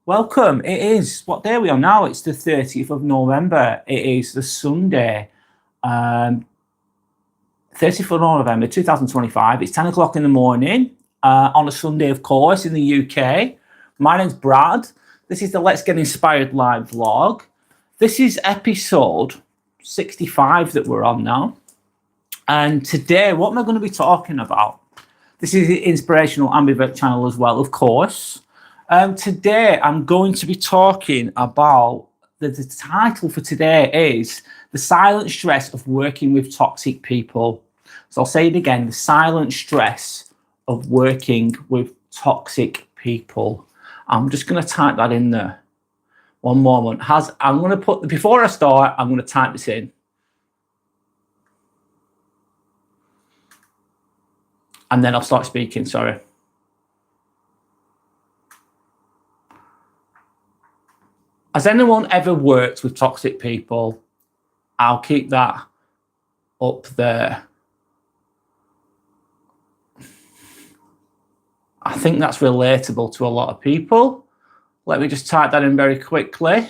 Welcome. It is, what day are we on now? It's the 30th of November. It is the Sunday, 30th of November 2025. It's 10 o'clock in the morning on a Sunday, of course, in the UK. My name's Brad. This is the Let's Get Inspired live vlog. This is episode 65 that we're on now. And today, what am I going to be talking about? This is the Inspirational Ambivert channel as well, of course. Today, I'm going to be talking about, the title for today is The Silent Stress of Working with Toxic People. So I'll say it again, the silent stress of working with toxic people. I'm just going to type that in there. One moment. I'm going to put, before I start, I'm going to type this in. And then I'll start speaking, sorry. Has anyone ever worked with toxic people? I'll keep that up there. I think that's relatable to a lot of people. Let me just type that in very quickly.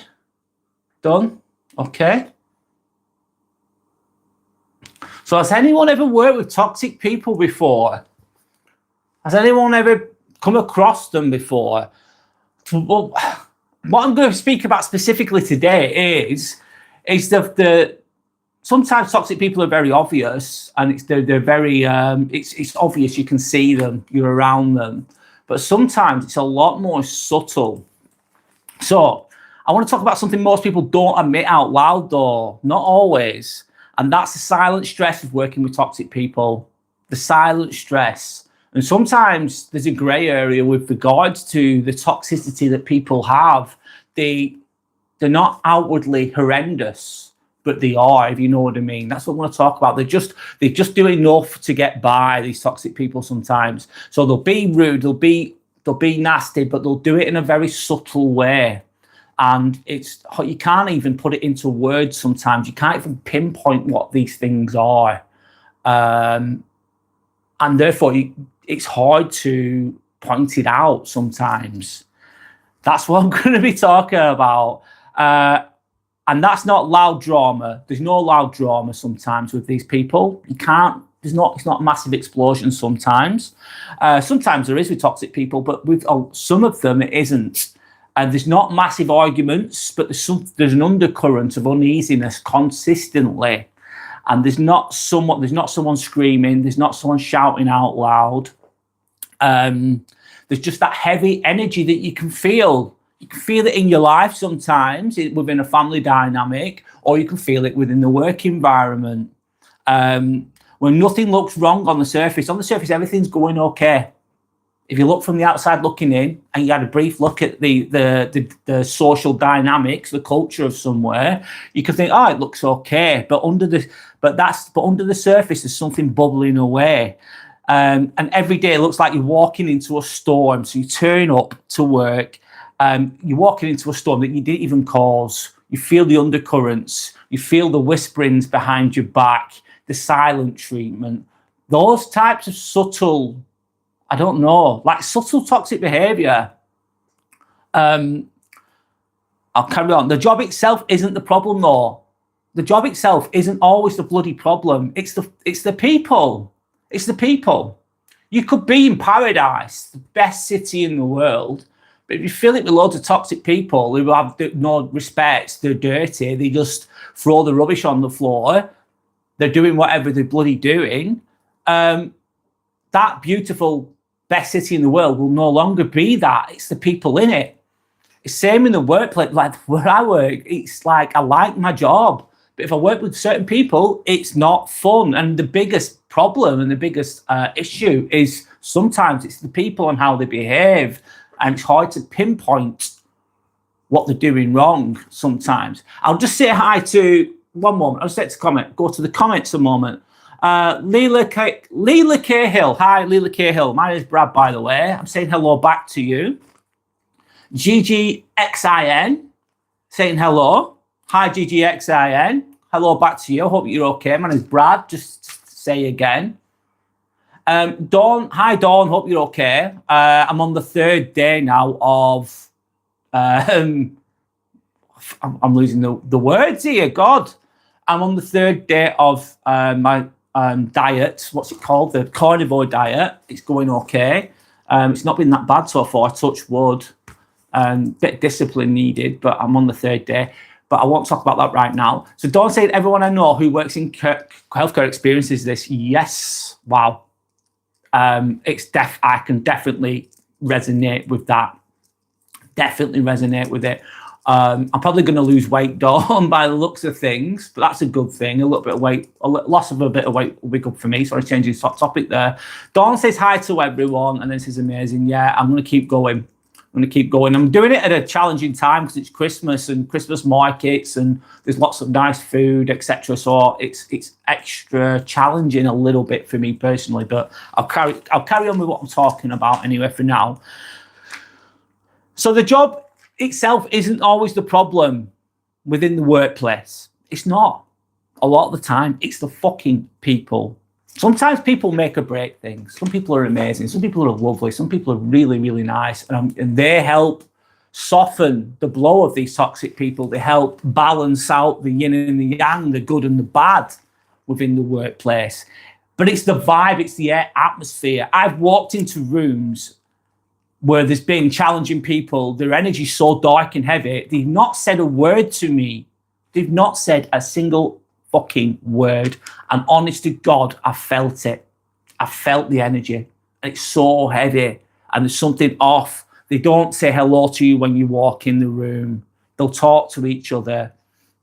Done. Okay. So has anyone ever worked with toxic people before? Has anyone ever come across them before? Well, what I'm going to speak about specifically today is the sometimes toxic people are very obvious, and they're very it's obvious, you can see them, you're around them, but sometimes it's a lot more subtle. So I want to talk about something most people don't admit out loud, though, not always, and that's the silent stress of working with toxic people. The silent stress. And sometimes there's a grey area with regards to the toxicity that people have. They're not outwardly horrendous, but they are, if you know what I mean. That's what I want to talk about. They just do enough to get by, these toxic people sometimes. So they'll be rude, they'll be nasty, but they'll do it in a very subtle way. And you can't even put it into words sometimes. You can't even pinpoint what these things are. And therefore, it's hard to point it out sometimes. That's what I'm going to be talking about. And that's not loud drama. There's no loud drama sometimes with these people. It's not massive explosions sometimes. Sometimes there is with toxic people, but with some of them it isn't. And there's not massive arguments, but there's an undercurrent of uneasiness consistently. And there's not someone screaming, there's not someone shouting out loud. There's just that heavy energy that you can feel. You can feel it in your life sometimes within a family dynamic, or you can feel it within the work environment. When nothing looks wrong on the surface everything's going okay. If you look from the outside looking in, and you had a brief look at the social dynamics, the culture of somewhere, you can think, oh, it looks okay, but under the surface there's something bubbling away. And every day it looks like you're walking into a storm. So you turn up to work, you're walking into a storm that you didn't even cause. You feel the undercurrents, you feel the whisperings behind your back, the silent treatment, those types of subtle, I don't know, like subtle toxic behavior. I'll carry on. The job itself isn't the problem, though. The job itself isn't always the bloody problem. It's the people. It's the people. You could be in paradise, the best city in the world, but if you fill it with loads of toxic people who have no respect, they're dirty, they just throw the rubbish on the floor, they're doing whatever they're bloody doing, that beautiful best city in the world will no longer be that. It's the people in it. It's same in the workplace. Like where I work, it's like I like my job, but if I work with certain people, it's not fun. And the biggest problem and the biggest issue is sometimes it's the people and how they behave, and it's hard to pinpoint what they're doing wrong sometimes. I'll just say hi to, one moment, I'll set to comment, go to the comments a moment. Leela Cahill. Hi, Leela Cahill. My name is Brad, by the way. I'm saying hello back to you. GGXIN saying hello. Hi, GGXIN. Hello back to you. Hope you're okay. My name is Brad. Just to say again. Dawn. Hi, Dawn. Hope you're okay. I'm on the third day now of I'm losing the words here. God, I'm on the 3rd day of my diet. What's it called? The carnivore diet. It's going okay. It's not been that bad so far. Touch wood. Bit of discipline needed, but I'm on the 3rd day. But I won't talk about that right now. So Dawn said, everyone I know who works in healthcare experiences this. Yes. Wow. I can definitely resonate with that. Definitely resonate with it. I'm probably going to lose weight, Dawn, by the looks of things, but that's a good thing. A little bit of weight, loss of a bit of weight will be good for me. Sorry, changing topic there. Dawn says hi to everyone, and this is amazing. Yeah, I'm going to keep going. I'm doing it at a challenging time because it's Christmas and Christmas markets and there's lots of nice food, etc. So it's extra challenging a little bit for me personally, but I'll carry on with what I'm talking about anyway for now. So the job itself isn't always the problem within the workplace. It's not. A lot of the time, it's the fucking people. Sometimes people make or break things. Some people are amazing. Some people are lovely. Some people are really, really nice. And they help soften the blow of these toxic people. They help balance out the yin and the yang, the good and the bad within the workplace. But it's the vibe, it's the atmosphere. I've walked into rooms where there's been challenging people. Their energy's so dark and heavy. They've not said a word to me. They've not said a single fucking word. And honest to God, I felt it. I felt the energy. And it's so heavy. And there's something off. They don't say hello to you when you walk in the room. They'll talk to each other.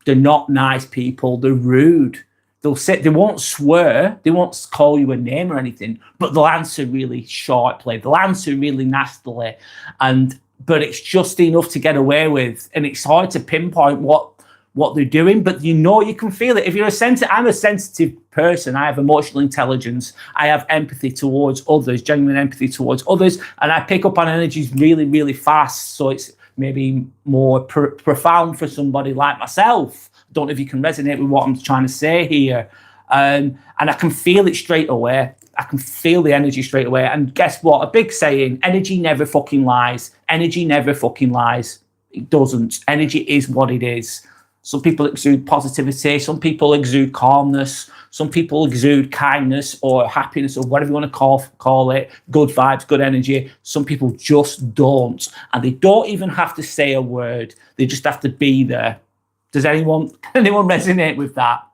They're not nice people. They're rude. They'll say, they won't swear. They won't call you a name or anything, but they'll answer really sharply. They'll answer really nastily. But it's just enough to get away with. And it's hard to pinpoint what they're doing, but you can feel it. If you're I'm a sensitive person. I have emotional intelligence. I have empathy towards others, genuine empathy towards others. And I pick up on energies really, really fast. So it's maybe more profound for somebody like myself. Don't know if you can resonate with what I'm trying to say here. And I can feel it straight away. I can feel the energy straight away. And guess what? A big saying, energy never fucking lies. Energy never fucking lies. It doesn't. Energy is what it is. Some people exude positivity. Some people exude calmness. Some people exude kindness or happiness or whatever you want to call it. Good vibes, good energy. Some people just don't. And they don't even have to say a word. They just have to be there. Does anyone resonate with that?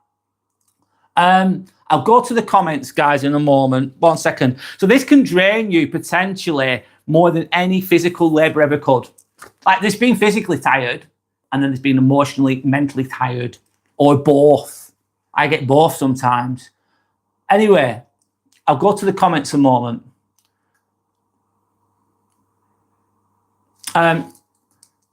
I'll go to the comments, guys, in a moment. 1 second. So this can drain you potentially more than any physical labor ever could. Like there's been physically tired and then there's been emotionally, mentally tired, or both. I get both sometimes. Anyway, I'll go to the comments a moment.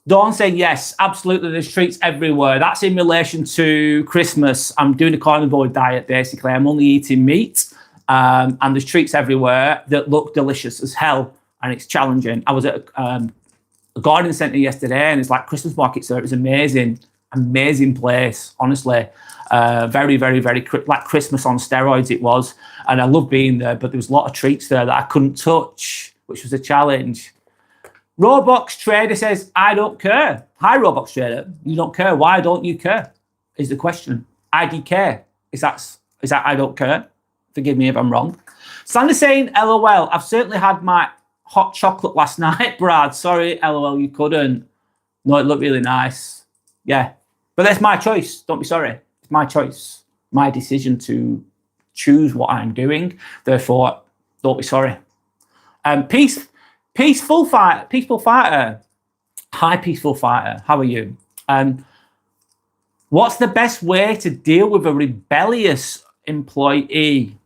Dawn saying, yes, absolutely, there's treats everywhere. That's in relation to Christmas. I'm doing a carnivore diet, basically. I'm only eating meat, and there's treats everywhere that look delicious as hell, and it's challenging. I was at a garden centre yesterday, and it's like Christmas markets there. It was amazing, amazing place, honestly. Very, very, very, like Christmas on steroids it was, and I love being there, but there was a lot of treats there that I couldn't touch, which was a challenge. Roblox Trader says, I don't care. Hi, Roblox Trader. You don't care. Why don't you care? Is the question. I do care. Is that I don't care? Forgive me if I'm wrong. Sandy saying, LOL, I've certainly had my hot chocolate last night, Brad. Sorry, LOL, you couldn't. No, it looked really nice. Yeah. But that's my choice. Don't be sorry. It's my choice. My decision to choose what I'm doing. Therefore, don't be sorry. Peaceful fighter. Hi, peaceful fighter. How are you? What's the best way to deal with a rebellious employee?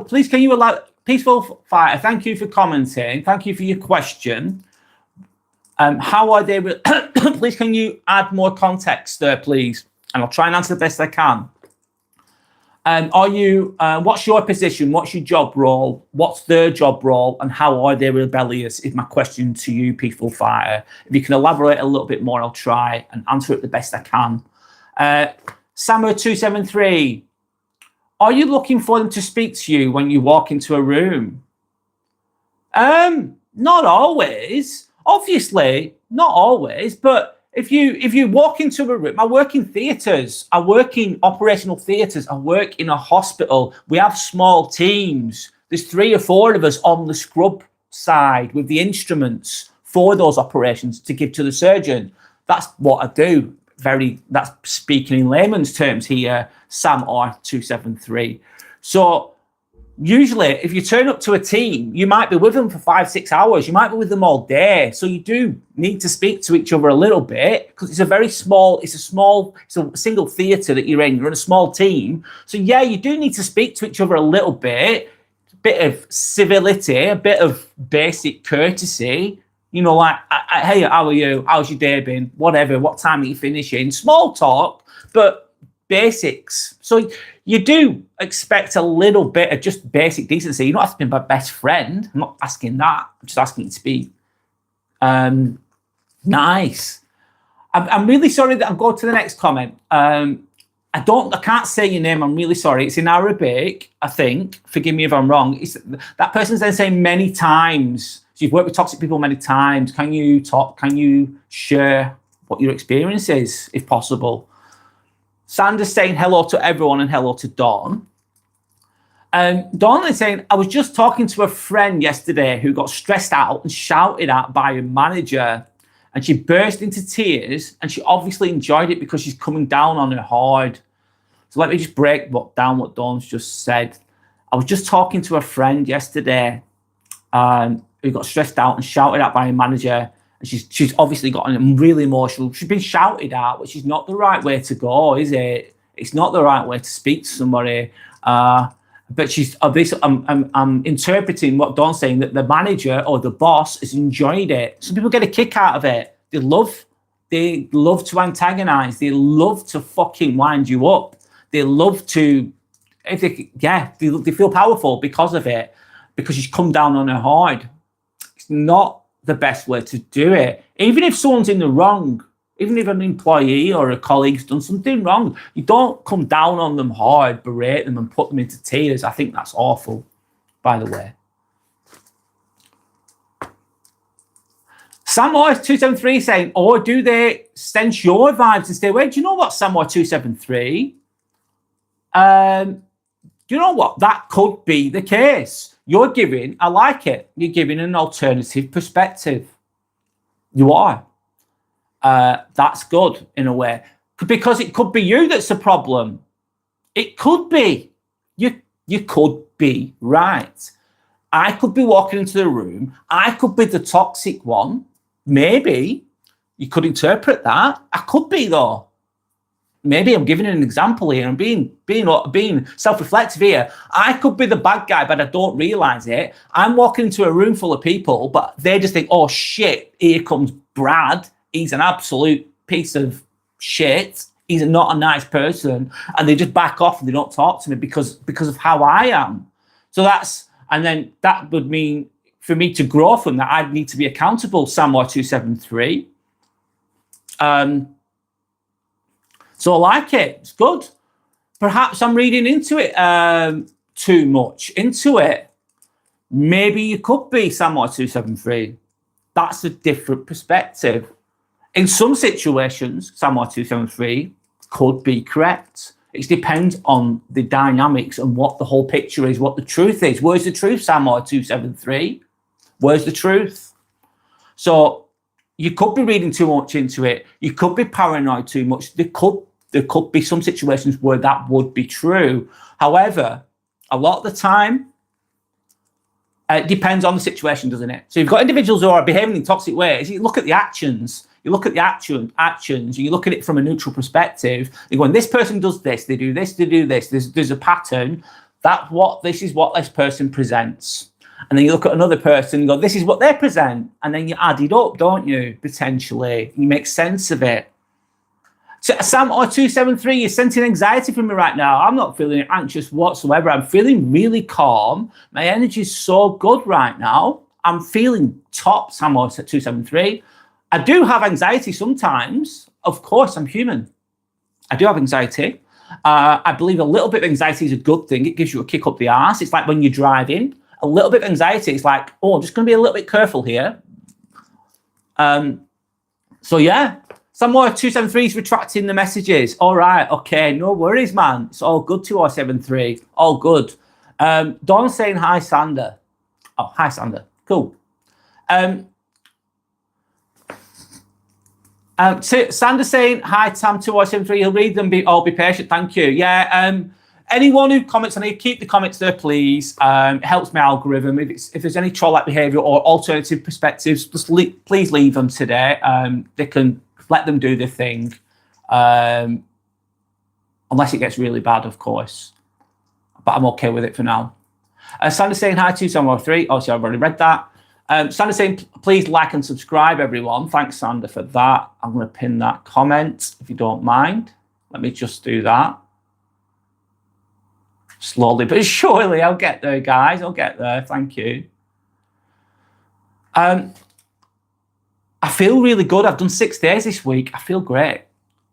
Please, can you allow peaceful fighter? Thank you for commenting. Thank you for your question. How are they? Please, can you add more context there, please? And I'll try and answer the best I can. What's your position? What's your job role? What's their job role? And how are they rebellious is my question to you, peaceful fighter. If you can elaborate a little bit more, I'll try and answer it the best I can. Samuel273, are you looking for them to speak to you when you walk into a room? Not always. Obviously, not always, but if you walk into a room, I work in theatres, I work in operational theatres, I work in a hospital. We have small teams. There's 3 or 4 of us on the scrub side with the instruments for those operations to give to the surgeon. That's what I do. That's speaking in layman's terms here, SAMR 273. So usually if you turn up to a team, you might be with them for 5-6 hours, you might be with them all day. So you do need to speak to each other a little bit, because it's a single theatre that you're in a small team. So yeah, you do need to speak to each other a little bit of civility, a bit of basic courtesy, like, hey, how are you? How's your day been? Whatever, what time are you finishing? Small talk, but basics. So you do expect a little bit of just basic decency. You're not asking my best friend. I'm not asking that. I'm just asking you to be nice. I'm really sorry that I'm going to the next comment. I can't say your name. I'm really sorry. It's in Arabic, I think. Forgive me if I'm wrong. That person's then saying many times. So you've worked with toxic people many times. Can you share what your experience is, if possible? Sandra's saying hello to everyone and hello to Dawn. Dawn is saying, I was just talking to a friend yesterday who got stressed out and shouted at by a manager, and she burst into tears, and she obviously enjoyed it because she's coming down on her hard. So let me just break down what Dawn's just said. I was just talking to a friend yesterday who got stressed out and shouted at by a manager, and she's obviously gotten really emotional. She's been shouted at, which is not the right way to go, is it? It's not the right way to speak to somebody. But she's obviously, I'm interpreting what Dawn's saying, that the manager or the boss has enjoyed it. Some people get a kick out of it. They love to antagonize. They love to fucking wind you up. They love to, they feel powerful because of it, because she's come down on her hard. It's not the best way to do it. Even if someone's in the wrong, even if an employee or a colleague's done something wrong, you don't come down on them hard, berate them and put them into tears. I think that's awful, by the way. Samoa 273 saying, or do they sense your vibes and stay away? Do you know what, Samoa 273? Do you know what? That could be the case. You're giving, I like it, you're giving an alternative perspective. You are. That's good in a way, because it could be you that's the problem. It could be. You could be right. I could be walking into the room. I could be the toxic one. Maybe you could interpret that. I could be, though. Maybe I'm giving an example here. I'm being self-reflective here. I could be the bad guy, but I don't realize it. I'm walking into a room full of people, but they just think, oh shit, here comes Brad. He's an absolute piece of shit. He's not a nice person. And they just back off and they don't talk to me because of how I am. So then that would mean for me to grow from that, I'd need to be accountable, Samoa 273. So I like it. It's good. Perhaps I'm reading into it too much into it. Maybe you could be Samoa 273. That's a different perspective. In some situations, Samoa 273 could be correct. It depends on the dynamics and what the whole picture is, what the truth is. Where's the truth, Samoa 273? Where's the truth? So you could be reading too much into it. You could be paranoid too much. There could be some situations where that would be true. However, a lot of the time, it depends on the situation, doesn't it? So you've got individuals who are behaving in toxic ways. You look at the actions. You look at the actions. You look at it from a neutral perspective. You're going, this person does this. They do this. They do this. There's a pattern. This is what this person presents. And then you look at another person and go, this is what they present. And then you add it up, don't you? Potentially. You make sense of it. So Sam or 273, you're sensing anxiety from me right now. I'm not feeling anxious whatsoever. I'm feeling really calm. My energy is so good right now. I'm feeling top, Sam or 273. I do have anxiety sometimes. Of course, I'm human. I do have anxiety. I believe a little bit of anxiety is a good thing. It gives you a kick up the arse. It's like when you're driving. A little bit of anxiety is like, oh, I'm just going to be a little bit careful here. So yeah, some more 273's retracting the messages. All right, okay, no worries, man. It's all good. 2073, all good. Dawn saying hi, Sander. Oh, hi, Sander. Cool. Sander saying hi, Tam 2073. He'll read them. All be patient. Thank you. Yeah. Anyone who comments on it, keep the comments there, please. It helps my algorithm. If there's any troll-like behaviour or alternative perspectives, just please leave them today. They can let them do their thing, unless it gets really bad, of course. But I'm okay with it for now. Sander saying hi to someone 3. Obviously, I've already read that. Sander saying please like and subscribe, everyone. Thanks, Sander, for that. I'm going to pin that comment if you don't mind. Let me just do that. Slowly but surely, I'll get there, guys. I'll get there. Thank you. I feel really good. I've done 6 days this week. I feel great.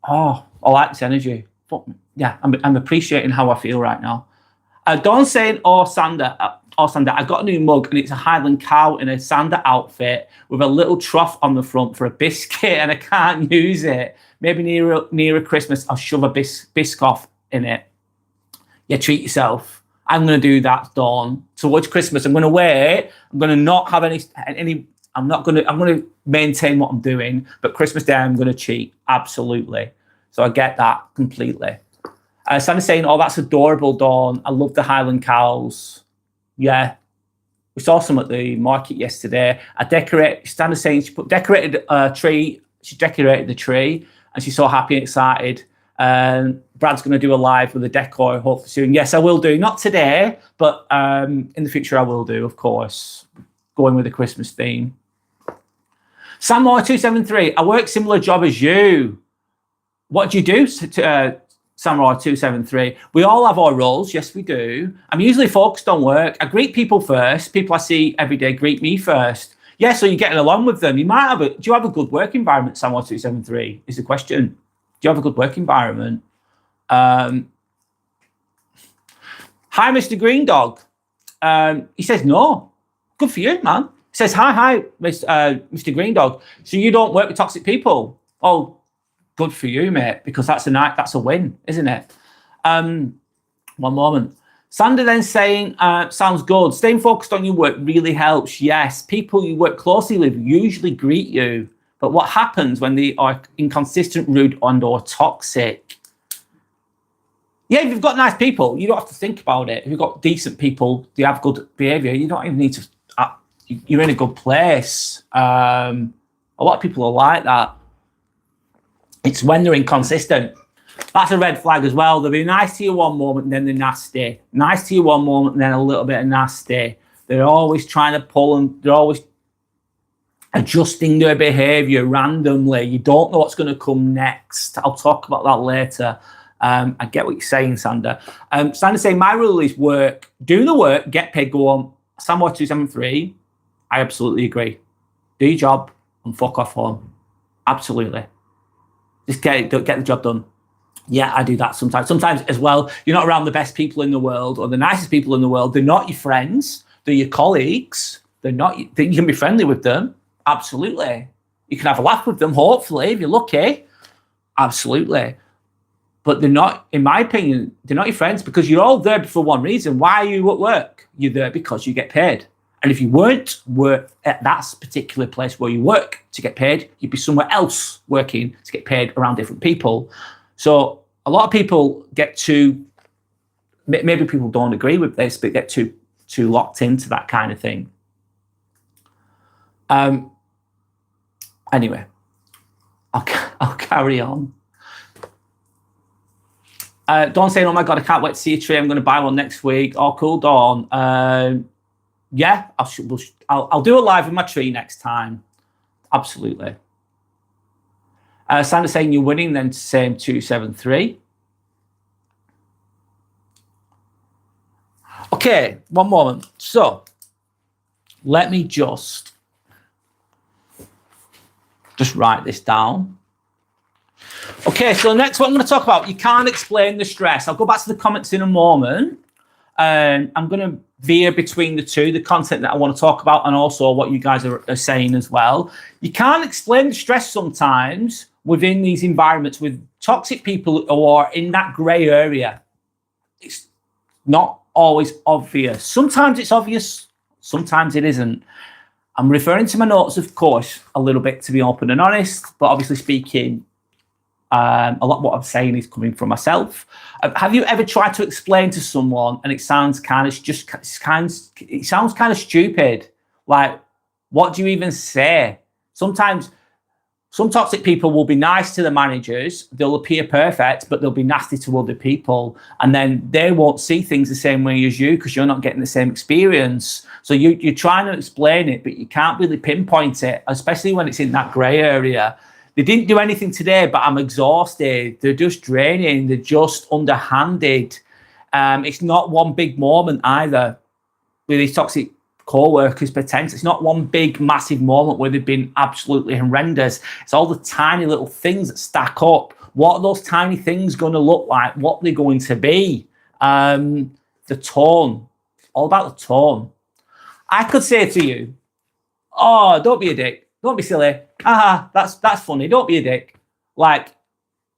Oh, I like this energy. Yeah, I'm appreciating how I feel right now. Dawn saying, Sander, I got a new mug and it's a Highland cow in a Sander outfit with a little trough on the front for a biscuit and I can't use it. Maybe nearer Christmas, I'll shove a Biscoff in it. Yeah, treat yourself. I'm going to do that, Dawn. Towards Christmas, I'm going to wait. I'm going to not have any. I'm going to maintain what I'm doing. But Christmas Day, I'm going to cheat. Absolutely. So I get that completely. Sandy's saying, oh, that's adorable, Dawn. I love the Highland cows. Yeah. We saw some at the market yesterday. Sandy's saying she decorated a tree. She decorated the tree and she's so happy and excited. Brad's going to do a live with the decor hopefully soon. Yes, I will do. Not today, but in the future I will do, of course. Going with the Christmas theme. Samurai273, I work similar job as you. What do you do, Samurai273? We all have our roles. Yes, we do. I'm usually focused on work. I greet people first. People I see every day greet me first. Yeah, so you're getting along with them. You might have do you have a good work environment, Samurai273? Is the question. Do you have a good work environment? Hi, Mr. Green Dog. He says no. Good for you, man. He says hi, Mr. Green Dog. So you don't work with toxic people? Oh, good for you, mate. Because that's a win, isn't it? One moment. Sander then saying, sounds good. Staying focused on your work really helps. Yes, people you work closely with usually greet you. But what happens when they are inconsistent, rude, and/or toxic? Yeah, if you've got nice people, you don't have to think about it. If you've got decent people, they have good behaviour, you don't even need to, you're in a good place. A lot of people are like that. It's when they're inconsistent. That's a red flag as well. They'll be nice to you one moment and then they're nasty. Nice to you one moment and then a little bit of nasty. They're always trying to pull and they're always adjusting their behaviour randomly. You don't know what's going to come next. I'll talk about that later. I get what you're saying, Sander. Sander saying, my rule is work. Do the work, get paid, go on. Samurai273, I absolutely agree. Do your job and fuck off home. Absolutely. Just get the job done. Yeah, I do that sometimes. Sometimes as well, you're not around the best people in the world or the nicest people in the world. They're not your friends. They're your colleagues. You can be friendly with them. Absolutely. You can have a laugh with them, hopefully, if you're lucky. Absolutely. But they're not, in my opinion, they're not your friends because you're all there for one reason. Why are you at work? You're there because you get paid. And if you weren't at that particular place where you work to get paid, you'd be somewhere else working to get paid around different people. So a lot of people get too, maybe people don't agree with this, but get too locked into that kind of thing. Anyway, I'll carry on. Dawn saying, oh my God, I can't wait to see a tree. I'm going to buy one next week. Oh, cool, Dawn. Yeah, I'll do a live with my tree next time. Absolutely. Sandra saying you're winning, then same 273. Okay, one moment. So let me just write this down. Okay, so the next one I'm going to talk about, you can't explain the stress. I'll go back to the comments in a moment. I'm going to veer between the two, the content that I want to talk about and also what you guys are saying as well. You can't explain the stress sometimes within these environments with toxic people who are in that grey area. It's not always obvious. Sometimes it's obvious, sometimes it isn't. I'm referring to my notes, of course, a little bit to be open and honest, but obviously speaking, a lot of what I'm saying is coming from myself. Have you ever tried to explain to someone and it sounds kind of stupid? Like, what do you even say? Sometimes some toxic people will be nice to the managers. They'll appear perfect, but they'll be nasty to other people. And then they won't see things the same way as you because you're not getting the same experience. So you're trying to explain it, but you can't really pinpoint it, especially when it's in that grey area. They didn't do anything today, but I'm exhausted. They're just draining. They're just underhanded. It's not one big moment either with these toxic co-workers potentially. It's not one big massive moment where they've been absolutely horrendous. It's all the tiny little things that stack up. What are those tiny things going to look like? What they're going to be? The tone. All about the tone. I could say to you, oh, don't be a dick. Don't be silly. That's funny. Don't be a dick. Like,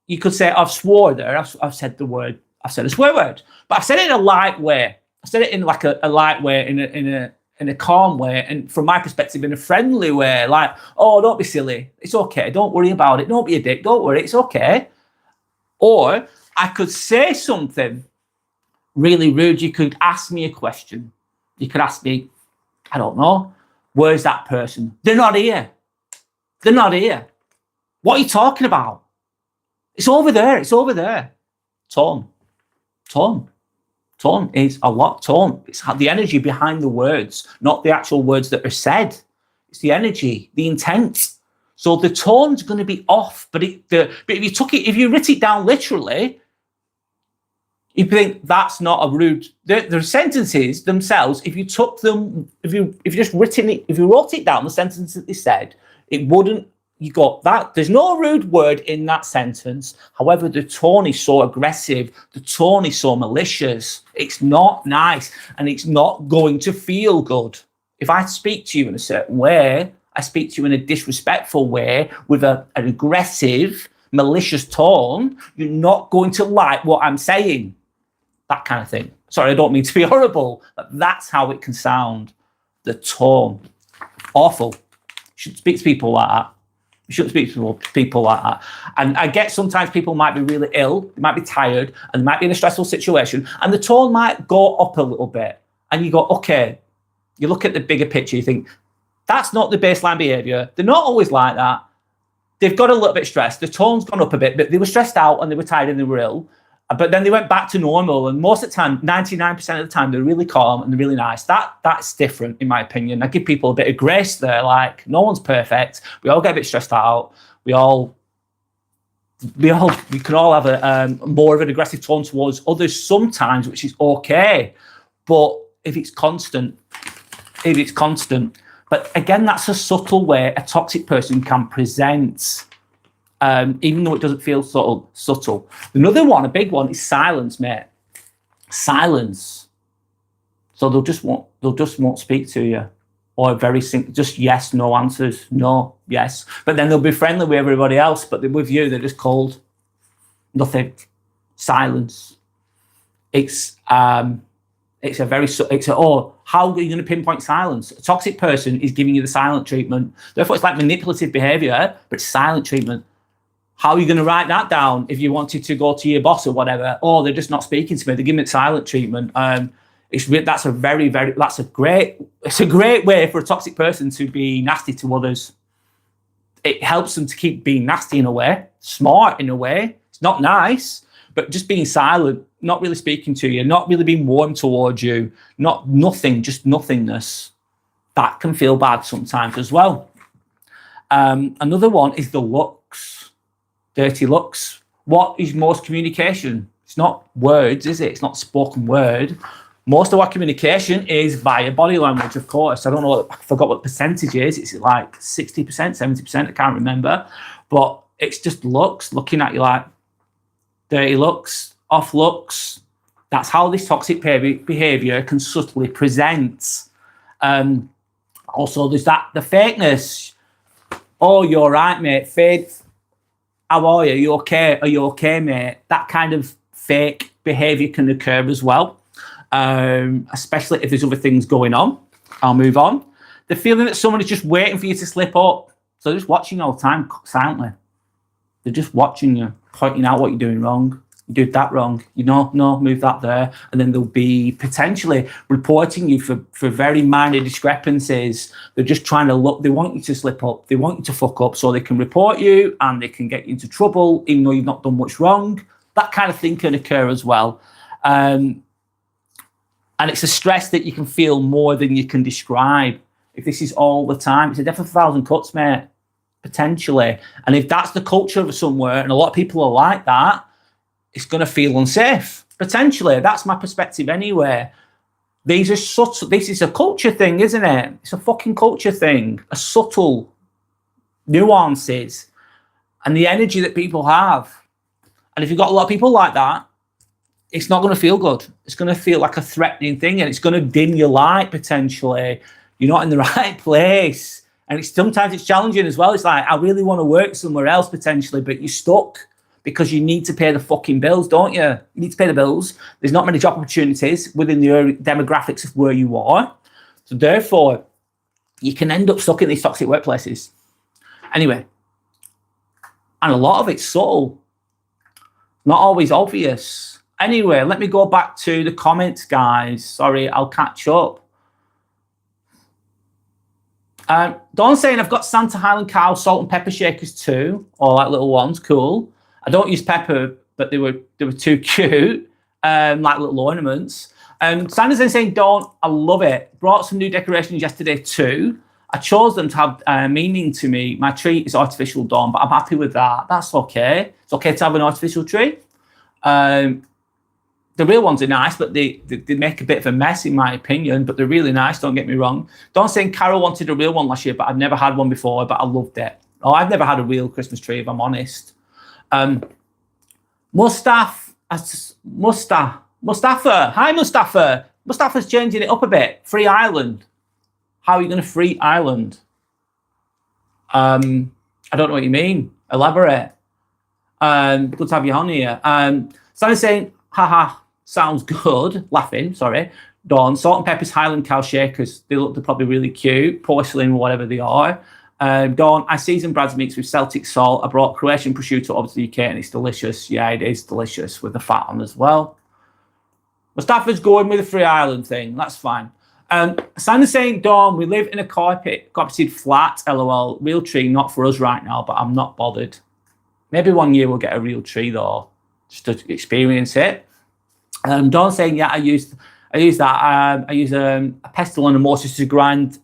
you could say, I've swore there. I've said the word. I've said a swear word, but I've said it in a light way. I said it in like a light way, in a calm way, and from my perspective, in a friendly way. Like, oh, don't be silly. It's okay. Don't worry about it. Don't be a dick. Don't worry. It's okay. Or I could say something really rude. You could ask me a question. You could ask me, I don't know, where's that person? They're not here. They're not here. What are you talking about? It's over there. It's over there. Tone. Tone. Tone is a lot. Tone. It's the energy behind the words, not the actual words that are said. It's the energy, the intent. So the tone's going to be off. But if you writ it down literally, you think that's not a rude. The sentences themselves, if you took them, if you wrote it down, the sentence that they said, it wouldn't. You got that. There's no rude word in that sentence. However, the tone is so aggressive. The tone is so malicious. It's not nice, and it's not going to feel good. If I speak to you in a certain way, I speak to you in a disrespectful way with an aggressive, malicious tone, you're not going to like what I'm saying. That kind of thing. Sorry, I don't mean to be horrible, but that's how it can sound. The tone. Awful. You shouldn't speak to people like that. You shouldn't speak to people like that. And I get sometimes people might be really ill, they might be tired, and they might be in a stressful situation, and the tone might go up a little bit. And you go, okay, you look at the bigger picture, you think, that's not the baseline behavior. They're not always like that. They've got a little bit stressed. The tone's gone up a bit, but they were stressed out and they were tired and they were ill. But then they went back to normal, and most of the time, 99% of the time, they're really calm and they're really nice. That's different, in my opinion. I give people a bit of grace there. Like, no one's perfect. We all get a bit stressed out. We can all have a more of an aggressive tone towards others sometimes, which is okay. But if it's constant, but again, that's a subtle way a toxic person can present. Even though it doesn't feel subtle. Another one, a big one, is silence, mate. Silence. So they'll just won't speak to you, or very simple, just yes, no answers, no, yes. But then they'll be friendly with everybody else, but with you, they're just cold. Nothing. Silence. How are you going to pinpoint silence? A toxic person is giving you the silent treatment. Therefore, it's like manipulative behavior, but it's silent treatment. How are you going to write that down if you wanted to go to your boss or whatever? Oh, they're just not speaking to me. They're giving it silent treatment. That's a great way for a toxic person to be nasty to others. It helps them to keep being nasty in a way, smart in a way. It's not nice, but just being silent, not really speaking to you, not really being warm towards you, nothing, just nothingness. That can feel bad sometimes as well. Another one is the looks. Dirty looks. What is most communication? It's not words, is it? It's not spoken word. Most of our communication is via body language, of course. I forgot what the percentage is. It's like 60%, 70%, I can't remember. But it's just looks, looking at you like dirty looks, off looks, That's how this toxic behavior can subtly present. Also, there's the fakeness. Oh, you're right, mate. Faith, how are you? Are you okay? Are you okay, mate? That kind of fake behavior can occur as well, especially if there's other things going on. I'll move on. The feeling that someone is just waiting for you to slip up. So they're just watching you all the time silently. They're just watching you, pointing out what you're doing wrong. You did that wrong. No, move that there. And then they'll be potentially reporting you for very minor discrepancies. They're just trying to look. They want you to slip up. They want you to fuck up so they can report you and they can get you into trouble even though you've not done much wrong. That kind of thing can occur as well. And it's a stress that you can feel more than you can describe. If this is all the time, it's a death of 1,000 cuts, mate, potentially. And if that's the culture of somewhere, and a lot of people are like that, it's going to feel unsafe, potentially. That's my perspective anyway. This is a culture thing, isn't it? It's a fucking culture thing. A subtle nuances and the energy that people have. And if you've got a lot of people like that, it's not going to feel good. It's going to feel like a threatening thing, and it's going to dim your light potentially. You're not in the right place. And sometimes it's challenging as well. It's like, I really want to work somewhere else potentially, but you're stuck because you need to pay the fucking bills, don't you? You need to pay the bills. There's not many job opportunities within the demographics of where you are. So therefore, you can end up stuck in these toxic workplaces. Anyway, and a lot of it's subtle, not always obvious. Anyway, let me go back to the comments, guys. Sorry, I'll catch up. Dawn saying, I've got Santa Highland cow salt and pepper shakers too, or like little ones, cool. I don't use pepper, but they were too cute, like little ornaments. Sandy's saying, Dawn, I love it. Brought some new decorations yesterday too. I chose them to have meaning to me. My tree is artificial, Dawn, but I'm happy with that. That's okay. It's okay to have an artificial tree. The real ones are nice, but they make a bit of a mess, in my opinion, but they're really nice, don't get me wrong. Dawn saying Carol wanted a real one last year, but I've never had one before, but I loved it. Oh, I've never had a real Christmas tree, if I'm honest. Mustafa. Hi, Mustafa. Mustafa's changing it up a bit. Free Ireland. How are you going to free Ireland? I don't know what you mean. Elaborate. Good to have you on here. Sandy's saying, haha, sounds good. Laughing, sorry. Dawn, salt and pepper's Highland cow shakers. They're probably really cute. Porcelain or whatever they are. Dawn, I seasoned Brad's meats with Celtic salt. I brought Croatian prosciutto over to the UK and it's delicious. Yeah, it is delicious with the fat on as well. Mustafa's going with the free Ireland thing. That's fine. Sandy's saying, Dawn, we live in a carpeted flat, lol. Real tree, not for us right now, but I'm not bothered. Maybe one year we'll get a real tree though, just to experience it. Dawn saying, yeah, I use that. I use a pestle and a mortar to grind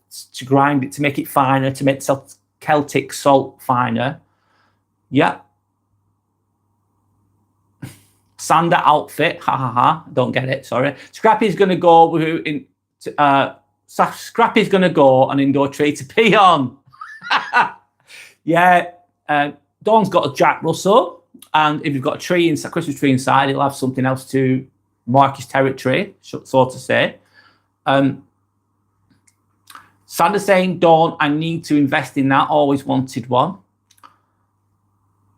it, to make it finer, to make Celtic salt finer. Yeah. Sander outfit, ha ha ha. Don't get it, sorry. Scrappy's gonna go Scrappy's gonna go an indoor tree to pee on. Yeah. Dawn's got a Jack Russell, and if you've got a Christmas tree inside, he'll have something else to mark his territory, so to say. Sandra's saying, Dawn, I need to invest in that. Always wanted one.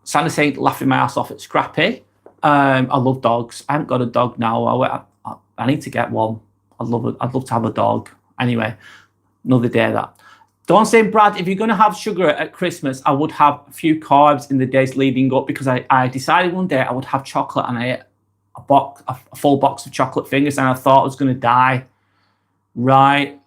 Sandra's saying, laughing my ass off at Scrappy. I love dogs. I haven't got a dog now. I need to get one. I'd love to have a dog. Anyway, another day that. Dawn saying, Brad, if you're going to have sugar at Christmas, I would have a few carbs in the days leading up, because I decided one day I would have chocolate, and I ate a full box of chocolate fingers, and I thought I was going to die. Right.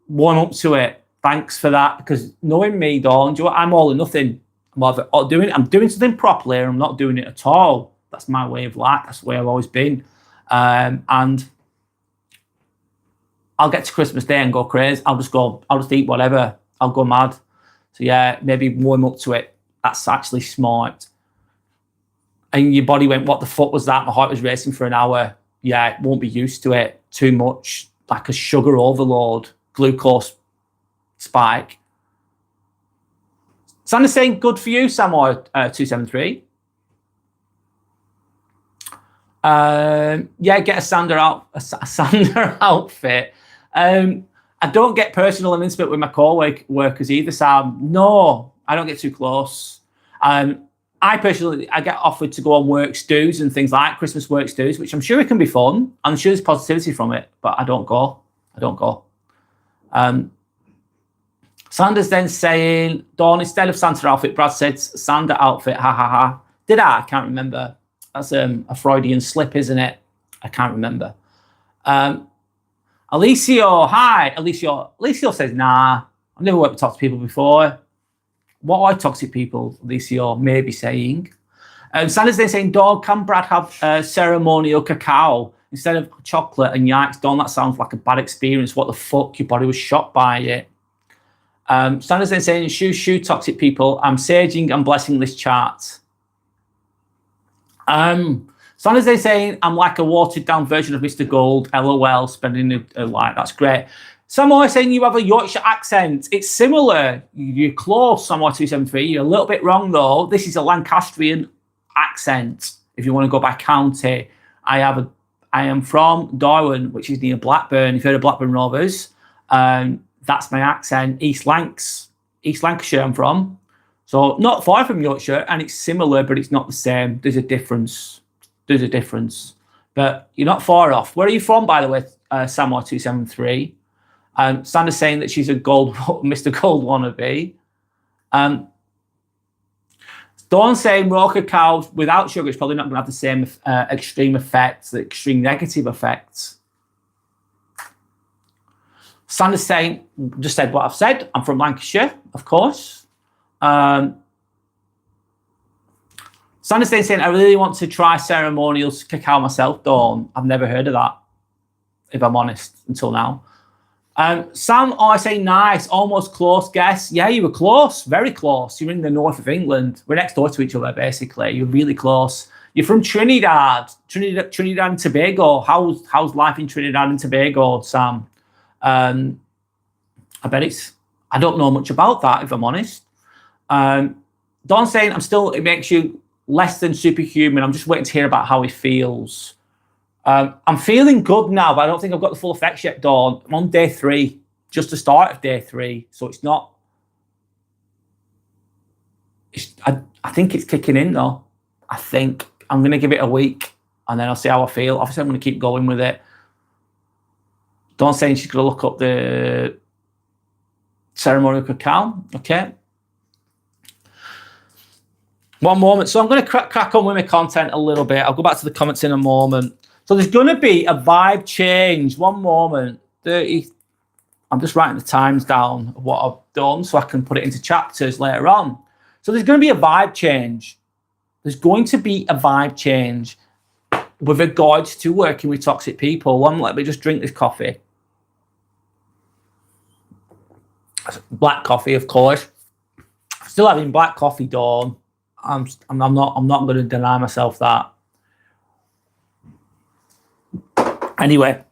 One up to it. Thanks for that, because knowing me, Dawn, do you know what? I'm all or nothing. I'm doing something properly, or I'm not doing it at all. That's my way of life. That's the way I've always been. And I'll get to Christmas Day and go crazy. I'll just eat whatever. I'll go mad. So yeah, maybe warm up to it. That's actually smart. And your body went, what the fuck was that? My heart was racing for an hour. Yeah, it won't be used to it. Too much, like a sugar overload, glucose spike. Sandra's saying, good for you, Samoa 273. Yeah, get a Sander outfit. I don't get personal and intimate with my co-workers either, Sam. No, I don't get too close. I get offered to go on work stews and things like Christmas work stews, which I'm sure it can be fun. I'm sure there's positivity from it, but I don't go. Sander's then saying, Dawn, instead of Santa outfit, Brad said Sander outfit, ha ha ha. Did I? I can't remember. That's a Freudian slip, isn't it? I can't remember. Alicio, hi. Alicio says, nah, I've never worked with toxic people before. What are toxic people, Alicio may be saying? Sander's then saying, Dawn, can Brad have ceremonial cacao instead of chocolate? And yikes, Dawn, that sounds like a bad experience. What the fuck? Your body was shocked by it. Sander's then saying, shoo, toxic people. I'm saging and blessing this chart. Sander's then saying, I'm like a watered down version of Mr. Gold. LOL, spending a life. That's great. Samoa saying you have a Yorkshire accent. It's similar. You're close, Samoa 273. You're a little bit wrong, though. This is a Lancastrian accent, if you want to go by county. I am from Darwin, which is near Blackburn. If you've heard of Blackburn Rovers, that's my accent. East Lancashire I'm from. So not far from Yorkshire, and it's similar, but it's not the same. There's a difference. But you're not far off. Where are you from, by the way, Samoa 273? Sandra's saying that she's a Mr. Gold wannabe. Dawn saying raw cacao without sugar is probably not going to have the same extreme effects, the extreme negative effects. Sandra's saying, just said what I've said. I'm from Lancashire, of course. Sandra's saying, I really want to try ceremonial cacao myself, Dawn. I've never heard of that, if I'm honest, until now. Sam, I say nice, almost close guess. Yeah, you were close, very close. You're in the north of England. We're next door to each other, basically. You're really close. You're from Trinidad and Tobago. How's life in Trinidad and Tobago, Sam? I bet I don't know much about that, if I'm honest. Dawn saying, it makes you less than superhuman. I'm just waiting to hear about how he feels. I'm feeling good now, but I don't think I've got the full effects yet, Dawn. I'm on day 3, just the start of day 3. So it's not... I think it's kicking in, though. I think I'm going to give it a week, and then I'll see how I feel. Obviously, I'm going to keep going with it. Dawn saying she's going to look up the ceremonial cacao. Okay. One moment. So I'm going to crack on with my content a little bit. I'll go back to the comments in a moment. So there's going to be a vibe change. One moment. 30. I'm just writing the times down of what I've done so I can put it into chapters later on. So there's going to be a vibe change. There's going to be a vibe change with regards to working with toxic people. Let me just drink this coffee. Black coffee, of course. Still having black coffee, Dawn. I'm not going to deny myself that. Anyway,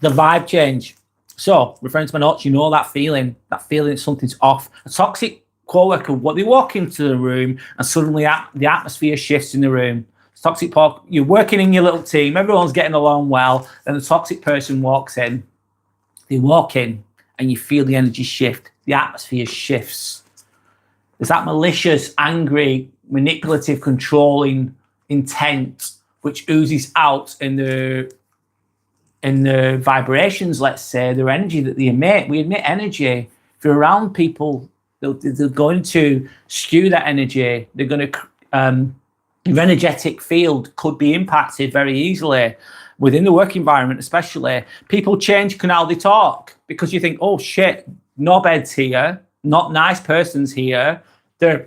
the vibe change. So, referring to my notes, you know that feeling that something's off. A toxic co-worker, they walk into the room and suddenly the atmosphere shifts in the room. Toxic talk, you're working in your little team, everyone's getting along well, then the toxic person walks in. They walk in and you feel the energy shift. The atmosphere shifts. There's that malicious, angry, manipulative, controlling intent which oozes out in the vibrations, let's say, their energy that they emit. We emit energy. If you're around people, they're going to skew that energy. They're going to, your energetic field could be impacted very easily within the work environment, especially. People change how they talk because you think, oh shit, knobheads here, not nice persons here. They're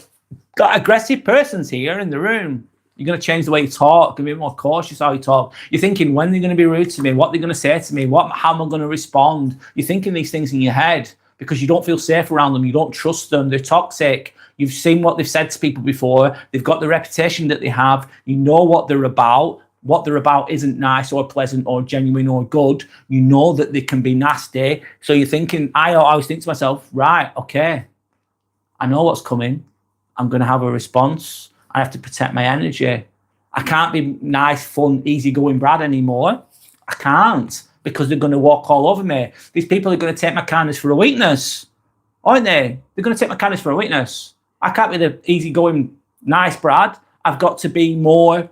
got aggressive persons here in the room. You're going to change the way you talk, be more cautious how you talk. You're thinking when they're going to be rude to me, what they're going to say to me, how am I going to respond? You're thinking these things in your head because you don't feel safe around them. You don't trust them. They're toxic. You've seen what they've said to people before. They've got the reputation that they have. You know what they're about. What they're about isn't nice or pleasant or genuine or good. You know that they can be nasty. So you're thinking, I always think to myself, right, okay, I know what's coming. I'm going to have a response. I have to protect my energy. I can't be nice, fun, easygoing Brad anymore. I can't, because they're going to walk all over me. These people are going to take my kindness for a weakness, aren't they? They're going to take my kindness for a weakness. I can't be the easygoing, nice Brad. I've got to be more.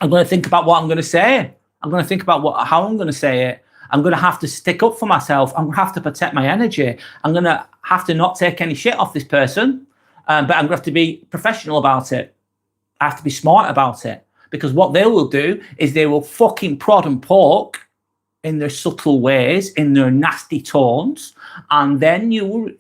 I'm going to think about what I'm going to say. I'm going to think about how I'm going to say it. I'm going to have to stick up for myself. I'm going to have to protect my energy. I'm going to have to not take any shit off this person, but I'm going to have to be professional about it. I have to be smart about it, because what they will do is they will fucking prod and poke in their subtle ways, in their nasty tones, and then you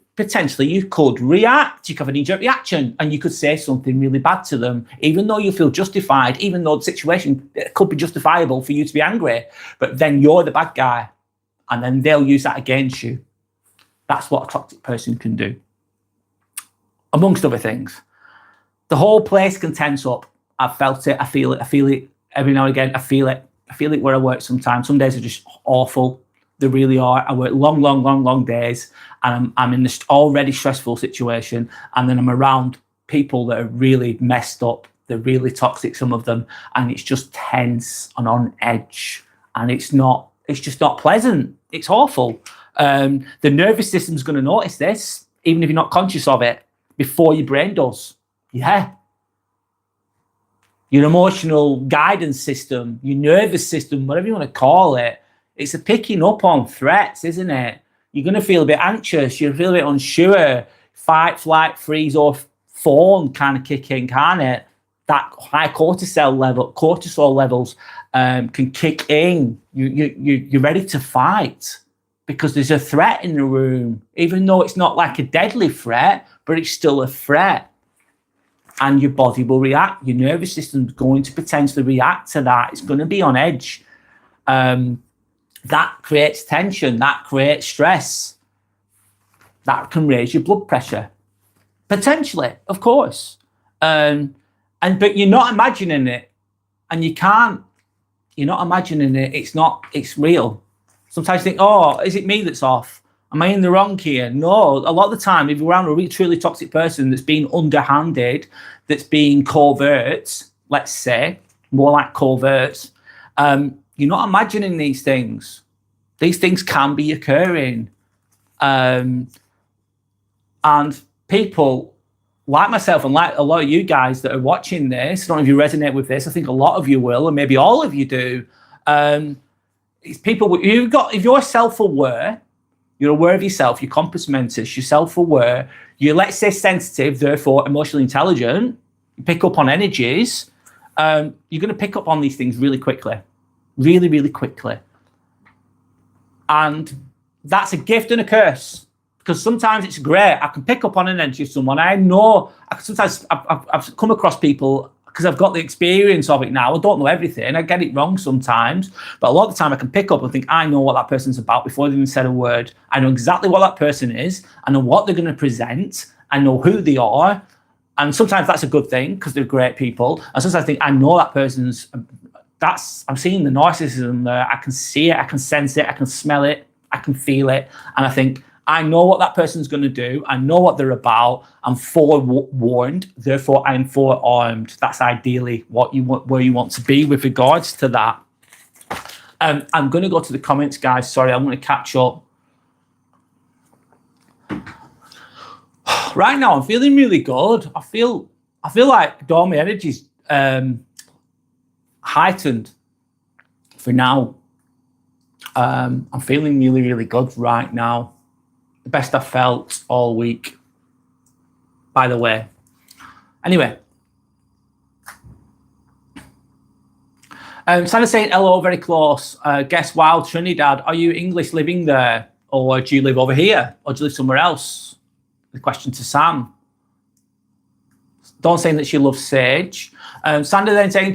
could react. You could have an knee-jerk reaction, and you could say something really bad to them, even though you feel justified, even though the situation could be justifiable for you to be angry, but then you're the bad guy, and then they'll use that against you. That's what a toxic person can do, amongst other things. The whole place can tense up. I've felt it. I feel it every now and again. I feel it where I work sometimes. Some days are just awful. They really are. I work long days, and I'm in this already stressful situation, and then I'm around people that are really messed up. They're really toxic, some of them, and it's just tense and on edge, and it's just not pleasant. It's awful. The nervous system's going to notice this, even if you're not conscious of it, before your brain does. Yeah. Your emotional guidance system, your nervous system, whatever you want to call it, it's a picking up on threats, isn't it? You're going to feel a bit anxious. You'll feel a bit unsure. Fight, flight, freeze, or fawn kind of kick in, can't it? That high cortisol levels can kick in. You're ready to fight because there's a threat in the room, even though it's not like a deadly threat, but it's still a threat. And your body will react. Your nervous system's going to potentially react to that. It's going to be on edge. That creates tension. That creates stress. That can raise your blood pressure. Potentially, of course. But you're not imagining it. And you can't. You're not imagining it. It's real. Sometimes you think, oh, is it me that's off? Am I in the wrong here? No, a lot of the time, if you're around a really truly toxic person that's being underhanded, that's being covert, let's say, more like covert, you're not imagining these things. These things can be occurring. And people like myself and like a lot of you guys that are watching this, I don't know if you resonate with this, I think a lot of you will, and maybe all of you do. It's people, if you're self-aware, you're aware of yourself, you're compass mentis, you're self-aware, you're, let's say, sensitive, therefore emotionally intelligent, you pick up on energies, you're going to pick up on these things really quickly. Really, really quickly. And that's a gift and a curse. Because sometimes it's great. I can pick up on an energy of someone. I know, sometimes I've come across people, because I've got the experience of it now. I don't know everything. I get it wrong sometimes. But a lot of the time I can pick up and think, I know what that person's about before they even said a word. I know exactly what that person is. I know what they're going to present. I know who they are. And sometimes that's a good thing because they're great people. And sometimes I think, I know that person's, I'm seeing the narcissism there. I can see it. I can sense it. I can smell it. I can feel it. And I think, I know what that person's going to do. I know what they're about. I'm forewarned. Therefore, I'm forearmed. That's ideally where you want to be with regards to that. I'm going to go to the comments, guys. Sorry, I'm going to catch up. Right now, I'm feeling really good. I feel like dormy energy's heightened for now. I'm feeling really, really good right now. The best I've felt all week, by the way. Anyway. Santa's saying hello, very close. Guess Wild Trinidad, are you English living there? Or do you live over here? Or do you live somewhere else? The question to Sam. Dawn saying that she loves sage. Sandra then saying,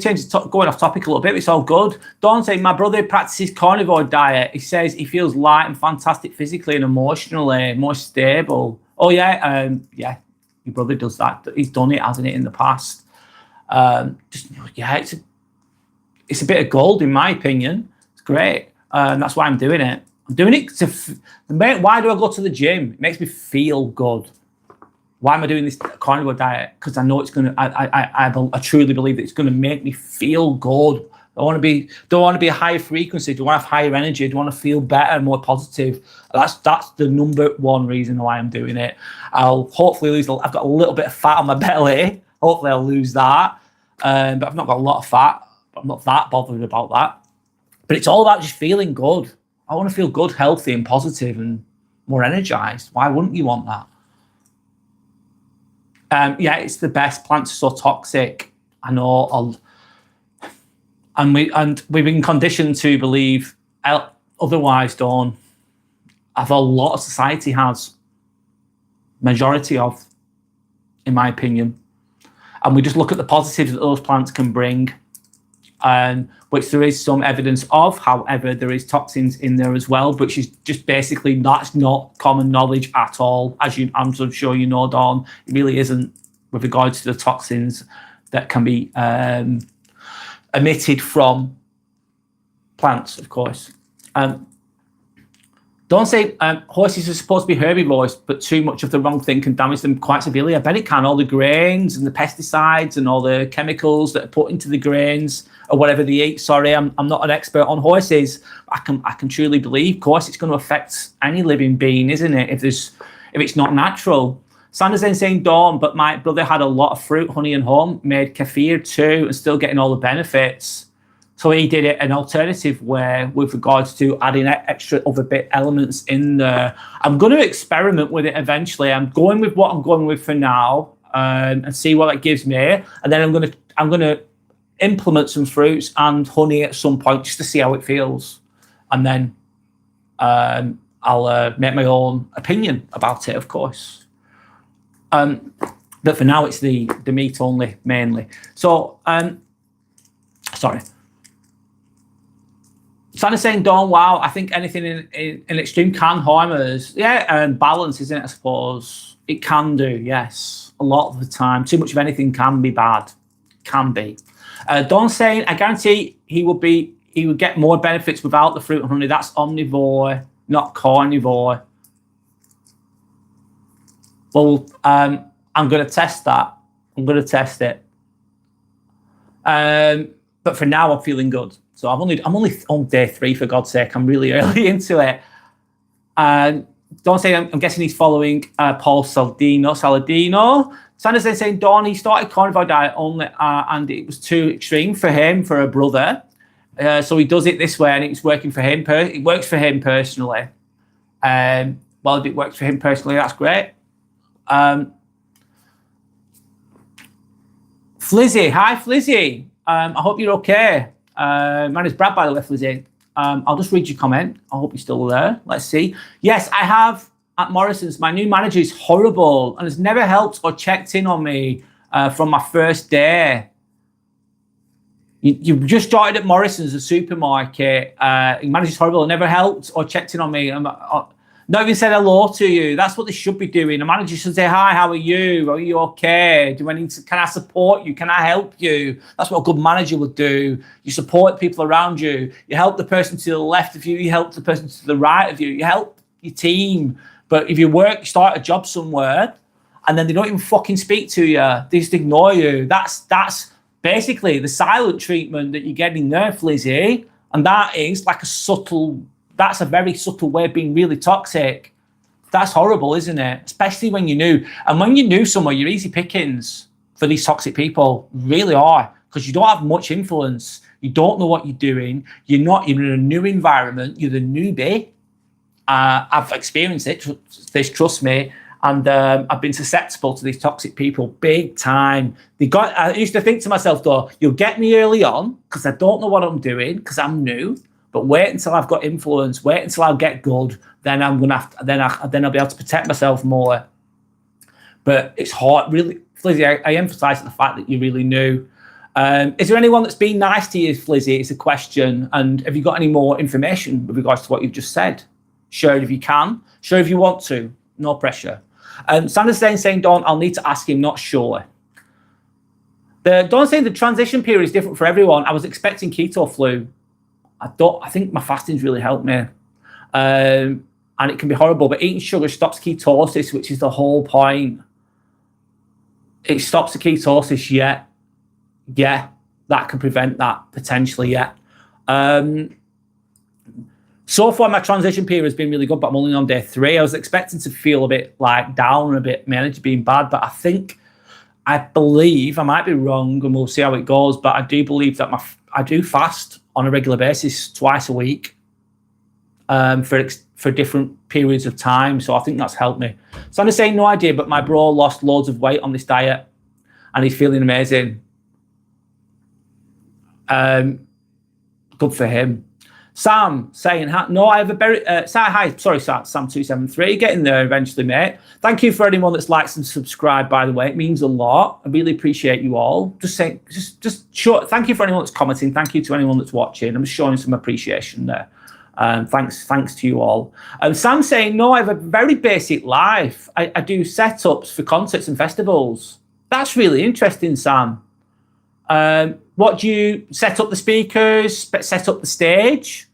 going off topic a little bit, it's all good. Dawn saying, my brother practices carnivore diet. He says he feels light and fantastic physically and emotionally, more stable. Oh, yeah, yeah, your brother does that. He's done it, hasn't it, in the past? Yeah, it's a bit of gold, in my opinion. It's great. That's why I'm doing it. I'm doing it why do I go to the gym? It makes me feel good. Why am I doing this carnivore diet? Because I know it's going to, I truly believe that it's going to make me feel good. I don't want to be a higher frequency. Do I want to have higher energy? Do I want to feel better, more positive? That's the number one reason why I'm doing it. I'll hopefully lose, I've got a little bit of fat on my belly. Hopefully I'll lose that. But I've not got a lot of fat. I'm not that bothered about that. But it's all about just feeling good. I want to feel good, healthy and positive and more energized. Why wouldn't you want that? Yeah, it's the best. Plants are so toxic. I know. And we've been conditioned to believe otherwise, Dawn. As a lot of society has, majority of, in my opinion. And we just look at the positives that those plants can bring, which there is some evidence of. However, there is toxins in there as well, which is just basically, that's not common knowledge at all. As I'm sure you know, Dawn, it really isn't with regards to the toxins that can be emitted from plants, of course. Don't say horses are supposed to be herbivores, but too much of the wrong thing can damage them quite severely. I bet it can. All the grains and the pesticides and all the chemicals that are put into the grains or whatever they eat. Sorry, I'm not an expert on horses. I can truly believe, of course, it's going to affect any living being, isn't it? If it's not natural. Sanders then saying, Dawn, but my brother had a lot of fruit, honey, and home, made kefir too, and still getting all the benefits. So he did it an alternative way with regards to adding extra other elements in there. I'm going to experiment with it eventually. I'm going with what I'm going with for now, and see what it gives me. And then I'm going to implement some fruits and honey at some point just to see how it feels. And then I'll make my own opinion about it, of course. But for now, it's the meat only, mainly. So, sorry. Sandy's saying, Dawn, wow, I think anything in extreme can harm us. Yeah, balance, isn't it, I suppose? It can do, yes. A lot of the time. Too much of anything can be bad. Can be. Dawn saying, I guarantee he would get more benefits without the fruit and honey. That's omnivore, not carnivore. Well, I'm going to test that. I'm going to test it. But for now, I'm feeling good. So I'm only on day 3, for God's sake. I'm really early into it. Don't say I'm guessing he's following Paul Saladino. Sanders then saying, Dawn, he started carnivore diet only, and it was too extreme for him, for a brother. So he does it this way, and it's working for him. It works for him personally. Well, if it works for him personally, that's great. Flizzy, hi Flizzy. I hope you're okay. My name is Brad, by the way, Flizzy. I'll just read your comment. I hope you're still there. Let's see. Yes, I have at Morrison's. My new manager is horrible and has never helped or checked in on me from my first day. You just started at Morrison's, a supermarket. Your manager's horrible and never helped or checked in on me. Not even said hello to you. That's what they should be doing. A manager should say, hi, how are you? Are you okay? Can I support you? Can I help you? That's what a good manager would do. You support people around you. You help the person to the left of you. You help the person to the right of you. You help your team. But if you start a job somewhere, and then they don't even fucking speak to you, they just ignore you. That's basically the silent treatment that you're getting there, Flizzy. And that is like that's a very subtle way of being really toxic. That's horrible, isn't it? Especially when you're new. And when you're new somewhere, you're easy pickings for these toxic people. You really are. Because you don't have much influence. You don't know what you're doing. You're in a new environment. You're the newbie. I've experienced this, trust me. And I've been susceptible to these toxic people big time. I used to think to myself, though, you'll get me early on because I don't know what I'm doing because I'm new. But wait until I've got influence. Wait until I get good. Then I'm gonna then I'll be able to protect myself more. But it's hard, really, Flizzy. I emphasise the fact that you're really new. Is there anyone that's been nice to you, Flizzy? It's a question. And have you got any more information with regards to what you've just said? Share it if you can. Share if you want to. No pressure. Sanders saying, Dawn, I'll need to ask him. Not sure. Dawn saying the transition period is different for everyone. I was expecting keto flu. I think my fasting's really helped me. And it can be horrible, but eating sugar stops ketosis, which is the whole point. It stops the ketosis, yeah. Yeah, that can prevent that potentially, yeah. So far, my transition period has been really good, but I'm only on day 3. I was expecting to feel a bit like down and a bit my energy being bad, but I believe, I might be wrong and we'll see how it goes, but I do believe that I do fast on a regular basis twice a week for different periods of time. So I think that's helped me. So I'm just saying, no idea, but my bro lost loads of weight on this diet and he's feeling amazing. Good for him. Sam saying, no, I have a very, hi, sorry, Sam273, getting there eventually, mate. Thank you for anyone that's liked and subscribed, by the way. It means a lot. I really appreciate you all. Just saying, just short, thank you for anyone that's commenting. Thank you to anyone that's watching. I'm just showing some appreciation there. Thanks to you all. Sam saying, no, I have a very basic life. I do setups for concerts and festivals. That's really interesting, Sam. What do you set up the speakers, set up the stage,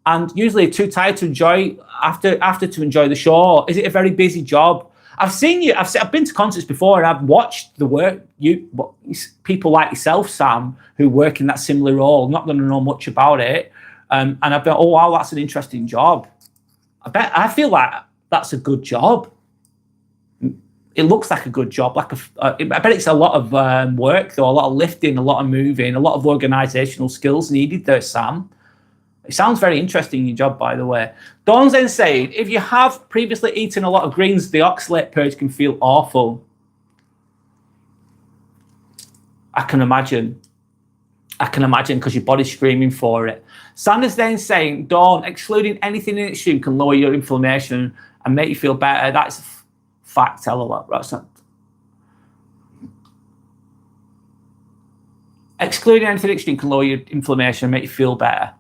and usually too tired to enjoy after to enjoy the show? Is it a very busy job? I've seen you. I've been to concerts before, and I've watched the work people like yourself, Sam, who work in that similar role. Not going to know much about it, and I've been, oh wow, that's an interesting job. I feel like that's a good job. It looks like a good job. I bet it's a lot of work, though, a lot of lifting, a lot of moving, a lot of organisational skills needed there, Sam. It sounds very interesting, your job, by the way. Dawn's then saying, if you have previously eaten a lot of greens, the oxalate purge can feel awful. I can imagine because your body's screaming for it. Sanders then saying, Dawn, excluding anything in extreme can lower your inflammation and make you feel better. That's fact, LOL. Excluding anything extreme can lower your inflammation and make you feel better.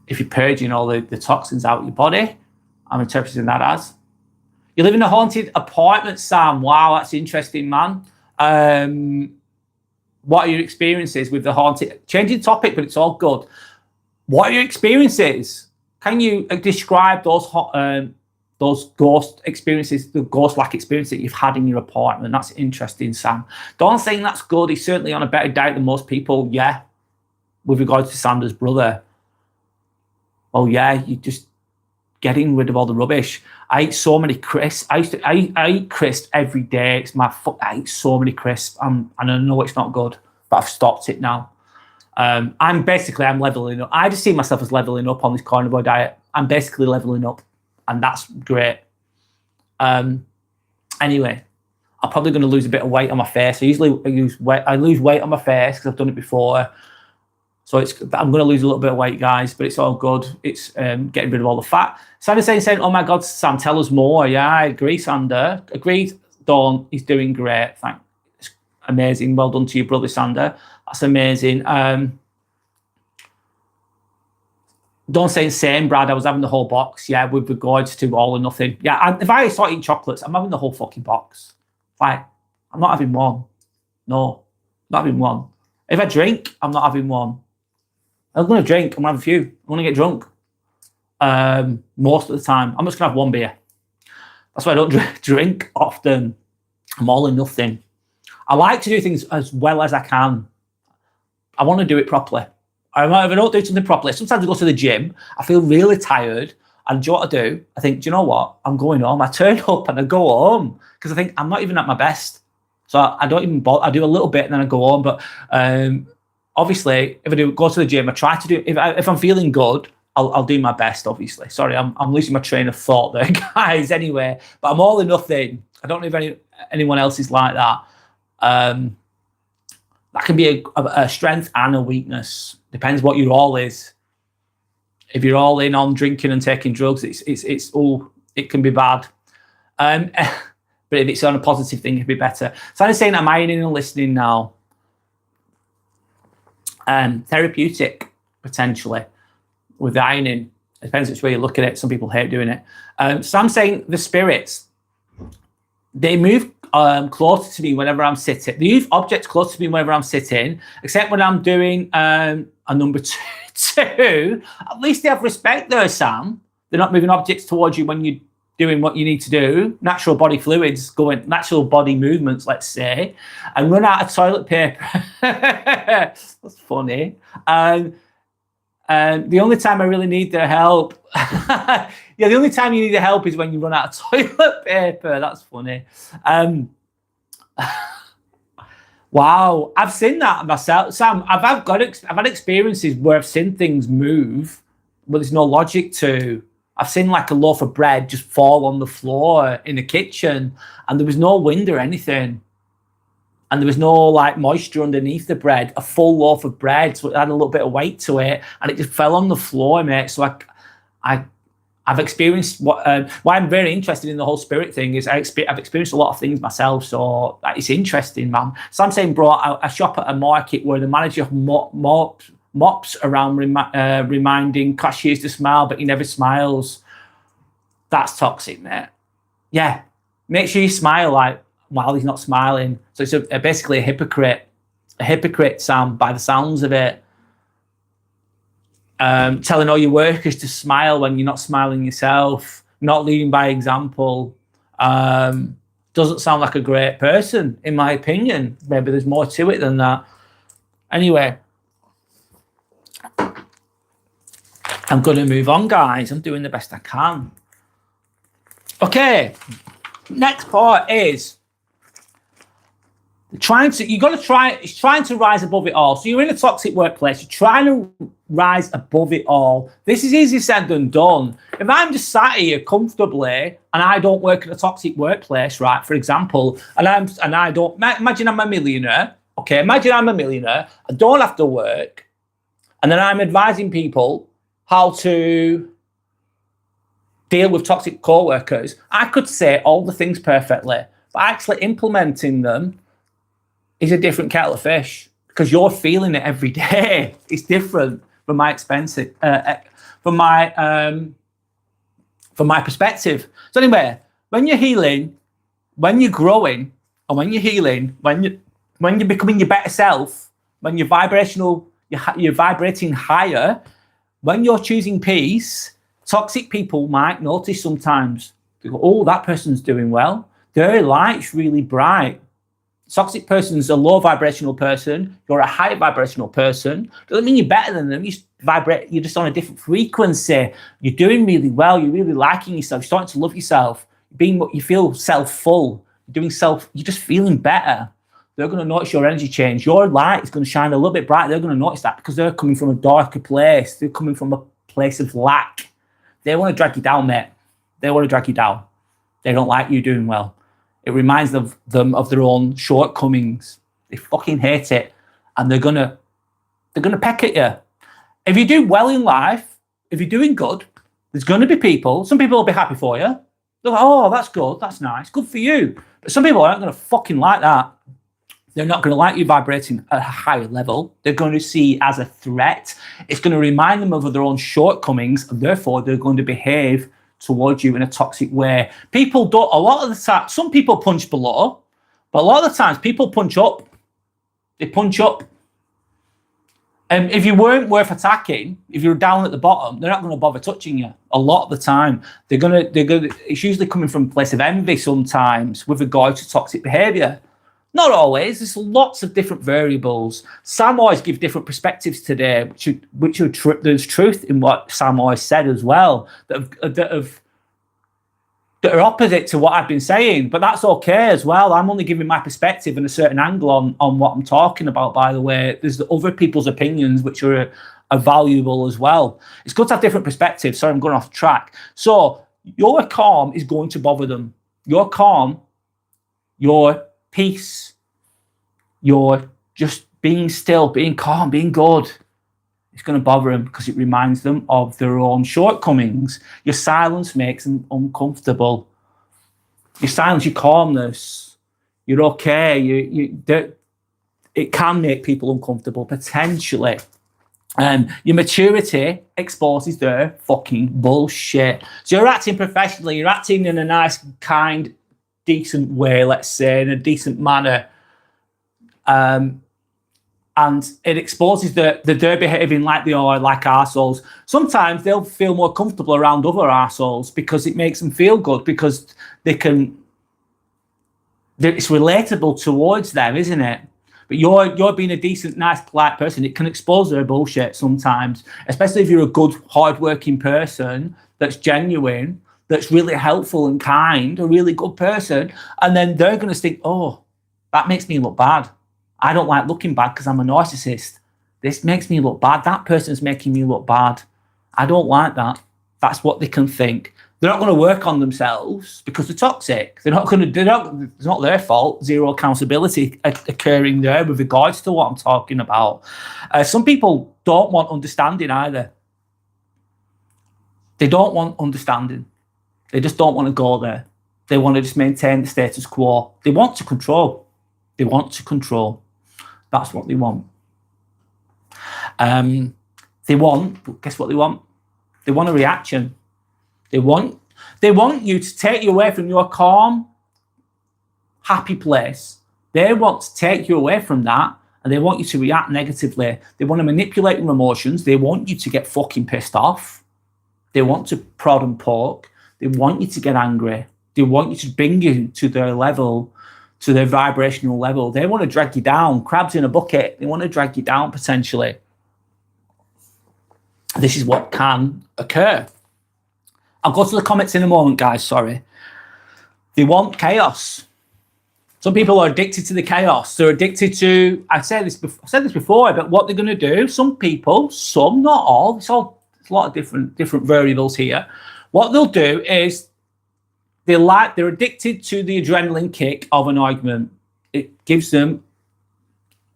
If you're purging all the toxins out of your body, I'm interpreting that as. You live in a haunted apartment, Sam. Wow, that's interesting, man. What are your experiences with the haunted? Changing topic, but it's all good. What are your experiences? Can you describe those ghost experiences, the ghost-like experience that you've had in your apartment? That's interesting, Sam. Dawn's saying that's good. He's certainly on a better diet than most people. Yeah, with regards to Sanders' brother. Oh yeah, you just getting rid of all the rubbish. I ate so many crisps. I eat crisps every day. It's my I eat so many crisps, and I know it's not good, but I've stopped it now. I'm leveling up. I just see myself as leveling up on this carnivore diet. I'm basically leveling up. And that's great. Anyway, I'm probably going to lose a bit of weight on my face. I lose weight on my face because I've done it before. So I'm going to lose a little bit of weight, guys, but it's all good. It's getting rid of all the fat. Sander's saying, oh my God, Sam, tell us more. Yeah, I agree, Sander. Agreed, Dawn. He's doing great. Thanks. It's amazing. Well done to your brother, Sander. That's amazing. Don't say same, Brad. I was having the whole box. Yeah, with regards to all or nothing. Yeah, if I start eating chocolates, I'm having the whole fucking box. Like, I'm not having one. No, not having one. If I drink, I'm not having one. I'm going to drink. I'm going to have a few. I'm going to get drunk. Most of the time. I'm just going to have one beer. That's why I don't drink often. I'm all or nothing. I like to do things as well as I can. I want to do it properly. If I don't do something properly, sometimes I go to the gym, I feel really tired, and do you know what I do? I think, do you know what? I'm going home. I turn up and I go home because I think I'm not even at my best. So I don't even bother. I do a little bit and then I go home. But obviously, if I do go to the gym, I try to do, if I'm feeling good, I'll do my best, obviously. Sorry, I'm losing my train of thought there, guys, anyway. But I'm all or nothing. I don't know if anyone else is like that. That can be a strength and a weakness. Depends what your all is. If you're all in on drinking and taking drugs, it can be bad. But if it's on a positive thing, it can be better. So I'm saying I'm ironing and listening now. Therapeutic, potentially, with the ironing. It depends which way you look at it. Some people hate doing it. So I'm saying the spirits, they move closer to me whenever I'm sitting. They move objects closer to me whenever I'm sitting, except when I'm doing a number two. At least they have respect there, Sam. They're not moving objects towards you when you're doing what you need to do, natural body fluids going, natural body movements, let's say, and run out of toilet paper. That's funny. And the only time I really need their help, yeah, the only time you need their help is when you run out of toilet paper. That's funny. Wow, I've seen that myself, Sam. I've had experiences where I've seen things move, but there's no logic to. I've seen like a loaf of bread just fall on the floor in the kitchen, and there was no wind or anything, and there was no like moisture underneath the bread. A full loaf of bread, so it had a little bit of weight to it, and it just fell on the floor, mate. So I've experienced why I'm very interested in the whole spirit thing is I've experienced a lot of things myself, so it's interesting, man. So I'm saying, bro, I shop at a market where the manager mops around reminding cashiers to smile, but he never smiles. That's toxic, mate. Yeah, make sure you smile like while he's not smiling. So it's basically a hypocrite, Sam, by the sounds of it. Telling all your workers to smile when you're not smiling yourself, not leading by example, doesn't sound like a great person, in my opinion. Maybe there's more to it than that. Anyway, I'm going to move on, guys. I'm doing the best I can. Okay, next part is it's trying to rise above it all. So you're in a toxic workplace, you're trying to rise above it all. This is easier said than done. If I'm just sat here comfortably and I don't work in a toxic workplace, right, for example, and I don't imagine I'm a millionaire, okay, imagine I'm a millionaire, I don't have to work, and then I'm advising people how to deal with toxic co-workers. I could say all the things perfectly, but actually implementing them is a different kettle of fish because you're feeling it every day. It's different from my from my perspective. So anyway, when you're healing, when you're growing, and when you're healing, when you're becoming your better self, when you're vibrating higher, when you're choosing peace, toxic people might notice sometimes. They go, oh, that person's doing well. Their light's really bright. Toxic person's a low vibrational person. You're a high vibrational person. Doesn't mean you're better than them. You just vibrate. You're just on a different frequency. You're doing really well. You're really liking yourself. You're starting to love yourself. Being what you feel, self-full. You're just feeling better. They're going to notice your energy change. Your light is going to shine a little bit brighter. They're going to notice that because they're coming from a darker place. They're coming from a place of lack. They want to drag you down, mate. They want to drag you down. They don't like you doing well. It reminds them of their own shortcomings. They fucking hate it, and they're gonna peck at you. If you do well in life, if you're doing good, there's gonna be people. Some people will be happy for you. They're like, oh, that's good, that's nice, good for you. But some people aren't gonna fucking like that. They're not gonna like you vibrating at a higher level. They're going to see it as a threat. It's going to remind them of their own shortcomings, and therefore they're going to behave towards you in a toxic way. People don't, a lot of the time, some people punch below, but a lot of the times people punch up. They punch up. And if you weren't worth attacking, if you're down at the bottom, they're not going to bother touching you. A lot of the time, they're gonna. It's usually coming from a place of envy sometimes with regard to toxic behaviour. Not always. There's lots of different variables. Sam always gives different perspectives today, there's truth in what Sam always said as well, that are opposite to what I've been saying. But that's okay as well. I'm only giving my perspective and a certain angle on what I'm talking about, by the way. There's other people's opinions which are valuable as well. It's good to have different perspectives. Sorry, I'm going off track. So your calm is going to bother them. Your calm, your peace, you're just being still, being calm, being good. It's going to bother them because it reminds them of their own shortcomings. Your silence makes them uncomfortable. Your silence, your calmness, you're okay. It can make people uncomfortable, potentially. Your maturity exposes their fucking bullshit. So you're acting professionally, you're acting in a nice, kind, decent way, let's say, in a decent manner, and and it exposes that they're behaving like they are, like arseholes. Sometimes they'll feel more comfortable around other arseholes because it makes them feel good, because it's relatable towards them, isn't it? But you're being a decent, nice, polite person. It can expose their bullshit sometimes, especially if you're a good, hardworking person that's genuine, that's really helpful and kind, a really good person. And then they're going to think, oh, that makes me look bad. I don't like looking bad because I'm a narcissist. This makes me look bad. That person's making me look bad. I don't like that. That's what they can think. They're not going to work on themselves because they're toxic. They're not going to. It's not their fault. Zero accountability occurring there with regards to what I'm talking about. Some people don't want understanding either. They don't want understanding. They just don't want to go there. They want to just maintain the status quo. They want to control. They want to control. That's what they want. Guess what they want? They want a reaction. They want you to take you away from your calm, happy place. They want to take you away from that, and they want you to react negatively. They want to manipulate your emotions. They want you to get fucking pissed off. They want to prod and poke. They want you to get angry. They want you to bring you to their level, to their vibrational level. They want to drag you down, crabs in a bucket. They want to drag you down potentially. This is what can occur. I'll go to the comments in a moment, guys, sorry. They want chaos. Some people are addicted to the chaos. They're addicted to, I've said this before, but what they're going to do, some people, some, not all, it's a lot of different variables here. What they'll do is they're addicted to the adrenaline kick of an argument. It gives them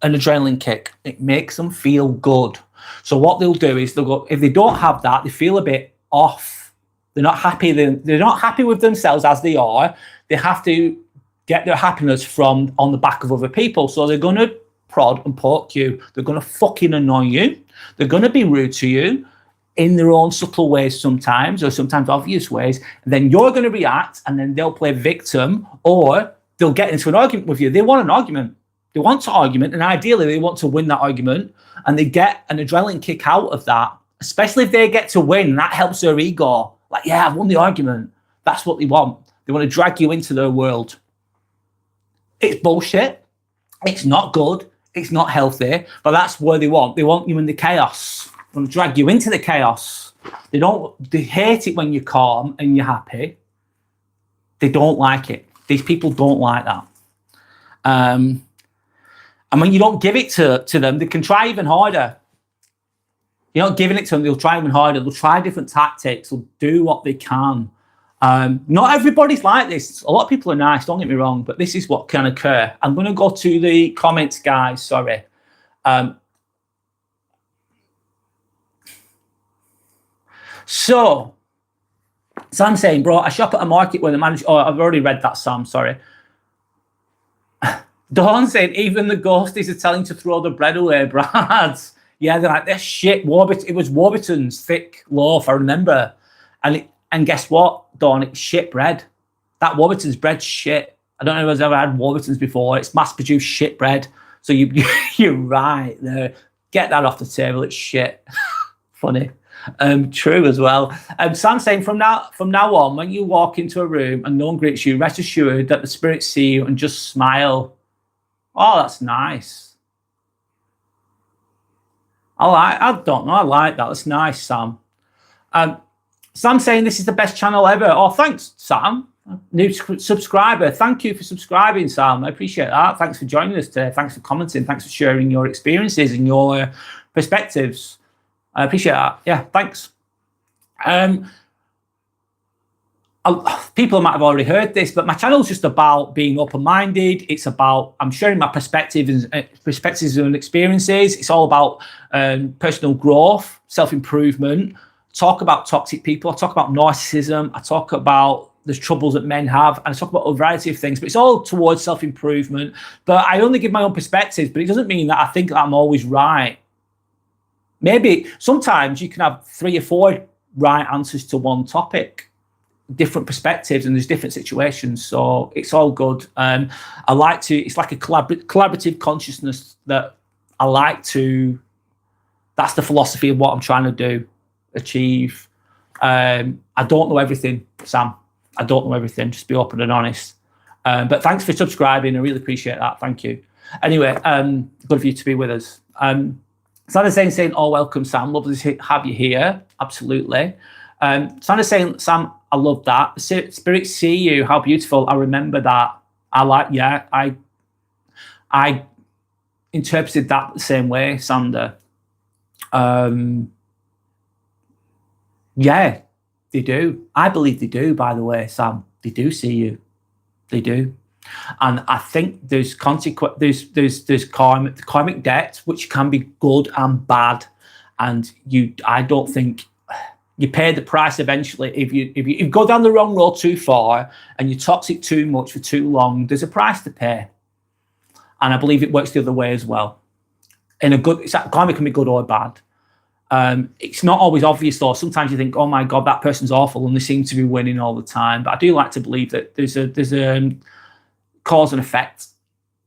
an adrenaline kick. It makes them feel good. So what they'll do is they'll go, if they don't have that, they feel a bit off. They're not happy. They're not happy with themselves as they are. They have to get their happiness from on the back of other people. So they're going to prod and poke you. They're going to fucking annoy you. They're going to be rude to you in their own subtle ways sometimes, or sometimes obvious ways. And then you're going to react, and then they'll play victim, or they'll get into an argument with you. They want an argument. They want an argument, and ideally they want to win that argument, and they get an adrenaline kick out of that, especially if they get to win. That helps their ego. Like, yeah, I've won the argument. That's what they want. They want to drag you into their world. It's bullshit. It's not good. It's not healthy, but that's where they want. They want you in the chaos. They want to drag you into the chaos. They hate it when you're calm and you're happy. They don't like it. These people don't like that. And when you don't give it to them, they can try even harder. You're not giving it to them, they'll try even harder. They'll try different tactics. They'll do what they can. Not everybody's like this. A lot of people are nice, don't get me wrong, but this is what can occur. I'm going to go to the comments, guys. Sorry. So, Sam saying, bro, I shop at a market where the manager... Oh, I've already read that, Sam, sorry. Dawn saying, even the ghosties are telling to throw the bread away, Brad. Yeah, they're like, this shit. It was Warburton's thick loaf, I remember. And guess what, Dawn? It's shit bread. That Warburton's bread's shit. I don't know if I've ever had Warburton's before. It's mass-produced shit bread. So you're right there. Get that off the table. It's shit. Funny. True as well. Sam saying, from now on, when you walk into a room and no one greets you, rest assured that the spirits see you and just smile. Oh, that's nice. I don't know. I like that. That's nice, Sam. Sam saying this is the best channel ever. Oh, thanks, Sam. New subscriber. Thank you for subscribing, Sam. I appreciate that. Thanks for joining us today. Thanks for commenting. Thanks for sharing your experiences and your perspectives. I appreciate that. Yeah, thanks. People might have already heard this, but my channel is just about being open-minded. It's about I'm sharing my perspectives and experiences. It's all about personal growth, self-improvement. Talk about toxic people. I talk about narcissism. I talk about the troubles that men have, and I talk about a variety of things. But it's all towards self-improvement. But I only give my own perspectives. But it doesn't mean that I think that I'm always right. Maybe sometimes you can have 3 or 4 right answers to one topic. Different perspectives, and there's different situations, so it's all good. I like to. It's like a collaborative consciousness that That's the philosophy of what I'm trying to do, achieve. I don't know everything, Sam. I don't know everything, just be open and honest. But thanks for subscribing. I really appreciate that. Thank you. Anyway, good for you to be with us. Sandy's saying, oh, welcome, Sam. Lovely to have you here. Absolutely. Sandy's saying, Sam, I love that. Spirit see you. How beautiful. I remember that. I interpreted that the same way, Sander. Yeah, they do. I believe they do, by the way, Sam. They do see you. They do. And I think there's karmic debt, which can be good and bad. And I don't think you pay the price eventually. If you go down the wrong road too far and you toxic too much for too long, there's a price to pay. And I believe it works the other way as well. Karma can be good or bad. It's not always obvious though. Sometimes you think, oh my God, that person's awful, and they seem to be winning all the time. But I do like to believe that there's a cause and effect,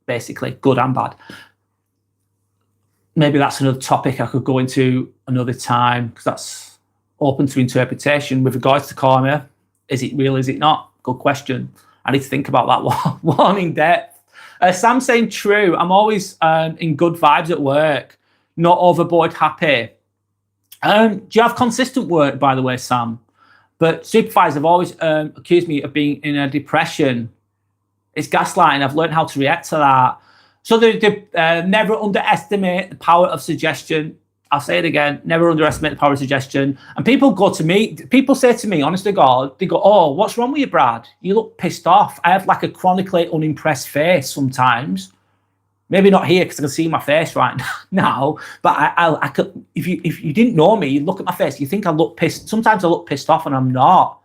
basically, good and bad. Maybe that's another topic I could go into another time, because that's open to interpretation. With regards to karma, is it real, is it not? Good question. I need to think about that one in depth. Sam saying true. I'm always in good vibes at work, not overboard happy. Do you have consistent work, by the way, Sam? But supervisors have always accused me of being in a depression. It's gaslighting. I've learned how to react to that. So they never underestimate the power of suggestion. I'll say it again, never underestimate the power of suggestion. And people say to me, honest to God, they go, oh, what's wrong with you, Brad? You look pissed off. I have like a chronically unimpressed face sometimes. Maybe not here because I can see my face right now, but I could, if you didn't know me, you look at my face, you think I look pissed. Sometimes I look pissed off and I'm not.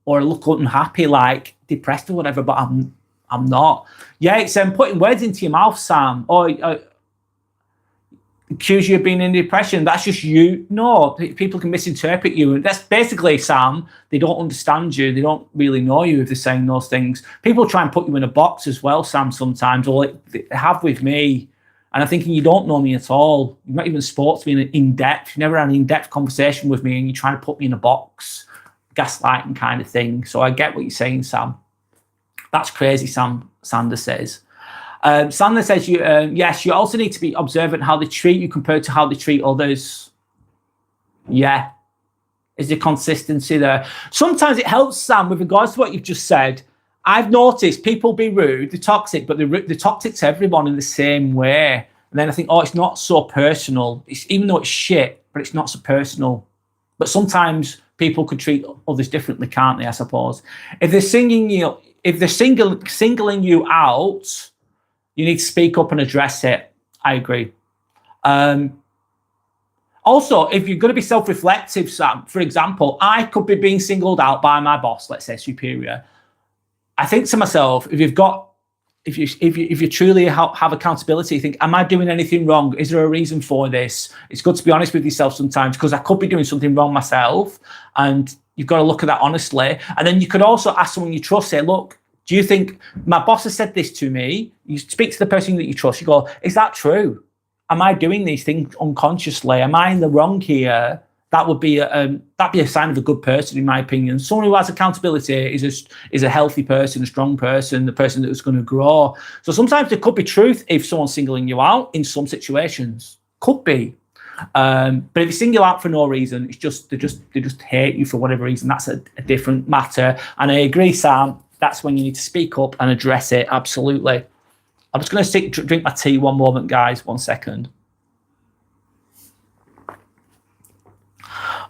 Or I look unhappy, like depressed or whatever, but I'm not. Yeah, it's putting words into your mouth, Sam. Or accuse you of being in depression. That's just you. No, people can misinterpret you. And that's basically, Sam, they don't understand you. They don't really know you if they're saying those things. People try and put you in a box as well, Sam, sometimes, or they have with me. And I'm thinking, you don't know me at all. You've not even spoke to me in depth. You've never had an in-depth conversation with me, and you try to put me in a box, gaslighting kind of thing. So I get what you're saying, Sam. That's crazy, Sam. Sander says. Sander says, yes, you also need to be observant how they treat you compared to how they treat others. Yeah. Is there consistency there? Sometimes it helps, Sam, with regards to what you've just said. I've noticed people be rude, they're toxic, but they're toxic to everyone in the same way. And then I think, oh, it's not so personal. Even though it's shit, but it's not so personal. But sometimes people could treat others differently, can't they, I suppose? If they're singling you out, you need to speak up and address it. I agree. Also, if you're going to be self-reflective, Sam, for example, I could be being singled out by my boss, let's say superior. I think to myself, if you truly have accountability, you think, am I doing anything wrong? Is there a reason for this? It's good to be honest with yourself sometimes, because I could be doing something wrong myself, and you've got to look at that honestly. And then you could also ask someone you trust, say, look, do you think my boss has said this to me? You speak to the person that you trust. You go, is that true? Am I doing these things unconsciously? Am I in the wrong here? That would be that'd be a sign of a good person, in my opinion. Someone who has accountability is a healthy person, a strong person, the person that's going to grow. So sometimes there could be truth if someone's singling you out in some situations. Could be. But if you single out for no reason, it's just they just hate you for whatever reason. That's a different matter. And I agree, Sam. That's when you need to speak up and address it. Absolutely. I'm just going to drink my tea one moment, guys. 1 second.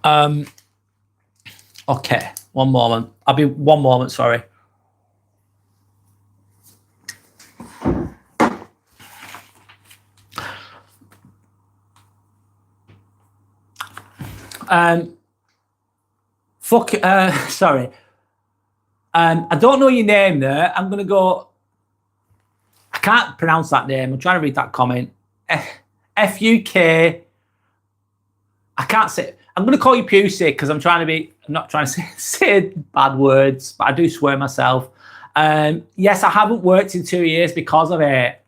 Okay, 1 moment. I'll be 1 moment, sorry. Sorry. I don't know your name there. I'm going to go, I can't pronounce that name. I'm trying to read that comment. F-U-K. I can't say, I'm going to call you Pusey because I'm not trying to say bad words, but I do swear myself. Yes, I haven't worked in 2 years because of it.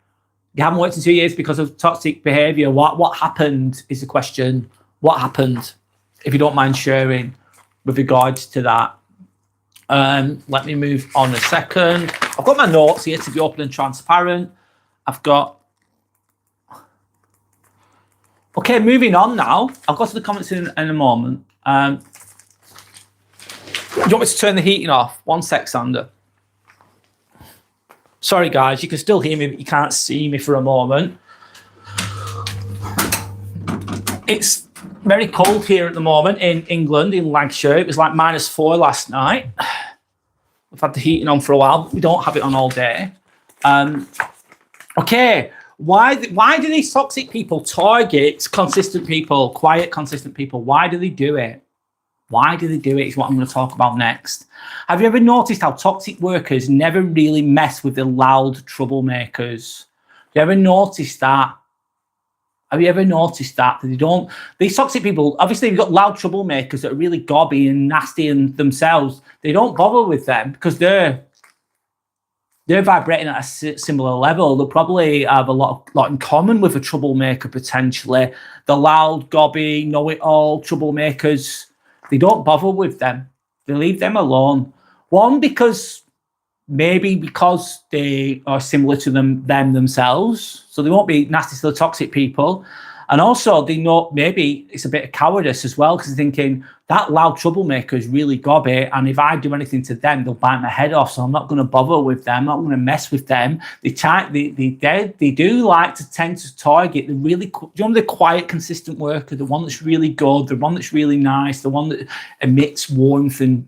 You haven't worked in 2 years because of toxic behavior. What happened is the question. What happened? If you don't mind sharing with regards to that. Let me move on a second. I've got my notes here to be open and transparent. I've got... Okay, moving on now. I'll go to the comments in a moment. Do you want me to turn the heating off? One sec, Sander. Sorry, guys, you can still hear me, but you can't see me for a moment. It's very cold here at the moment in England, in Lancashire. It was like -4 last night. We've had the heating on for a while, but we don't have it on all day. Okay, why do these toxic people target consistent people, quiet, consistent people? Why do they do it? Why do they do it is what I'm going to talk about next. Have you ever noticed how toxic workers never really mess with the loud troublemakers? Have you ever noticed that? Have you ever noticed that they don't? These toxic people, obviously, you've got loud troublemakers that are really gobby and nasty in themselves. They don't bother with them because they're vibrating at a similar level. They'll probably have a lot in common with a troublemaker potentially. The loud, gobby, know-it-all troublemakers. They don't bother with them. They leave them alone. One, because they are similar to them themselves, so they won't be nasty to the toxic people. And also, they know maybe it's a bit of cowardice as well, because they're thinking that loud troublemaker is really gobby, and if I do anything to them, they'll bite my head off. So I'm not going to bother with them. I'm not going to mess with them. They do like to tend to target the really, the quiet, consistent worker, the one that's really good, the one that's really nice, the one that emits warmth and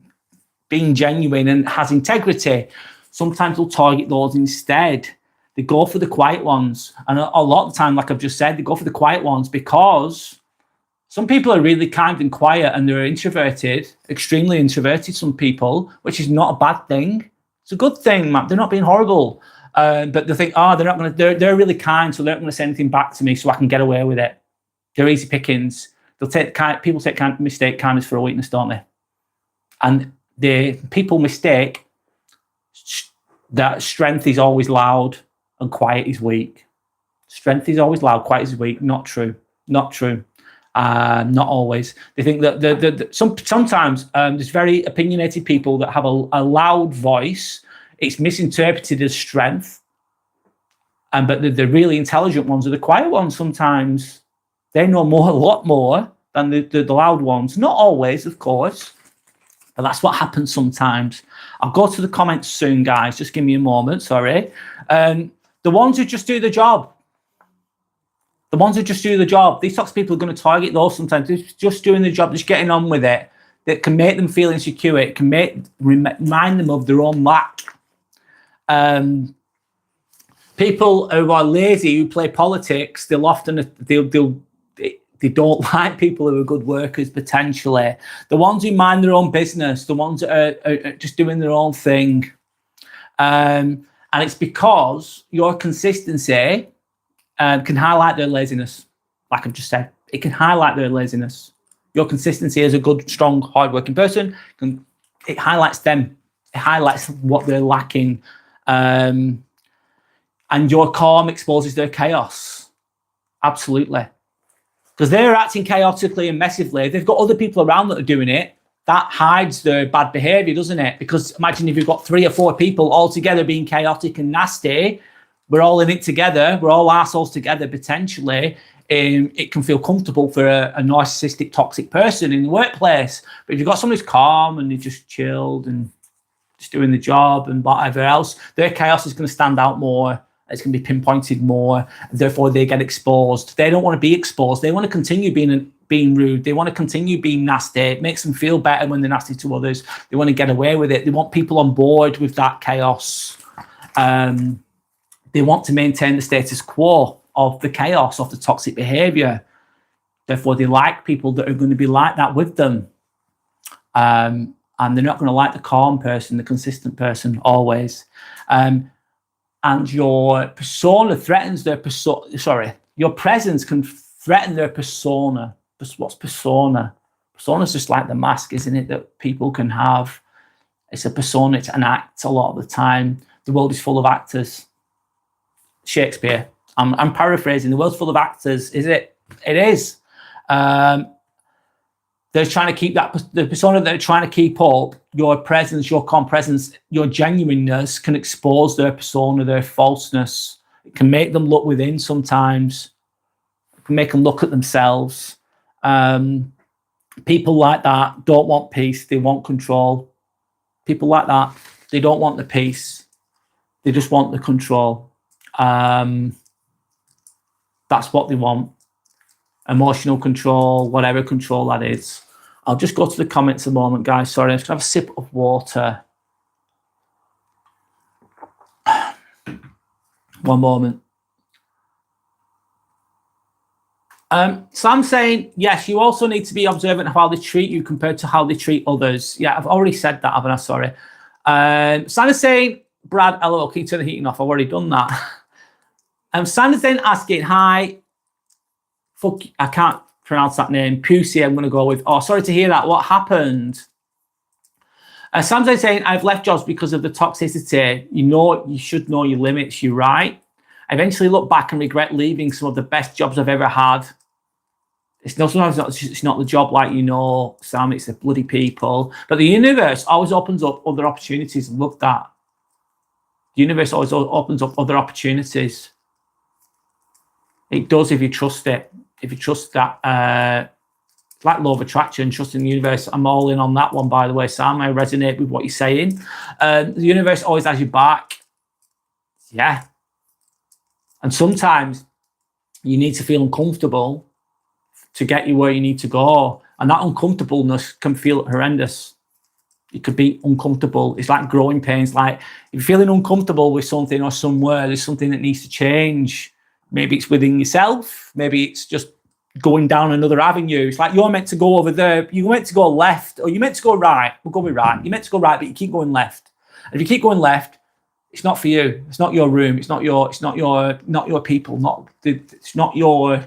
being genuine and has integrity. Sometimes they'll target those instead. They go for the quiet ones. And a lot of the time, like I've just said, they go for the quiet ones because some people are really kind and quiet and they're introverted, extremely introverted, some people, which is not a bad thing. It's a good thing, man. They're not being horrible. But they think, they're really kind, so they're not going to say anything back to me so I can get away with it. They're easy pickings. People mistake kindness for a weakness, don't they? And people mistake that strength is always loud and quiet is weak. Strength is always loud, quiet is weak. Not true. Not true. Not always. They think that sometimes there's very opinionated people that have a loud voice. It's misinterpreted as strength. But the really intelligent ones are the quiet ones sometimes. They know a lot more than the loud ones. Not always, of course. But that's what happens sometimes. I'll go to the comments soon, guys. Just give me a moment, sorry. The ones who just do the job. The ones who just do the job. These toxic people are going to target those sometimes. They're just doing the job, just getting on with it. That can make them feel insecure. It can remind them of their own lack. People who are lazy, who play politics, they'll often... They don't like people who are good workers, potentially. The ones who mind their own business, the ones that are just doing their own thing. And it's because your consistency can highlight their laziness. Like I've just said, it can highlight their laziness. Your consistency as a good, strong, hardworking person, it highlights them. It highlights what they're lacking. And your calm exposes their chaos. Absolutely. Because they're acting chaotically and messively. They've got other people around that are doing it. That hides their bad behavior, doesn't it? Because imagine if you've got 3 or 4 people all together being chaotic and nasty, we're all in it together, we're all assholes together potentially. It can feel comfortable for a narcissistic, toxic person in the workplace. But if you've got someone who's calm and they're just chilled and just doing the job and whatever else, their chaos is going to stand out more. It's going to be pinpointed more. Therefore, they get exposed. They don't want to be exposed. They want to continue being rude. They want to continue being nasty. It makes them feel better when they're nasty to others. They want to get away with it. They want people on board with that chaos. They want to maintain the status quo of the chaos, of the toxic behavior. Therefore, they like people that are going to be like that with them. And they're not going to like the calm person, the consistent person, always. And your persona threatens their persona. Sorry, your presence can threaten their persona. What's persona? Persona is just like the mask, isn't it? That people can have. It's a persona, it's an act a lot of the time. The world is full of actors. Shakespeare, I'm paraphrasing. The world's full of actors. Is it? It is. They're trying to keep the persona that they're trying to keep up, your presence, your presence, your genuineness can expose their persona, their falseness. It can make them look within sometimes. It can make them look at themselves. People like that don't want peace. They want control. People like that, they don't want the peace. They just want the control. That's what they want. Emotional control, whatever control that is. I'll just go to the comments a moment, guys. Sorry, I'm just going to have a sip of water. One moment. So I'm saying, yes, you also need to be observant of how they treat you compared to how they treat others. Yeah, I've already said that, haven't I? Sorry. Sandy's saying, Brad, hello, can you turn the heating off? I've already done that. Sandy's then asking, hi, fuck, I can't pronounce that name. Pusey, I'm going to go with. Oh, sorry to hear that. What happened? Sandy's saying, I've left jobs because of the toxicity. You should know your limits. You're right. I eventually look back and regret leaving some of the best jobs I've ever had. Sometimes it's not the job, like, Sam, it's the bloody people. But the universe always opens up other opportunities. Love that. The universe always opens up other opportunities. It does if you trust it. If you trust that, it's like law of attraction, trusting the universe. I'm all in on that one, by the way, Sam. I resonate with what you're saying. The universe always has your back. Yeah. And sometimes you need to feel uncomfortable to get you where you need to go. And that uncomfortableness can feel horrendous. It could be uncomfortable. It's like growing pains. Like if you're feeling uncomfortable with something or somewhere, there's something that needs to change. Maybe it's within yourself. Maybe it's just going down another avenue. It's like you're meant to go over there. You're meant to go left, or you're meant to go right. We'll go with right. You're meant to go right, but you keep going left. And if you keep going left, it's not for you. It's not your room. It's not your people. It's not your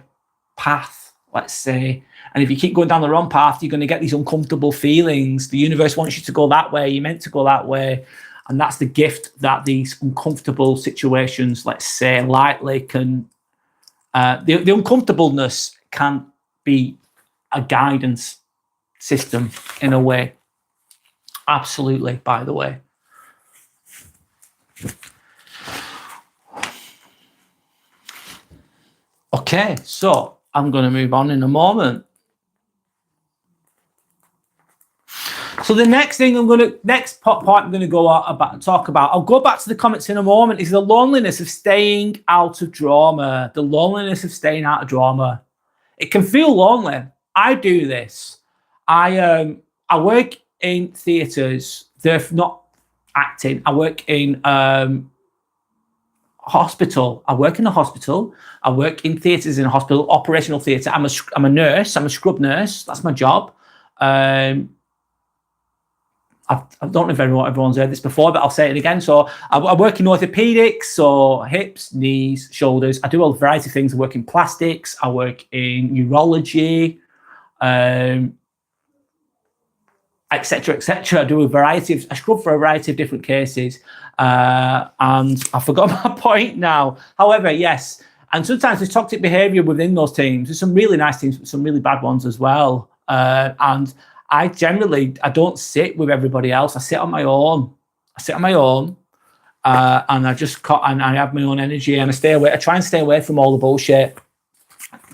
path, let's say. And if you keep going down the wrong path, you're going to get these uncomfortable feelings. The universe wants you to go that way. You're meant to go that way. And that's the gift that these uncomfortable situations, let's say, lightly can, the uncomfortableness can be a guidance system in a way. Absolutely, by the way. Okay, so I'm going to move on in a moment. So the next thing next point I'm going to talk about, I'll go back to the comments in a moment, is the loneliness of staying out of drama. The loneliness of staying out of drama. It can feel lonely. I do this. I work in theatres. They're not acting. I work in hospital. I work in a hospital. I work in theatres in a hospital, operational theatre. I'm a nurse. I'm a scrub nurse. That's my job. I don't know if everyone's heard this before, but I'll say it again. So I work in orthopedics, so hips, knees, shoulders. I do a variety of things. I work in plastics. I work in neurology, etc., etc. I scrub for a variety of different cases. And I forgot my point now. However, yes. And sometimes there's toxic behavior within those teams. There's some really nice teams, but some really bad ones as well. And I don't sit with everybody else. I sit on my own. And I have my own energy, and I stay away. I try and stay away from all the bullshit.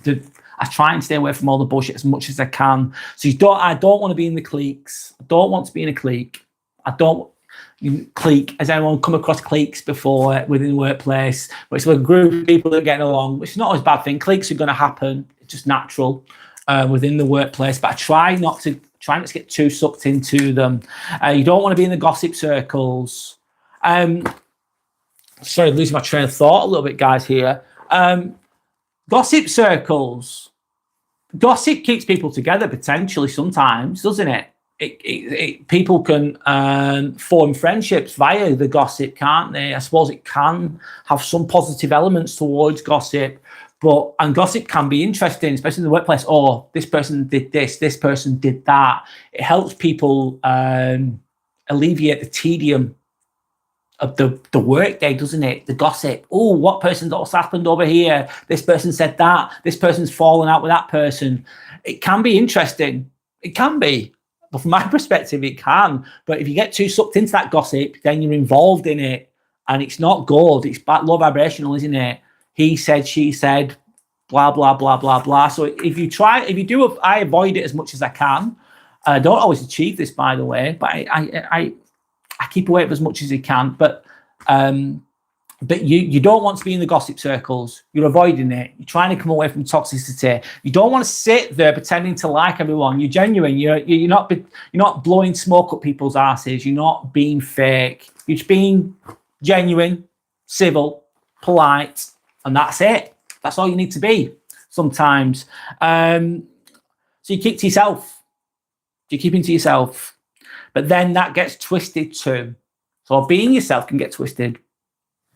I try and stay away from all the bullshit as much as I can. So I don't want to be in the cliques. I don't want to be in a clique. Clique. Has anyone come across cliques before within the workplace? But it's a group of people that are getting along, which is not always a bad thing. Cliques are going to happen. It's just natural within the workplace. But I try not to get too sucked into them. You don't want to be in the gossip circles. Sorry, losing my train of thought a little bit, guys, here. Gossip circles. Gossip keeps people together potentially sometimes, doesn't it? People can form friendships via the gossip, can't they? I suppose it can have some positive elements towards gossip, and gossip can be interesting, especially in the workplace. Oh, this person did this person did that. It helps people alleviate the tedium of the work day, doesn't it? The gossip. Oh, what person else happened over here? This person said that. This person's fallen out with that person. It can be interesting. It can be. But from my perspective, it can. But if you get too sucked into that gossip, then you're involved in it. And it's not good. It's low vibrational, isn't it? He said, she said, blah, blah, blah, blah, blah. So if you do, I avoid it as much as I can. I don't always achieve this, by the way, but I keep away with as much as I can. But you don't want to be in the gossip circles. You're avoiding it. You're trying to come away from toxicity. You don't want to sit there pretending to like everyone. You're genuine. You're not blowing smoke up people's asses. You're not being fake. You're just being genuine, civil, polite, and that's it. That's all you need to be sometimes. So you keep to yourself. You're keeping to yourself. But then that gets twisted too. So being yourself can get twisted.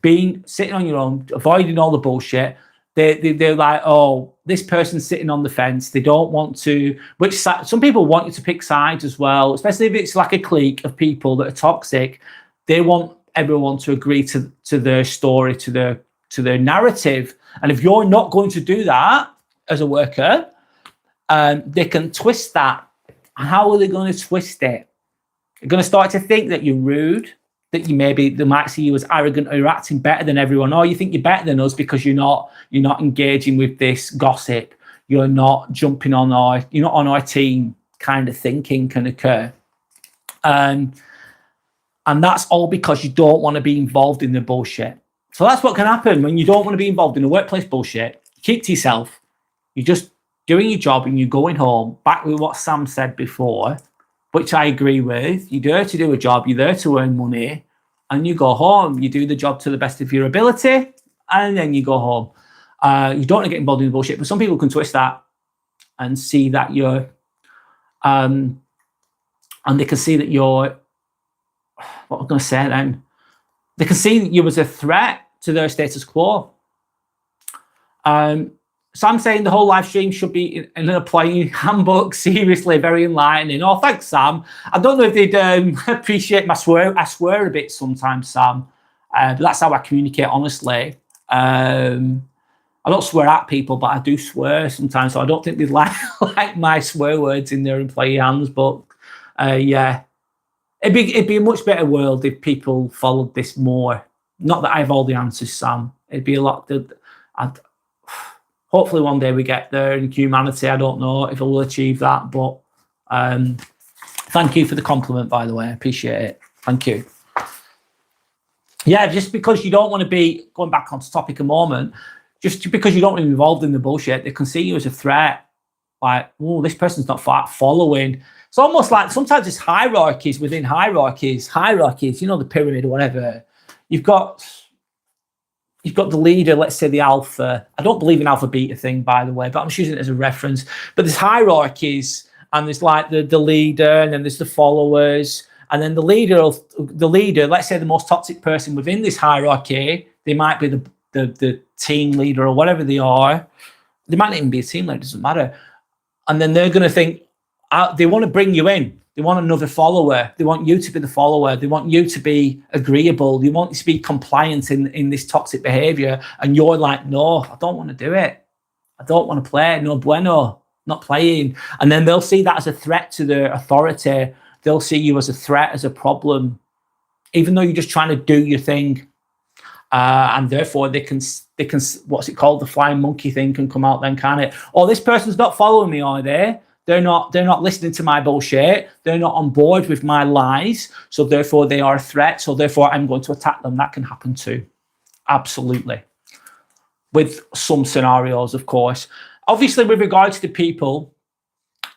Sitting on your own, avoiding all the bullshit. They're like, oh, this person's sitting on the fence. They don't want to, which some people want you to pick sides as well, especially if it's like a clique of people that are toxic. They want everyone to agree to their story, to their narrative. And if you're not going to do that as a worker, they can twist that. How are they going to twist it? They're going to start to think that you're rude, that they might see you as arrogant, or you're acting better than everyone, or you think you're better than us because you're not engaging with this gossip. You're not jumping on you're not on our team kind of thinking can occur. And that's all because you don't want to be involved in the bullshit. So that's what can happen when you don't want to be involved in the workplace bullshit. Keep to yourself. You're just doing your job and you're going home. Back with what Sam said before, which I agree with. You're there to do a job. You're there to earn money. And you go home. You do the job to the best of your ability. And then you go home. You don't want to get involved in the bullshit. But some people can twist that and see that you're... and they can see that you're... What am I going to say then? They can see you as a threat to their status quo. So I'm saying the whole live stream should be an employee handbook. Seriously, very enlightening. Oh, thanks, Sam. I don't know if they'd appreciate my swear. I swear a bit sometimes, Sam. But that's how I communicate, honestly. I don't swear at people, but I do swear sometimes. So I don't think they'd like my swear words in their employee handbook. Yeah. It'd be a much better world if people followed this more. Not that I have all the answers, Sam. It'd be a lot. Hopefully one day we get there in humanity. I don't know if we'll achieve that, but thank you for the compliment, by the way. I appreciate it. Thank you. Yeah, just because you don't want to be, going back onto topic a moment, just because you don't want to be involved in the bullshit, they can see you as a threat. Like, oh, this person's not following. It's almost like sometimes it's hierarchies within hierarchies, you know, the pyramid or whatever. You've got the leader, let's say the alpha. I don't believe in alpha beta thing, by the way, but I'm just using it as a reference. But there's hierarchies, and there's like the leader, and then there's the followers. And then the leader, let's say the most toxic person within this hierarchy, they might be the team leader or whatever they are. They might not even be a team leader, it doesn't matter. And then they're going to think, they want to bring you in. They want another follower. They want you to be the follower. They want you to be agreeable. They want you to be compliant in this toxic behavior. And you're like, no, I don't want to do it. I don't want to play. No bueno, not playing. And then they'll see that as a threat to their authority. They'll see you as a threat, as a problem, even though you're just trying to do your thing. And therefore they can, what's it called? The flying monkey thing can come out then, can it? Oh, this person's not following me, are they? They're not listening to my bullshit. They're not on board with my lies. So therefore they are a threat. So therefore I'm going to attack them. That can happen too. Absolutely. With some scenarios, of course. Obviously, with regards to people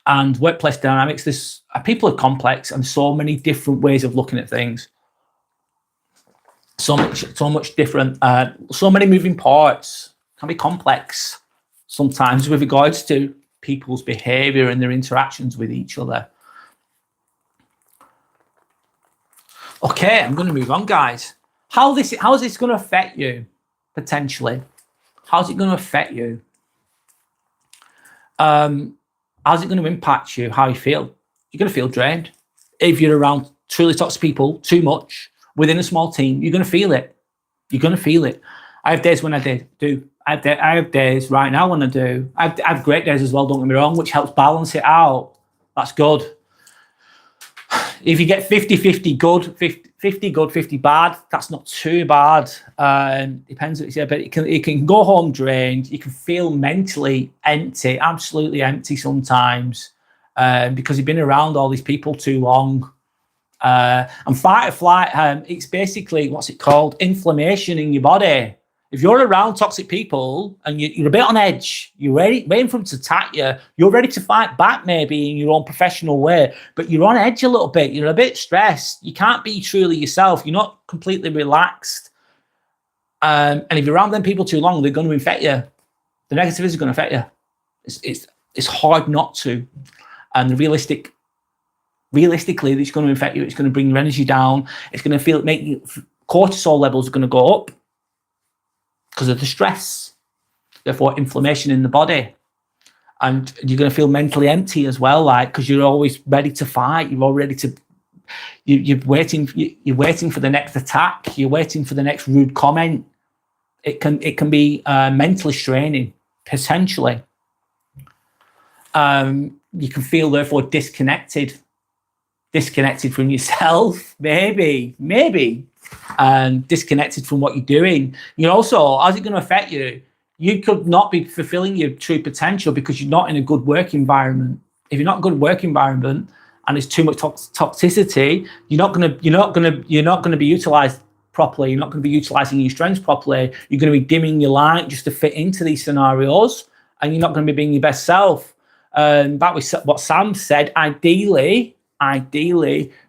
and workplace dynamics, people are complex and so many different ways of looking at things. So much different. So many moving parts. Can be complex sometimes with regards to people's behavior and their interactions with each other. Okay, I'm going to move on, guys. How is this going to affect you potentially? How's it going to affect you? How's it going to impact you? How you feel? You're going to feel drained if you're around truly toxic people too much. within a small team, you're going to feel it. You're going to feel it. I have days when I do. I have days right now when I do. I have great days as well, don't get me wrong, which helps balance it out. That's good. If you get 50-50 good, 50 good, 50 bad, that's not too bad. Depends what you say, but it can go home drained. You can feel mentally empty, absolutely empty sometimes, because you've been around all these people too long. And fight or flight, it's basically, what's it called? Inflammation in your body. If you're around toxic people and you're a bit on edge, you're waiting for them to attack you, you're ready to fight back maybe in your own professional way, but you're on edge a little bit, you're a bit stressed, you can't be truly yourself, you're not completely relaxed. And if you're around them people too long, they're going to infect you. The negativity is going to affect you. It's hard not to. And realistically, it's going to infect you. It's going to bring your energy down. It's going to make you, cortisol levels are going to go up because of the stress. Therefore, inflammation in the body. And you're going to feel mentally empty as well, like, because you're always ready to fight. You're all ready to, you're waiting for the next attack. You're waiting for the next rude comment. It can be mentally straining, potentially. You can feel, therefore, disconnected from yourself, maybe, and disconnected from what you're doing. You also, how's it going to affect you? You could not be fulfilling your true potential because you're not in a good work environment. If you're not in a good work environment and there's too much toxicity, you're not going to be utilized properly. You're not going to be utilizing your strengths properly. You're going to be dimming your light just to fit into these scenarios, and you're not going to be being your best self. Back with what Sam said, ideally,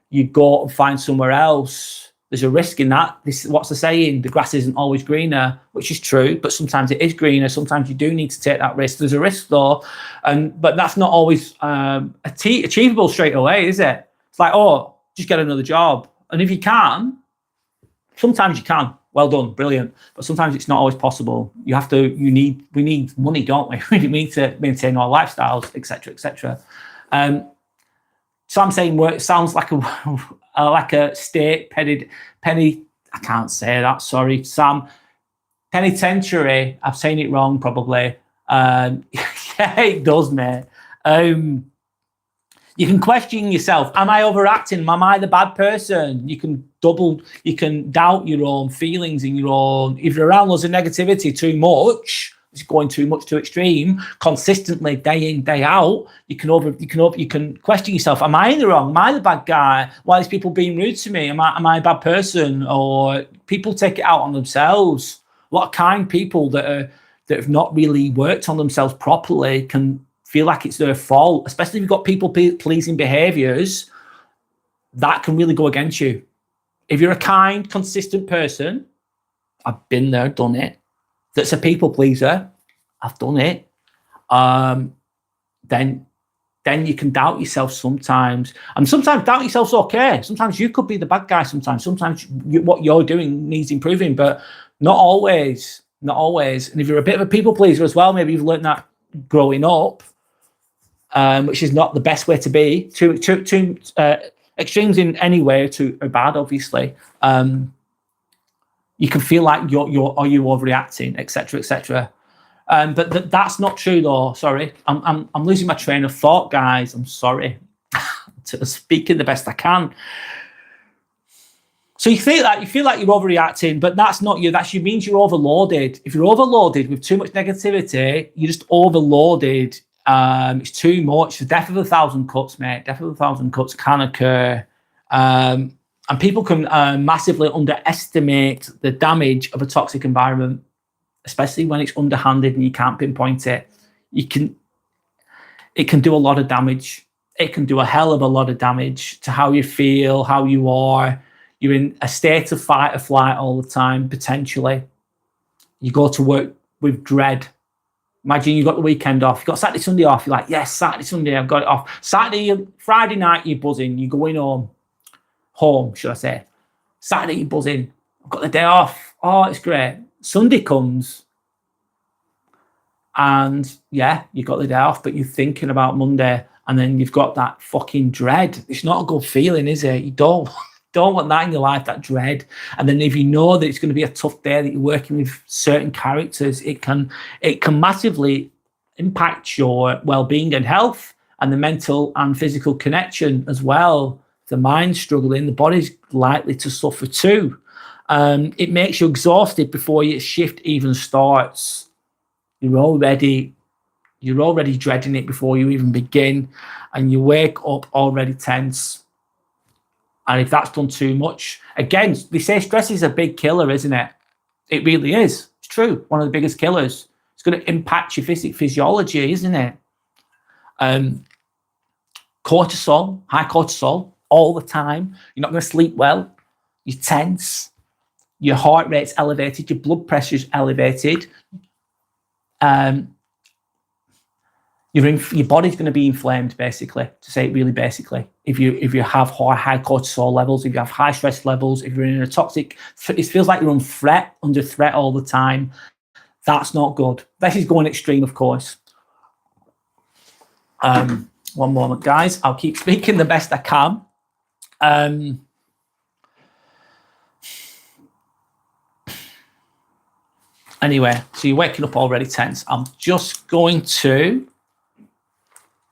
you go and find somewhere else. There's a risk in that. What's the saying? The grass isn't always greener, which is true, but sometimes it is greener. Sometimes you do need to take that risk. There's a risk though, but that's not always achievable straight away, is it? It's like, oh, just get another job. And if you can, sometimes you can. Well done, brilliant. But sometimes it's not always possible. We need money, don't we? We need to maintain our lifestyles, etc., etc. So I'm saying work sounds like a state penny. I can't say that. Sorry, Sam. Penitentiary. I'm saying it wrong, probably. Yeah, it does, mate. You can question yourself. Am I overacting? Am I the bad person? You can doubt your own feelings and your own. If you're around loads of negativity too much, it's going too much to extreme, consistently, day in, day out, you can question yourself. Am I in the wrong? Am I the bad guy? Why is people being rude to me? Am I a bad person? Or people take it out on themselves. A lot of kind people that have not really worked on themselves properly can feel like it's their fault, especially if you've got people pleasing behaviors that can really go against you. If you're a kind, consistent person, I've been there, done it, that's a people pleaser, I've done it, then you can doubt yourself sometimes. And sometimes doubt yourself's okay. Sometimes you could be the bad guy sometimes. Sometimes what you're doing needs improving, but not always. And if you're a bit of a people pleaser as well, maybe you've learned that growing up, which is not the best way to be. Too extremes in any way are bad, obviously. You can feel like are you overreacting, etc., etc. But that's not true, though. Sorry, I'm losing my train of thought, guys. I'm sorry. To speaking the best I can. So you feel like you're overreacting, but that's not you. That means you're overloaded. If you're overloaded with too much negativity, you're just overloaded. It's too much. The death of 1,000 cuts, mate. Death of 1,000 cuts can occur. And people can massively underestimate the damage of a toxic environment, especially when it's underhanded and you can't pinpoint it. It can do a lot of damage. It can do a hell of a lot of damage to how you feel, how you are. You're in a state of fight or flight all the time, potentially. You go to work with dread. Imagine you've got the weekend off. You've got Saturday, Sunday off. You're like, yes, Saturday, Sunday, I've got it off. Friday night, you're buzzing. You're going home, should I say. Saturday, you're buzzing. I've got the day off. Oh, it's great. Sunday comes. And yeah, you got the day off, but you're thinking about Monday. And then you've got that fucking dread. It's not a good feeling, is it? You don't don't want that in your life, that dread. And then if you know that it's going to be a tough day, that you're working with certain characters, it can massively impact your well-being and health, and the mental and physical connection as well. The mind's struggling, the body's likely to suffer too. It makes you exhausted before your shift even starts. You're already dreading it before you even begin, and you wake up already tense. And if that's done too much, again, they say stress is a big killer, isn't it? It really is. It's true. One of the biggest killers. It's going to impact your physiology, isn't it? Cortisol, high cortisol, all the time. You're not going to sleep well. You're tense. Your heart rate's elevated. Your blood pressure's elevated. Your body's going to be inflamed, basically, to say it really basically. If you have high cortisol levels, if you have high stress levels, if you're in a toxic, it feels like you're under threat all the time. That's not good. This is going extreme, of course. One moment, guys. I'll keep speaking the best I can. Anyway, so you're waking up already tense. I'm just going to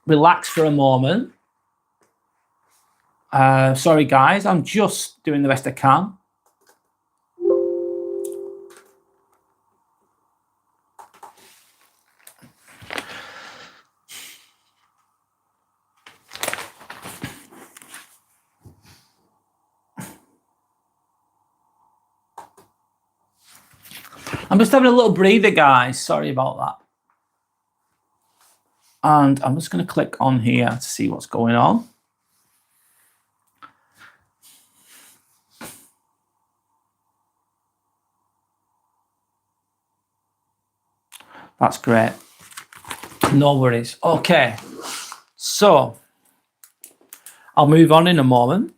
relax for a moment. Sorry, guys. I'm just doing the best I can. I'm just having a little breather, guys. Sorry about that. And I'm just going to click on here to see what's going on. That's great. No worries. Okay. So I'll move on in a moment.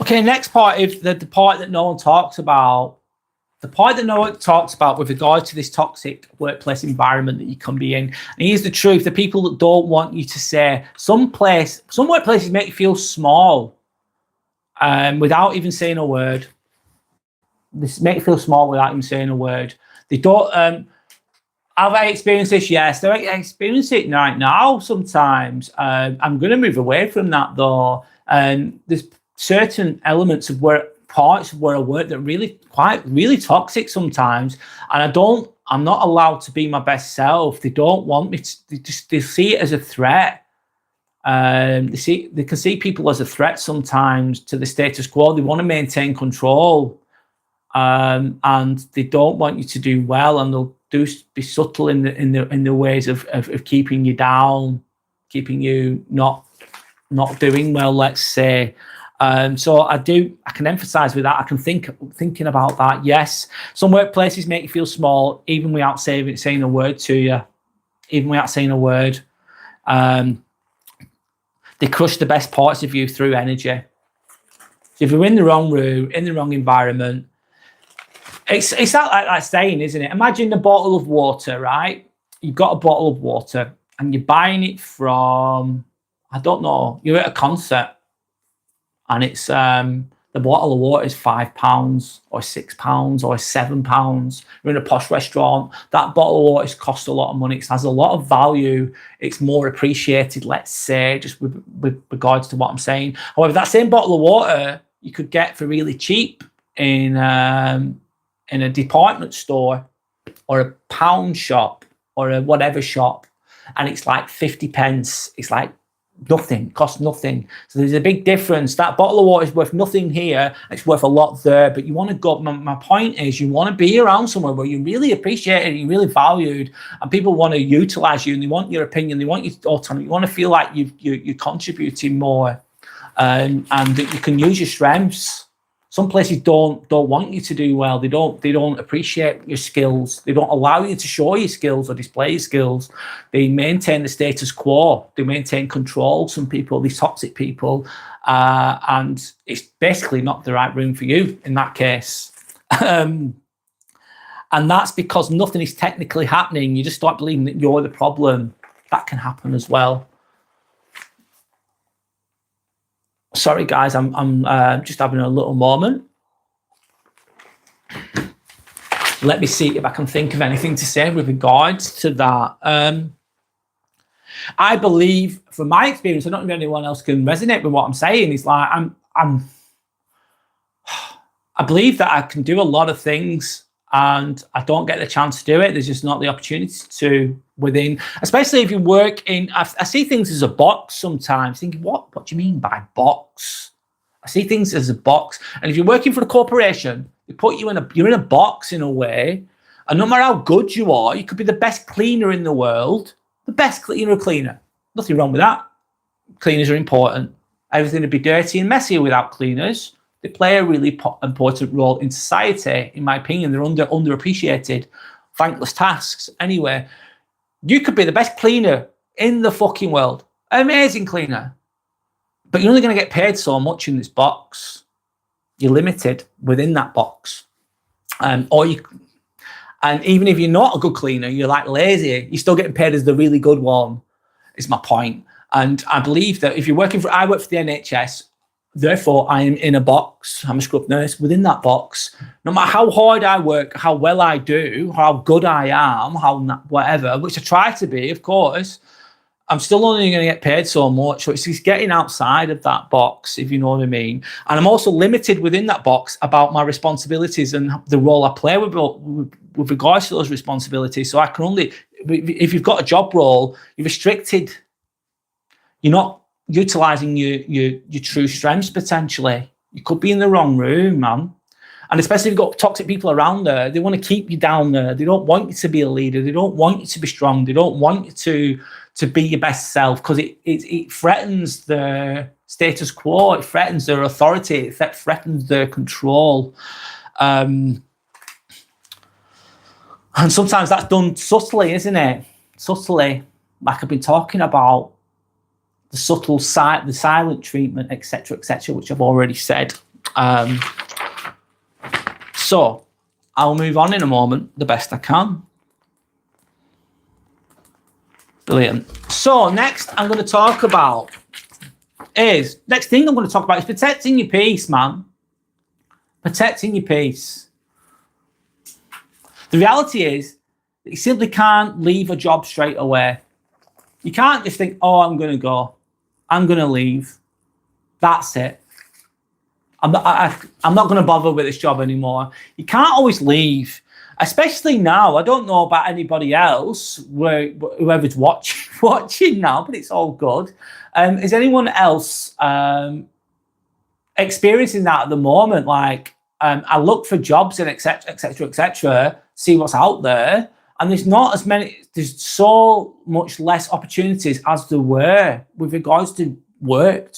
Okay, next part is the part that no one talks about. The part that no one talks about with regard to this toxic workplace environment that you can be in. And here's the truth: the people that don't want you to say, some workplaces make you feel small, without even saying a word. This make you feel small without even saying a word. They don't. Have I experienced this? Yes, I experience it right now. Sometimes I'm going to move away from that though. There's certain elements of parts of where I work that really toxic sometimes, and I'm not allowed to be my best self. They don't want me to. They see it as a threat. They can see people as a threat sometimes to the status quo. They want to maintain control, and they don't want you to do well, and they'll be subtle in the ways of keeping you down, keeping you not doing well, let's say. So I can emphasize with that. I can thinking about that. Yes, some workplaces make you feel small, even without saying a word to you, even without saying a word. They crush the best parts of you through energy. So if you're in the wrong room, in the wrong environment, it's like saying, isn't it? Imagine a bottle of water, right? You've got a bottle of water and you're buying it from, I don't know, you're at a concert. And it's the bottle of water is £5 or £6 or £7. You're in a posh restaurant. That bottle of water costs a lot of money. It has a lot of value. It's more appreciated, let's say, just with regards to what I'm saying. However, that same bottle of water you could get for really cheap in a department store or a pound shop or a whatever shop, and it's like 50 pence. It's like nothing, costs nothing. So there's a big difference. That bottle of water is worth nothing here, it's worth a lot there. But you want to go, my point is, you want to be around somewhere where you're really appreciated, you're really valued, and people want to utilize you, and they want your opinion, they want your autonomy. You want to feel like you're contributing more, and that you can use your strengths. Some places don't want you to do well. They don't appreciate your skills. They don't allow you to show your skills or display your skills. They maintain the status quo. They maintain control. Some people, these toxic people, and it's basically not the right room for you in that case. And And that's because nothing is technically happening. You just start believing that you're the problem. That can happen as well. Sorry, guys, I'm just having a little moment. Let me see if I can think of anything to say with regards to that. I believe, from my experience, I don't know if anyone else can resonate with what I'm saying. It's like I believe that I can do a lot of things, and I don't get the chance to do it. There's just not the opportunity to within, especially if you work in. I see things as a box sometimes. Thinking, what do you mean by box? I see things as a box, and if you're working for a corporation, they put you in you're in a box in a way, and no matter how good you are, you could be the best cleaner in the world, the best cleaner. Nothing wrong with that. Cleaners are important. Everything would be dirty and messy without cleaners. They play a really important role in society, in my opinion. They're underappreciated, thankless tasks. Anyway, you could be the best cleaner in the fucking world, amazing cleaner, but you're only going to get paid so much in this box. You're limited within that box, and even if you're not a good cleaner, you're like lazy, you're still getting paid as the really good one. Is my point. And I believe that if you're I work for the NHS. Therefore, I am in a box. I'm a scrub nurse within that box. No matter how hard I work, how well I do, how good I am, whatever, which I try to be, of course, I'm still only going to get paid so much. So it's just getting outside of that box, if you know what I mean. And I'm also limited within that box about my responsibilities and the role I play with regards to those responsibilities. So I can only, if you've got a job role, you're restricted. You're not utilizing your true strengths potentially. You could be in the wrong room, man. And especially if you've got toxic people around there, they want to keep you down there. They don't want you to be a leader. They don't want you to be strong. They don't want you to be your best self, because it threatens the status quo. It threatens their authority. It threatens their control. And sometimes that's done subtly, isn't it? Subtly, like I've been talking about. The subtle side, the silent treatment, etc., which I've already said. So I'll move on in a moment, the best I can. Brilliant. So next I'm going to talk about is protecting your peace, man. Protecting your peace. The reality is that you simply can't leave a job straight away. You can't just think, oh, I'm going to go. I'm going to leave. That's it. I'm not going to bother with this job anymore. You can't always leave, especially now. I don't know about anybody else, whoever's watching now, but it's all good. Is anyone else experiencing that at the moment? Like, I look for jobs and etc., see what's out there. And there's not as many, there's so much less opportunities as there were with regards to work,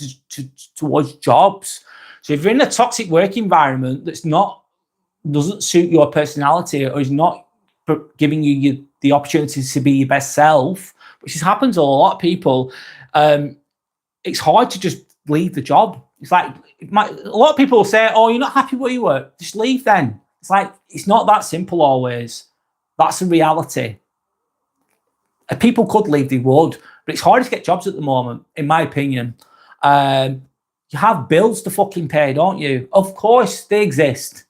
towards jobs. So if you're in a toxic work environment doesn't suit your personality, or is not giving you the opportunity to be your best self, which happens to a lot of people, it's hard to just leave the job. It's like, a lot of people will say, oh, you're not happy where you work, just leave then. It's like, it's not that simple always. That's a reality. If people could leave, they would, but it's hard to get jobs at the moment, in my opinion. You have bills to fucking pay, don't you? Of course, they exist.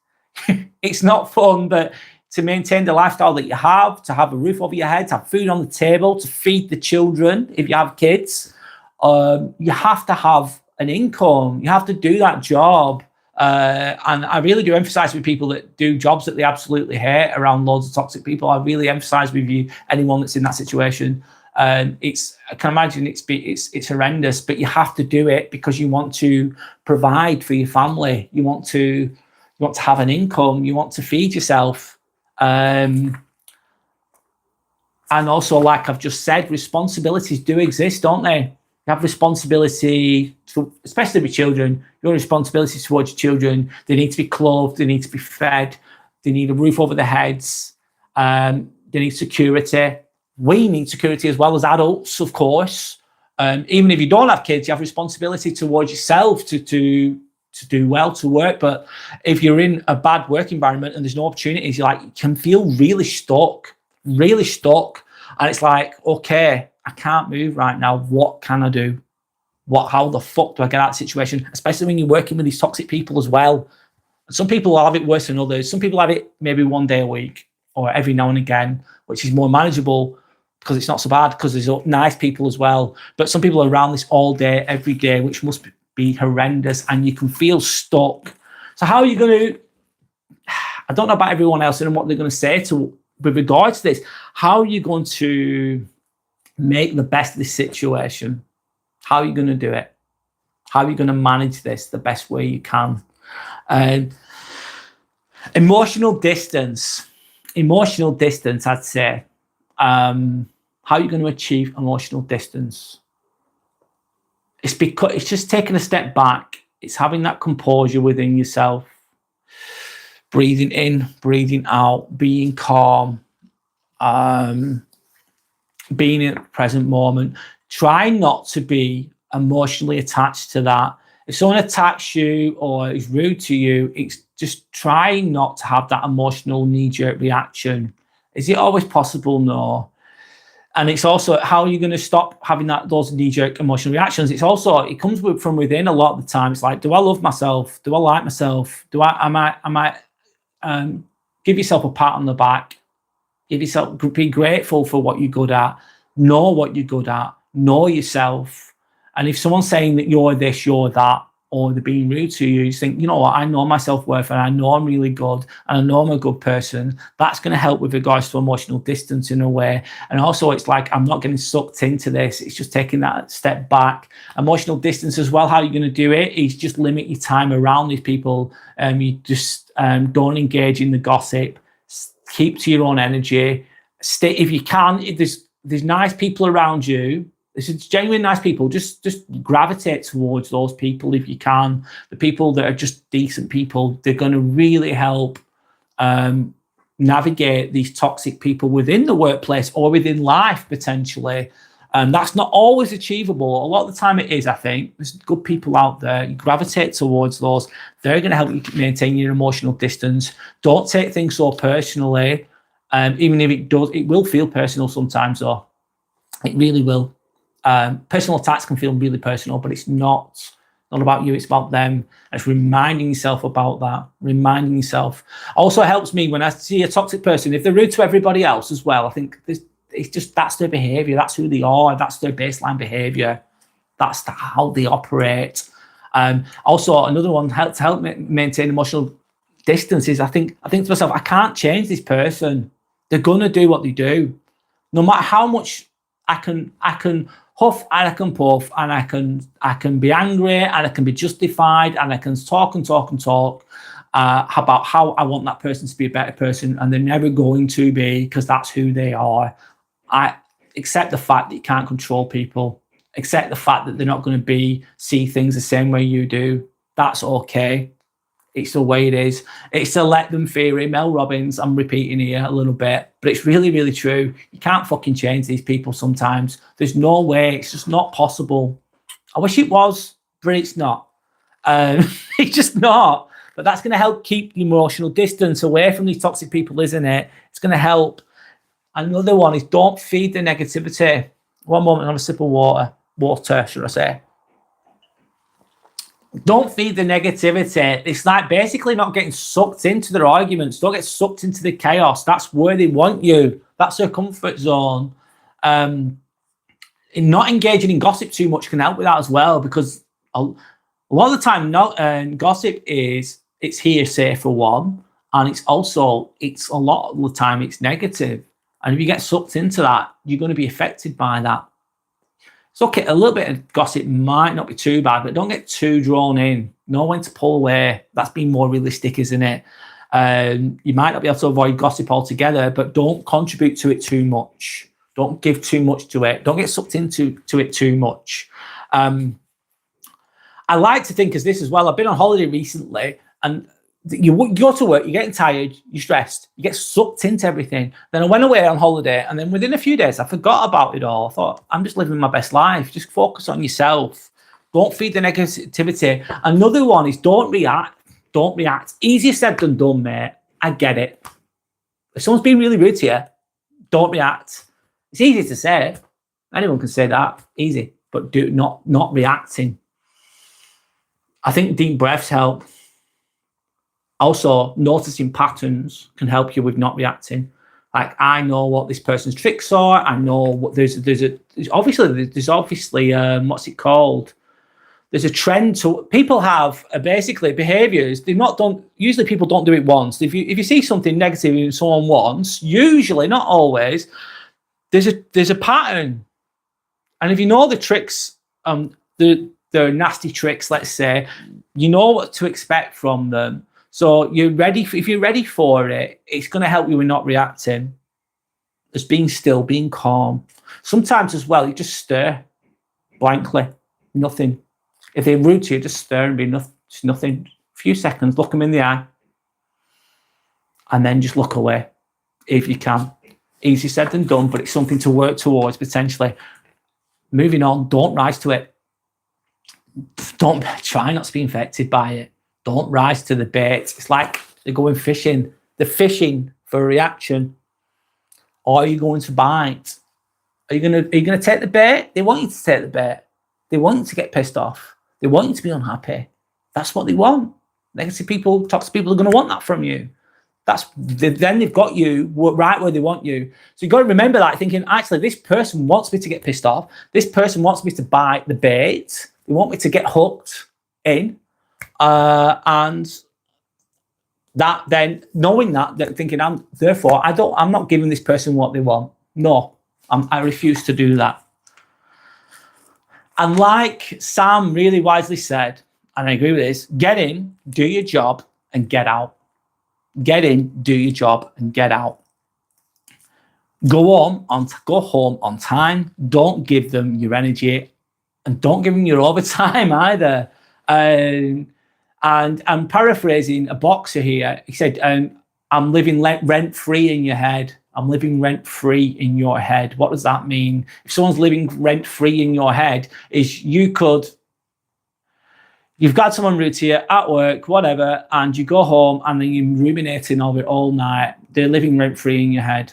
It's not fun, but to maintain the lifestyle that you have, to have a roof over your head, to have food on the table, to feed the children, if you have kids, you have to have an income. You have to do that job. And I really do emphasize with people that do jobs that they absolutely hate around loads of toxic people. I really emphasize with you, anyone that's in that situation. I can imagine it's horrendous, but you have to do it because you want to provide for your family. You want to have an income. You want to feed yourself. And also, like I've just said, responsibilities do exist, don't they? You have responsibility, especially with children. Your responsibility towards your children. They need to be clothed. They need to be fed. They need a roof over their heads. They need security. We need security as well as adults, of course. Even if you don't have kids, you have responsibility towards yourself to to do well, to work. But if you're in a bad work environment and there's no opportunities, you can feel really stuck. And it's like, okay, I can't move right now. What can I do? How the fuck do I get out of the situation? Especially when you're working with these toxic people as well. Some people have it worse than others. Some people have it maybe one day a week or every now and again, which is more manageable because it's not so bad because there's nice people as well. But some people are around this all day, every day, which must be horrendous, and you can feel stuck. So how are you going to, I don't know about everyone else and what they're going to say with regards to this. How are you going to make the best of this situation? How are you going to do it? How are you going to manage this the best way you can? Emotional distance, I'd say. How are you going to achieve emotional distance? It's just taking a step back. It's having that composure within yourself. Breathing in, breathing out, being calm, being in the present moment. Try not to be emotionally attached to that. If someone attacks you or is rude to you, it's just try not to have that emotional knee-jerk reaction. Is it always possible? No. And it's also, how are you going to stop having those knee-jerk emotional reactions? It's also, it comes from within a lot of the time. It's like, do I love myself? Do I like myself? Give yourself a pat on the back. Be grateful for what you're good at. Know what you're good at. Know yourself. And if someone's saying that you're this, you're that, or they're being rude to you, you think, you know what, I know my self-worth and I know I'm really good and I know I'm a good person. That's going to help with regards to emotional distance in a way. And also it's like, I'm not getting sucked into this. It's just taking that step back. Emotional distance as well, how you're going to do it is just limit your time around these people. You just don't engage in the gossip. Keep to your own energy. Stay, if you can, if there's nice people around you, this is genuine nice people. Just gravitate towards those people if you can. The people that are just decent people, they're going to really help navigate these toxic people within the workplace or within life potentially. That's not always achievable. A lot of the time it is, I think. There's good people out there. You gravitate towards those. They're going to help you maintain your emotional distance. Don't take things so personally. Even if it does, it will feel personal sometimes, though. It really will. Personal attacks can feel really personal, but it's not about you, it's about them. It's reminding yourself about that, reminding yourself. Also helps me when I see a toxic person, if they're rude to everybody else as well, I think it's just, that's their behavior, that's who they are, that's their baseline behavior, that's how they operate. Also, another one to help maintain emotional distance is I think to myself, I can't change this person. They're gonna do what they do, no matter how much I can huff and I can puff and I can be angry and I can be justified and I can talk about how I want that person to be a better person, and they're never going to be, because that's who they are. I accept the fact that you can't control people, accept the fact that they're not going to see things the same way you do. That's okay. It's the way it is. It's to let them fear it. Mel Robbins, I'm repeating here a little bit, but it's really, really true. You can't fucking change these people sometimes. There's no way. It's just not possible. I wish it was, but it's not. It's just not. But that's going to help keep the emotional distance away from these toxic people, isn't it? It's going to help. Another one is don't feed the negativity. One moment, have a sip of water, should I say. Don't feed the negativity. It's like basically not getting sucked into their arguments. Don't get sucked into the chaos. That's where they want you. That's their comfort zone. In not engaging in gossip too much can help with that as well, because a lot of the time, gossip it's hearsay for one, and it's a lot of the time it's negative. And if you get sucked into that, you're going to be affected by that. It's okay, a little bit of gossip might not be too bad, but don't get too drawn in. Know when to pull away. That's being more realistic, isn't it? You might not be able to avoid gossip altogether, but don't contribute to it too much. Don't give too much to it. Don't get sucked into it too much. I like to think as this as well. I've been on holiday recently, and you go to work, you're getting tired, you're stressed, you get sucked into everything. Then I went away on holiday, and then within a few days, I forgot about it all. I thought, I'm just living my best life. Just focus on yourself. Don't feed the negativity. Another one is don't react. Don't react. Easier said than done, mate. I get it. If someone's being really rude to you, don't react. It's easy to say. Anyone can say that. Easy. But do not reacting. I think deep breaths help. Also, noticing patterns can help you with not reacting. Like, I know what this person's tricks are. I know what there's obviously what's it called? There's a trend to people have basically behaviors. They've not done. Usually, people don't do it once. If you see something negative in someone once, usually, not always, there's a pattern. And if you know the tricks, the nasty tricks, let's say, you know what to expect from them. So you're ready. If you're ready for it, it's going to help you in not reacting. Just being still, being calm. Sometimes as well, you just stare blankly, nothing. If they're rude to you, just stare and be nothing. A few seconds, look them in the eye, and then just look away if you can. Easier said than done, but it's something to work towards potentially. Moving on, don't rise to it. Don't try not to be infected by it. Don't rise to the bait. It's like they're going fishing. They're fishing for a reaction. Or are you going to bite? Are you gonna take the bait? They want you to take the bait. They want you to get pissed off. They want you to be unhappy. That's what they want. Negative people, toxic people are going to want that from you. Then they've got you right where they want you. So you've got to remember that, thinking, actually, this person wants me to get pissed off. This person wants me to bite the bait. They want me to get hooked in. And that then knowing that thinking, I'm not giving this person what they want. No, I refuse to do that. And like Sam really wisely said, and I agree with this, get in, do your job, and get out. Get in, do your job, and get out. Go home on time. Don't give them your energy, and don't give them your overtime either. And I'm paraphrasing a boxer here. He said, I'm living rent-free in your head. I'm living rent-free in your head. What does that mean? If someone's living rent-free in your head, is you've got someone rude to you at work, whatever, and you go home and then you're ruminating over it all night. They're living rent-free in your head.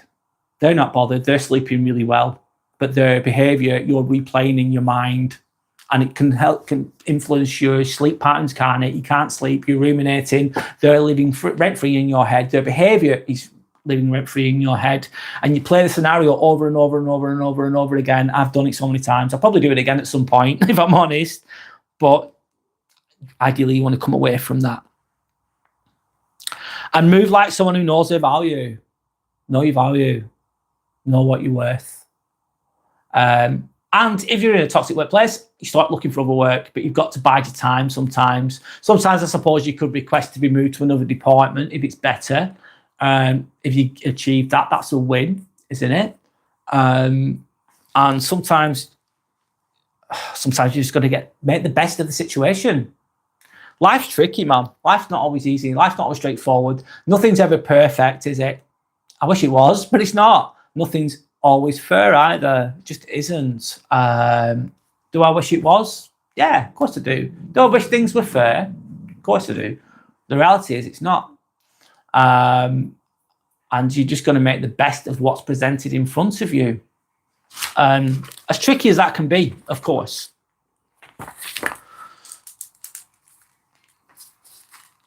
They're not bothered. They're sleeping really well. But their behavior, you're replaying in your mind. And it can influence your sleep patterns, can't it? You can't sleep, you're ruminating. They're living rent-free in your head. Their behavior is living rent-free in your head. And you play the scenario over and over and over and over and over again. I've done it so many times. I'll probably do it again at some point, if I'm honest. But ideally, you want to come away from that. And move like someone who knows their value. Know your value. Know what you're worth. And if you're in a toxic workplace, you start looking for other work, but you've got to bide your time sometimes. Sometimes I suppose you could request to be moved to another department if it's better. If you achieve that, that's a win, isn't it? And sometimes you just got to make the best of the situation. Life's tricky, man. Life's not always easy. Life's not always straightforward. Nothing's ever perfect, is it? I wish it was, but it's not. Nothing's always fair either. It just isn't. Do I wish it was? Yeah, of course I do. Do I wish things were fair? Of course I do. The reality is it's not. And you're just going to make the best of what's presented in front of you. As tricky as that can be, of course.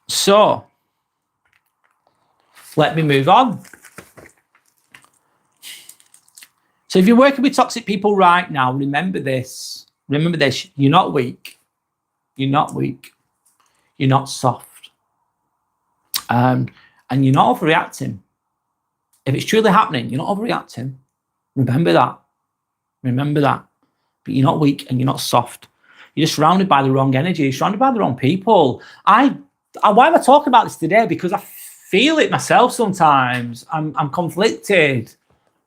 So, let me move on. So if you're working with toxic people right now, remember this. Remember this. You're not weak. You're not weak. You're not soft. And you're not overreacting. If it's truly happening, you're not overreacting. Remember that. Remember that. But you're not weak and you're not soft. You're just surrounded by the wrong energy. You're surrounded by the wrong people. Why am I talking about this today? Because I feel it myself sometimes. I'm conflicted.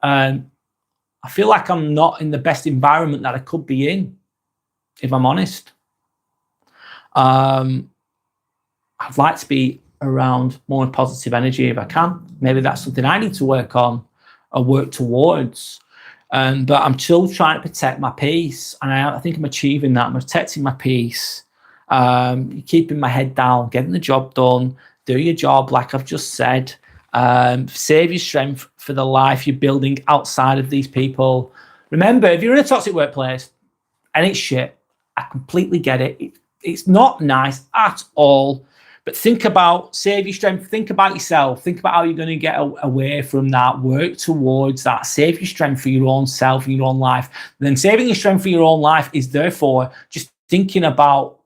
I feel like I'm not in the best environment that I could be in, if I'm honest. I'd like to be around more positive energy if I can. Maybe that's something I need to work on or work towards. But I'm still trying to protect my peace, and I think I'm achieving that. I'm protecting my peace, keeping my head down, getting the job done, do your job like I've just said, save your strength for the life you're building outside of these people. Remember, if you're in a toxic workplace and it's shit, I completely get it. It's not nice at all. But think about, save your strength, think about yourself, think about how you're going to get away from that, work towards that, save your strength for your own self, and your own life. And then saving your strength for your own life is therefore just thinking about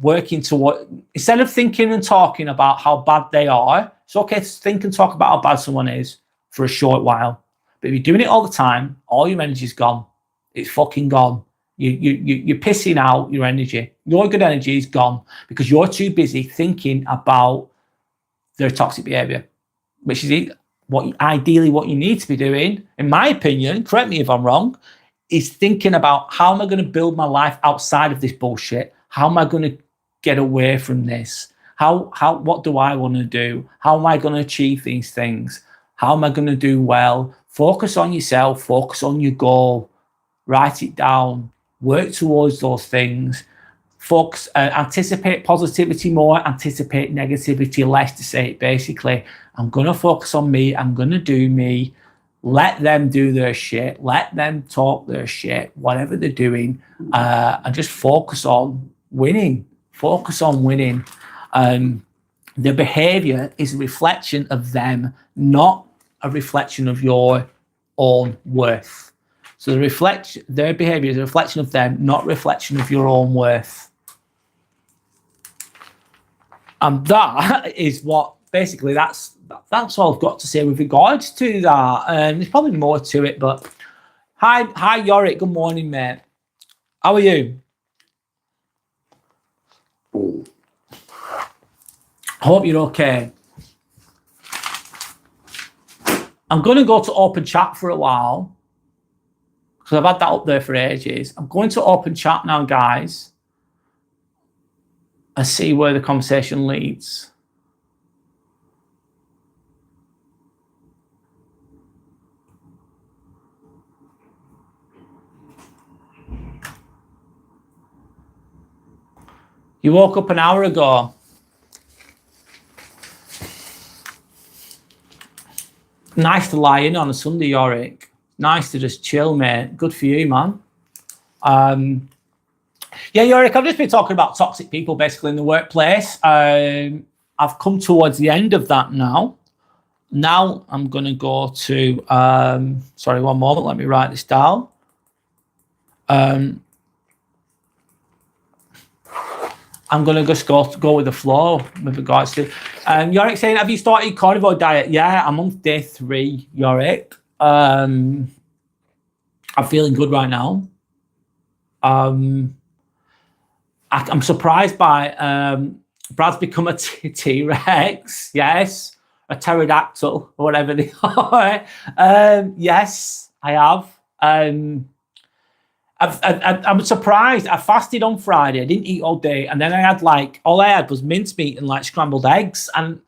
working toward, instead of thinking and talking about how bad they are, it's okay to think and talk about how bad someone is for a short while. But if you're doing it all the time, all your energy's gone. It's fucking gone. You're pissing out your energy. Your good energy is gone because you're too busy thinking about their toxic behavior, which is ideally what you need to be doing, in my opinion, correct me if I'm wrong, is thinking about how am I going to build my life outside of this bullshit? How am I going to get away from this? What do I want to do? How am I going to achieve these things? How am I going to do well? Focus on yourself, focus on your goal, write it down. Work towards those things. Focus, anticipate positivity more, anticipate negativity less, to say it basically. I'm going to focus on me. I'm going to do me. Let them do their shit. Let them talk their shit, whatever they're doing, and just focus on winning. Focus on winning. The behavior is a reflection of them, not a reflection of your own worth. So their behavior is a reflection of them, not reflection of your own worth. And that is what, basically, that's all I've got to say with regards to that. There's probably more to it, but hi Yorick, good morning, mate. How are you? I hope you're okay. I'm going to go to open chat for a while, because I've had that up there for ages. I'm going to open chat now, guys, and see where the conversation leads. You woke up an hour ago. Nice to lie in on a Sunday, Yorick. Nice to just chill, mate. Good for you, man. Yeah, Yorick, I've just been talking about toxic people basically in the workplace. I've come towards the end of that now. Now I'm going to go to, sorry, one moment. Let me write this down. I'm going to just go with the flow with regards to... Yorick saying, have you started carnivore diet? Yeah, I'm on day 3, Yorick. I'm feeling good right now. I'm surprised by Brad's become a T-Rex. Yes, a pterodactyl or whatever they are. Yes, I have. I'm surprised. I fasted on Friday. I didn't eat all day, and then I had all I had was mincemeat and scrambled eggs, and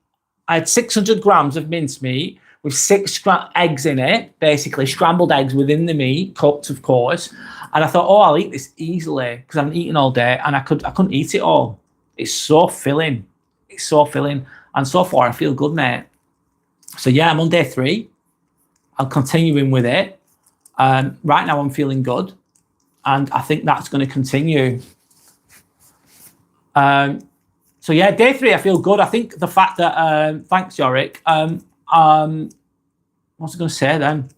I had 600 grams of mincemeat with 6 eggs in it, basically scrambled eggs within the meat, cooked, of course. And I thought, oh, I'll eat this easily because I haven't eaten all day, and I couldn't eat it all. It's so filling. It's so filling, and so far I feel good, mate. So yeah, I'm on day 3. I'm continuing with it. Right now I'm feeling good, and I think that's going to continue. So yeah, day 3, I feel good. I think the fact that thanks, Yorick. What was I going to say then?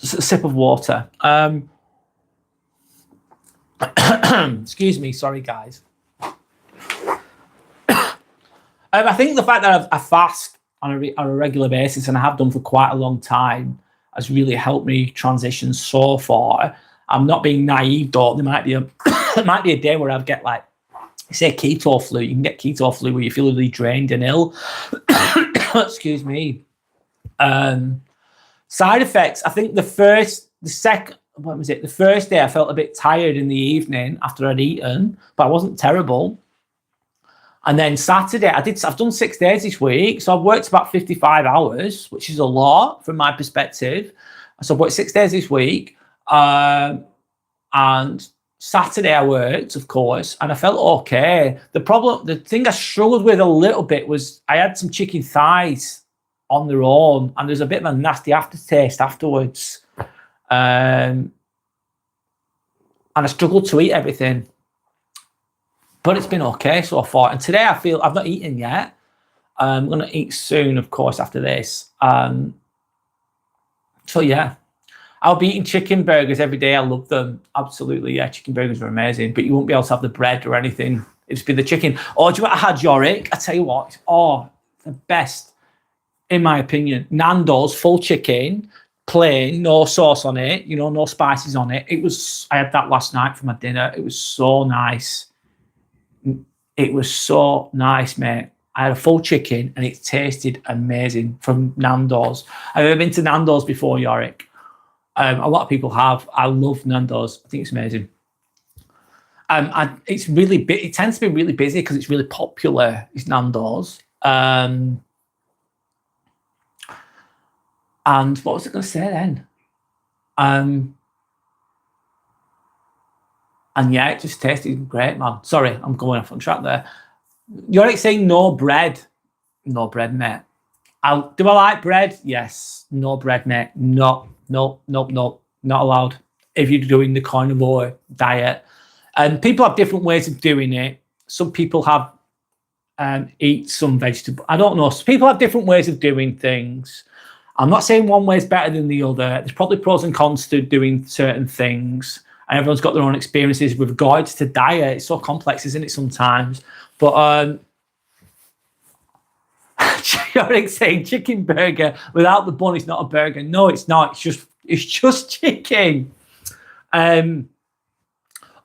A sip of water. Excuse me, sorry guys. I think the fact that I fast on a regular basis, and I have done for quite a long time, has really helped me transition so far. I'm not being naive though. There might be a day where I'll get say keto flu. You can get keto flu where you feel really drained and ill. Excuse me. Side effects. I think the first day I felt a bit tired in the evening after I'd eaten, but I wasn't terrible. And then Saturday, I've done 6 days this week, so I've worked about 55 hours, which is a lot from my perspective. So I worked 6 days this week. And Saturday I worked, of course, and I felt okay. The thing I struggled with a little bit was I had some chicken thighs on their own, and there's a bit of a nasty aftertaste afterwards. And I struggled to eat everything, but it's been okay so far. And today I feel I've not eaten yet. I'm going to eat soon, of course, after this. So yeah, I'll be eating chicken burgers every day. I love them. Absolutely, yeah. Chicken burgers are amazing, but you won't be able to have the bread or anything. It's been the chicken. Oh, do you know what I had, Yorick? I tell you what, the best, in my opinion. Nando's full chicken, plain, no sauce on it, no spices on it. I had that last night for my dinner. It was so nice. It was so nice, mate. I had a full chicken and it tasted amazing from Nando's. I've ever been to Nando's before, Yorick. A lot of people have. I love Nando's. I think it's amazing. It's really it tends to be really busy because it's really popular. It's Nando's. And what was I going to say then? And yeah, it just tasted great, man. Sorry, I'm going off on track there. You're saying no bread. No bread, mate. Do I like bread? Yes. No bread, mate. No, not allowed. If you're doing the carnivore diet. And people have different ways of doing it. Some people have eat some vegetable. I don't know. So people have different ways of doing things. I'm not saying one way is better than the other. There's probably pros and cons to doing certain things. And everyone's got their own experiences with regards to diet. It's so complex, isn't it, sometimes? But you're saying chicken burger without the bun is not a burger. No, it's not. It's just chicken. I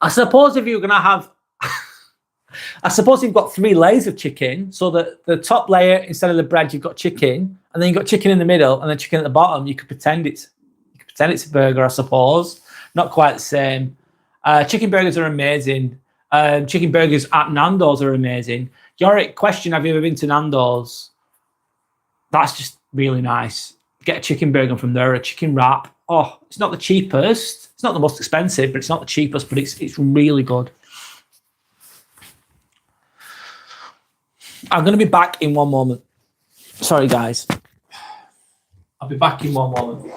suppose if you're going to have... I suppose you've got 3 layers of chicken, so that the top layer, instead of the bread, you've got chicken, and then you've got chicken in the middle, and then chicken at the bottom. You could pretend it's a burger, I suppose. Not quite the same. Chicken burgers are amazing. Chicken burgers at Nando's are amazing. Yorick, question, have you ever been to Nando's? That's just really nice. Get a chicken burger from there, a chicken wrap. Oh, it's not the cheapest. It's not the most expensive, but it's not the cheapest, but it's really good. I'm going to be back in one moment. Sorry, guys. I'll be back in one moment.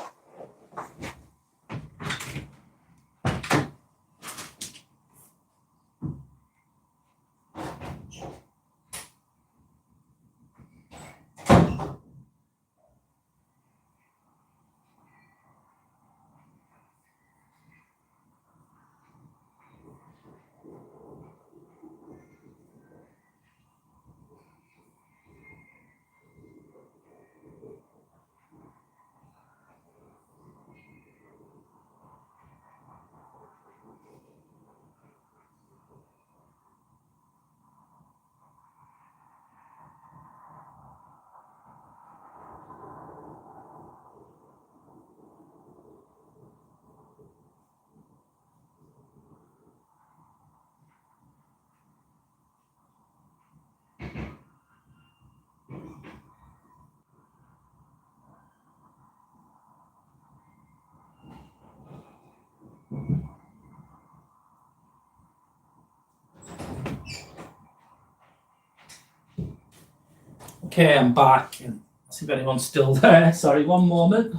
Okay, I'm back. Let's see if anyone's still there. Sorry, one moment.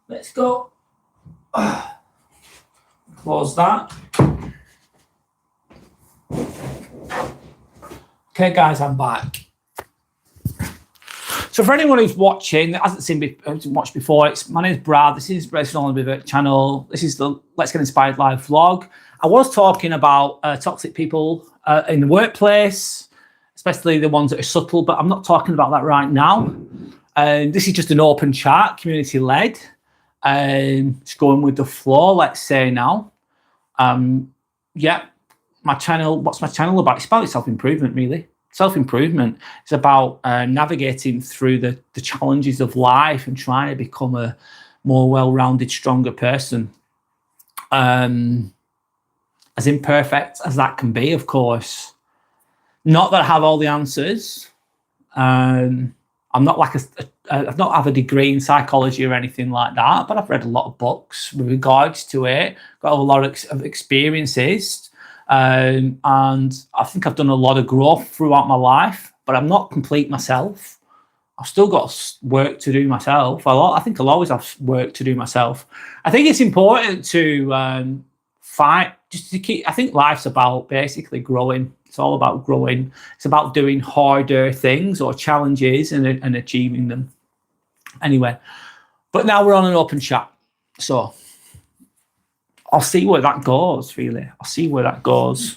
Let's go. Close that. Okay, guys, I'm back. So for anyone who's watching, that hasn't watched before, my name's Brad. This is Racing on the channel. This is the Let's Get Inspired live vlog. I was talking about toxic people in the workplace, especially the ones that are subtle, but I'm not talking about that right now. This is just an open chat, community-led, just going with the flow, let's say now. Yeah, my channel, what's my channel about? It's about self-improvement, really. Self-improvement. It's about navigating through the challenges of life and trying to become a more well-rounded, stronger person. As imperfect as that can be, of course. Not that I have all the answers. I'm not like I've not have a degree in psychology or anything like that, but I've read a lot of books with regards to it, got a lot of experiences, and I think I've done a lot of growth throughout my life, but I'm not complete myself. I've still got work to do myself. I think I'll always have work to do myself. I think it's important to fight, just to keep. I think life's about basically growing. It's all about growing. It's about doing harder things or challenges and achieving them. Anyway, but now we're on an open chat, so I'll see where that goes. Really, I'll see where that goes.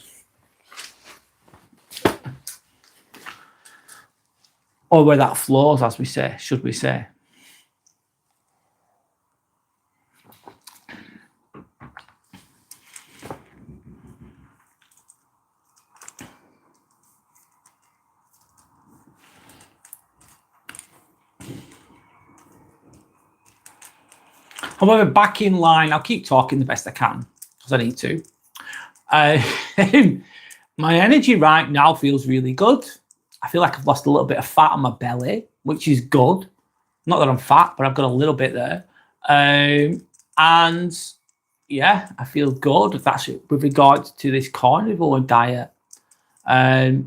Or where that flows, as we say, should we say. However, back in line, I'll keep talking the best I can, because I need to. My energy right now feels really good. I feel like I've lost a little bit of fat on my belly, which is good. Not that I'm fat, but I've got a little bit there. And yeah, I feel good. That's it with regards to this carnivore diet. I've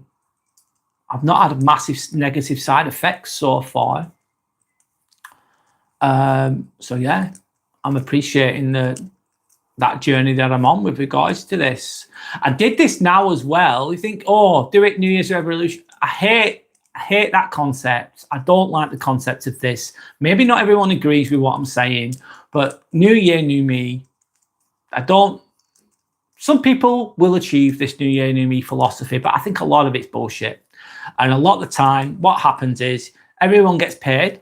not had a massive negative side effects so far. So yeah, I'm appreciating that journey that I'm on with regards to this. I did this now as well. You think, oh, do it New Year's Revolution. I hate that concept. I don't like the concept of this. Maybe not everyone agrees with what I'm saying, but New Year, New Me. Some people will achieve this New Year, New Me philosophy, but I think a lot of it's bullshit. And a lot of the time, what happens is everyone gets paid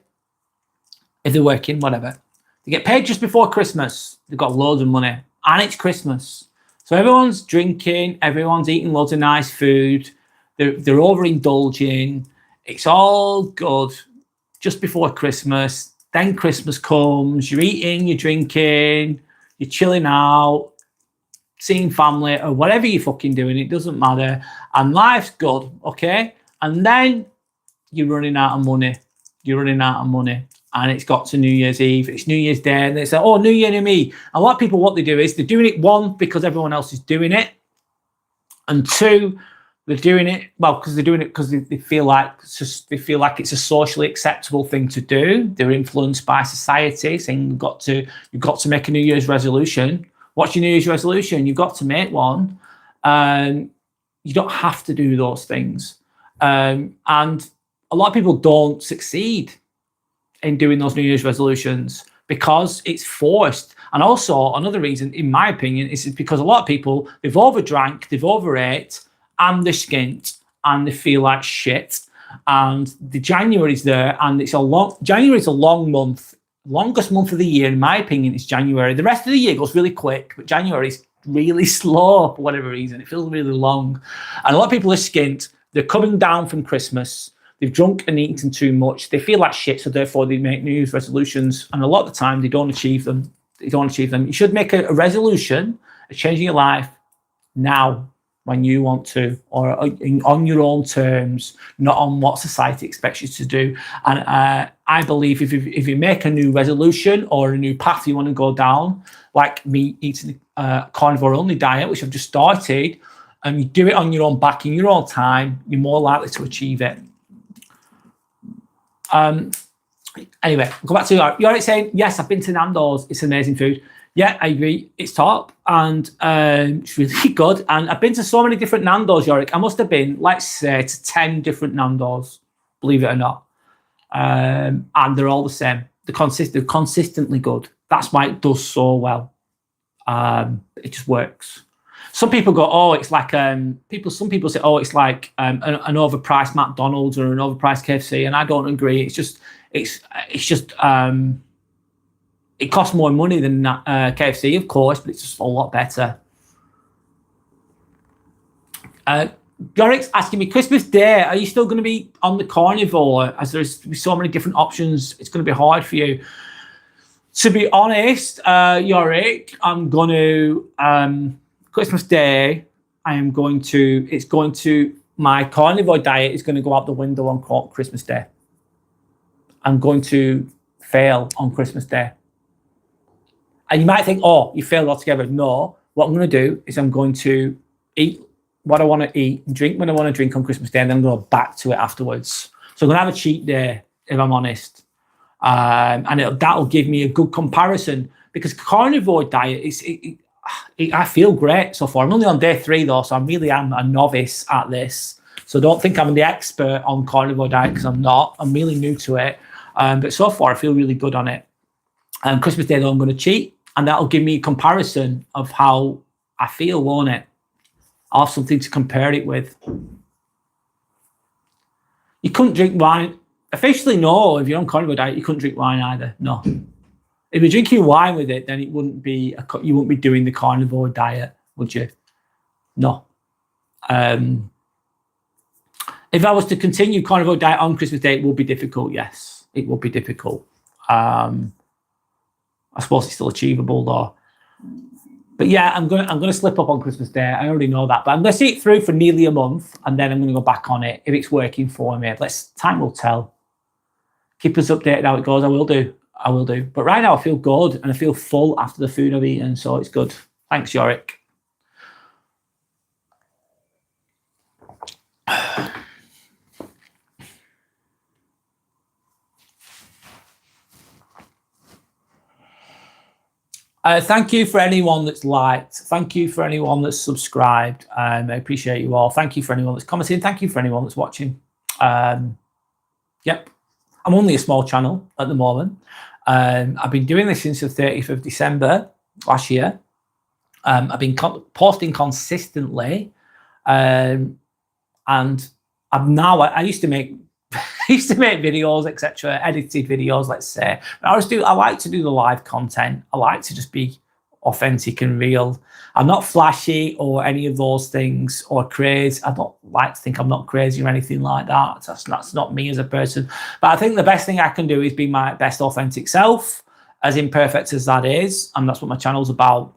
if they're working, whatever. They get paid just before Christmas. They've got loads of money, and it's Christmas. So everyone's drinking, everyone's eating loads of nice food. They're overindulging. It's all good just before Christmas. Then Christmas comes, you're eating, you're drinking, you're chilling out, seeing family, or whatever you're fucking doing, it doesn't matter. And life's good, okay? And then you're running out of money. And it's got to New Year's Eve, it's New Year's Day, and they say, oh, New Year, New Me. A lot of people, what they do is they're doing it, one, because everyone else is doing it, and two, they're doing it, well, because they're doing it because they feel like it's a socially acceptable thing to do. They're influenced by society, saying you've got to make a New Year's resolution. What's your New Year's resolution? You've got to make one. You don't have to do those things. And a lot of people don't succeed in doing those New Year's resolutions because it's forced. And also another reason, in my opinion, is because a lot of people, they've overdrank, they've overate, and they're skint, and they feel like shit. And the January's there, and January's a long month, longest month of the year, in my opinion, is January. The rest of the year goes really quick, but January's really slow for whatever reason. It feels really long. And a lot of people are skint. They're coming down from Christmas. They've drunk and eaten too much. They feel like shit, so therefore they make New Year's resolutions. And a lot of the time, they don't achieve them. You should make a resolution, a change in your life now, when you want to, or on your own terms, not on what society expects you to do. And I believe if you make a new resolution or a new path you want to go down, like me eating a carnivore-only diet, which I've just started, and you do it on your own back in your own time, you're more likely to achieve it. Anyway, go back to Yorick saying, yes, I've been to Nando's. It's amazing food. Yeah, I agree. It's top, and it's really good. And I've been to so many different Nando's, Yorick. I must have been, let's say, to 10 different Nando's, believe it or not. And they're all the same. They're consistently good. That's why it does so well. It just works. Some people go, oh, it's like some people say, oh, it's like an overpriced McDonald's or an overpriced KFC, and I don't agree. It's just it costs more money than KFC, of course, but it's just a lot better. Yorick's asking me, Christmas Day, are you still going to be on the carnivore? As there's so many different options, it's going to be hard for you. To be honest, Yorick, I'm going to, Christmas Day, my carnivore diet is going to go out the window on Christmas Day. I'm going to fail on Christmas Day. And you might think, oh, you failed altogether. No, what I'm going to do is I'm going to eat what I want to eat, drink when I want to drink on Christmas Day, and then I'm going to go back to it afterwards. So I'm going to have a cheat day, if I'm honest. And that'll give me a good comparison, because carnivore diet, I feel great so far. I'm only on day 3 though, so I really am a novice at this. So don't think I'm the expert on carnivore diet, because I'm not. I'm really new to it. But so far I feel really good on it. Christmas Day though, I'm going to cheat, and that'll give me a comparison of how I feel, won't it? I'll have something to compare it with. You couldn't drink wine. Officially, no. If you're on carnivore diet, you couldn't drink wine either. No. If you're drinking wine with it, then it wouldn't be. You wouldn't be doing the carnivore diet, would you? No. If I was to continue carnivore diet on Christmas Day, it would be difficult. Yes, it would be difficult. I suppose it's still achievable though. But yeah, I'm gonna slip up on Christmas Day. I already know that, but I'm gonna see it through for nearly a month, and then I'm gonna go back on it if it's working for me. Time will tell. Keep us updated how it goes. I will do. But right now I feel good, and I feel full after the food I've eaten, so it's good. Thanks, Yorick. Thank you for anyone that's liked. Thank you for anyone that's subscribed. I appreciate you all. Thank you for anyone that's commenting. Thank you for anyone that's watching. Yep. I'm only a small channel at the moment. I've been doing this since the 30th of December last year. I've been posting consistently. And I used to make videos, etc., edited videos, let's say. I like to do the live content. I like to just be authentic and real. I'm not flashy or any of those things, or crazy. I don't like to think I'm not crazy or anything like that. That's not me as a person. But I think the best thing I can do is be my best authentic self, as imperfect as that is, and that's what my channel's about.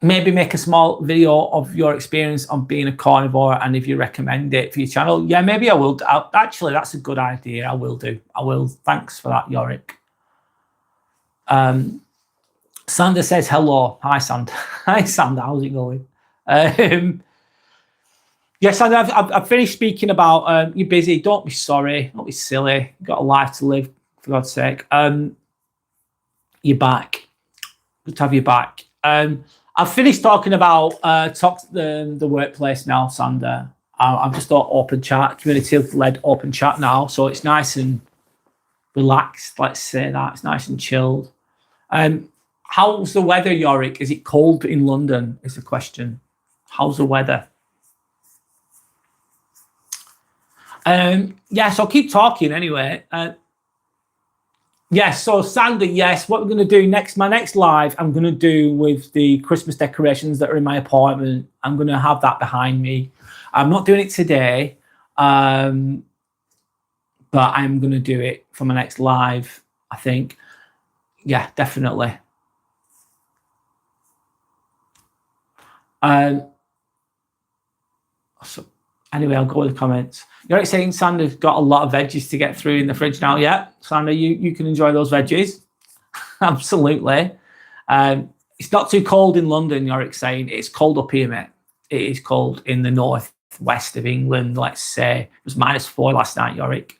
Maybe make a small video of your experience on being a carnivore, and if you recommend it for your channel, yeah, maybe I will. Actually, that's a good idea. I will do. I will. Thanks for that, Yorick. Sander says hello. Hi, Sander. Hi, Sander. How's it going? Yes, Sander, I've finished speaking about you're busy. Don't be sorry. Don't be silly. You've got a life to live, for God's sake. You're back. Good to have you back. I've finished talking about the workplace now, Sander. I've just got open chat, community-led open chat now, so it's nice and relaxed. Let's say that it's nice and chilled. How's the weather, Yorick? Is it cold in London? Is the question. How's the weather? Yeah, so I'll keep talking anyway. Yes, so Sander, yes, what we're going to do next, my next live, I'm going to do with the Christmas decorations that are in my apartment. I'm going to have that behind me. I'm not doing it today, but I'm going to do it for my next live, I think. Yeah, definitely. So anyway, I'll go with the comments. You're saying Sander's got a lot of veggies to get through in the fridge now. Yeah, Sander, you can enjoy those veggies. Absolutely. It's not too cold in London, Yorick saying. It's cold up here, mate. It is cold in the northwest of England, let's say. It was -4 last night, Yorick.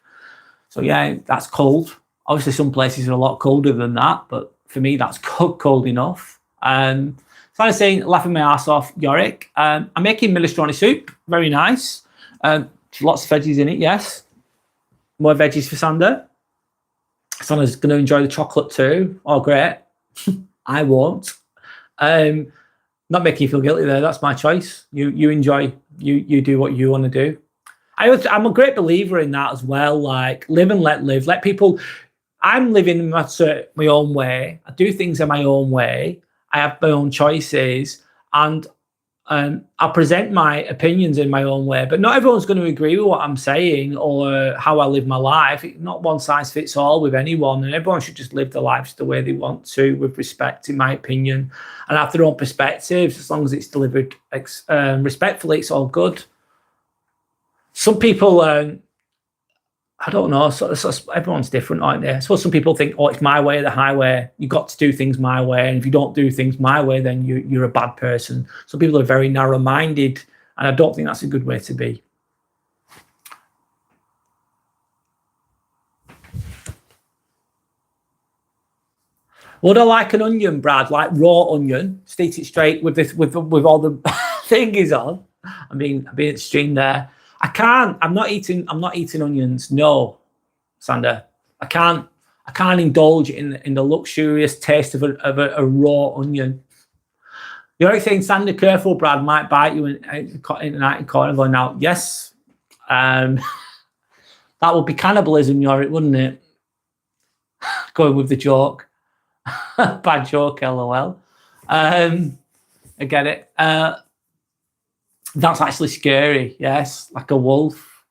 So, yeah, that's cold. Obviously, some places are a lot colder than that, but for me, that's cold enough. So I'm saying, laughing my ass off, Yorick. I'm making minestrone soup. Very nice. Lots of veggies in it, yes. More veggies for Sander. Sander's going to enjoy the chocolate too. Oh, great. I won't. Not making you feel guilty there. That's my choice. You enjoy. You do what you want to do. I'm a great believer in that as well. Like, live and let live. Let people. I'm living in my own way. I do things in my own way. I have my own choices, and I present my opinions in my own way. But not everyone's going to agree with what I'm saying or how I live my life. Not one size fits all with anyone, and everyone should just live their lives the way they want to, with respect, in my opinion, and have their own perspectives. As long as it's delivered respectfully, it's all good. Some people, I don't know, so everyone's different, aren't they? I suppose some people think, oh, it's my way or the highway. You've got to do things my way. And if you don't do things my way, then you're a bad person. Some people are very narrow-minded, and I don't think that's a good way to be. Would I like an onion, Brad? Like raw onion? Just eat it straight with this, with all the thingies on. I'm being extreme there. I can't. I'm not eating onions. No, Sander. I can't indulge in the luxurious taste of a raw onion. You're saying, Sander, careful, Brad might bite you in the night in carnival now. Yes, that would be cannibalism, Yorick, wouldn't it? Going with the joke. Bad joke, lol. I get it. That's actually scary, yes, like a wolf.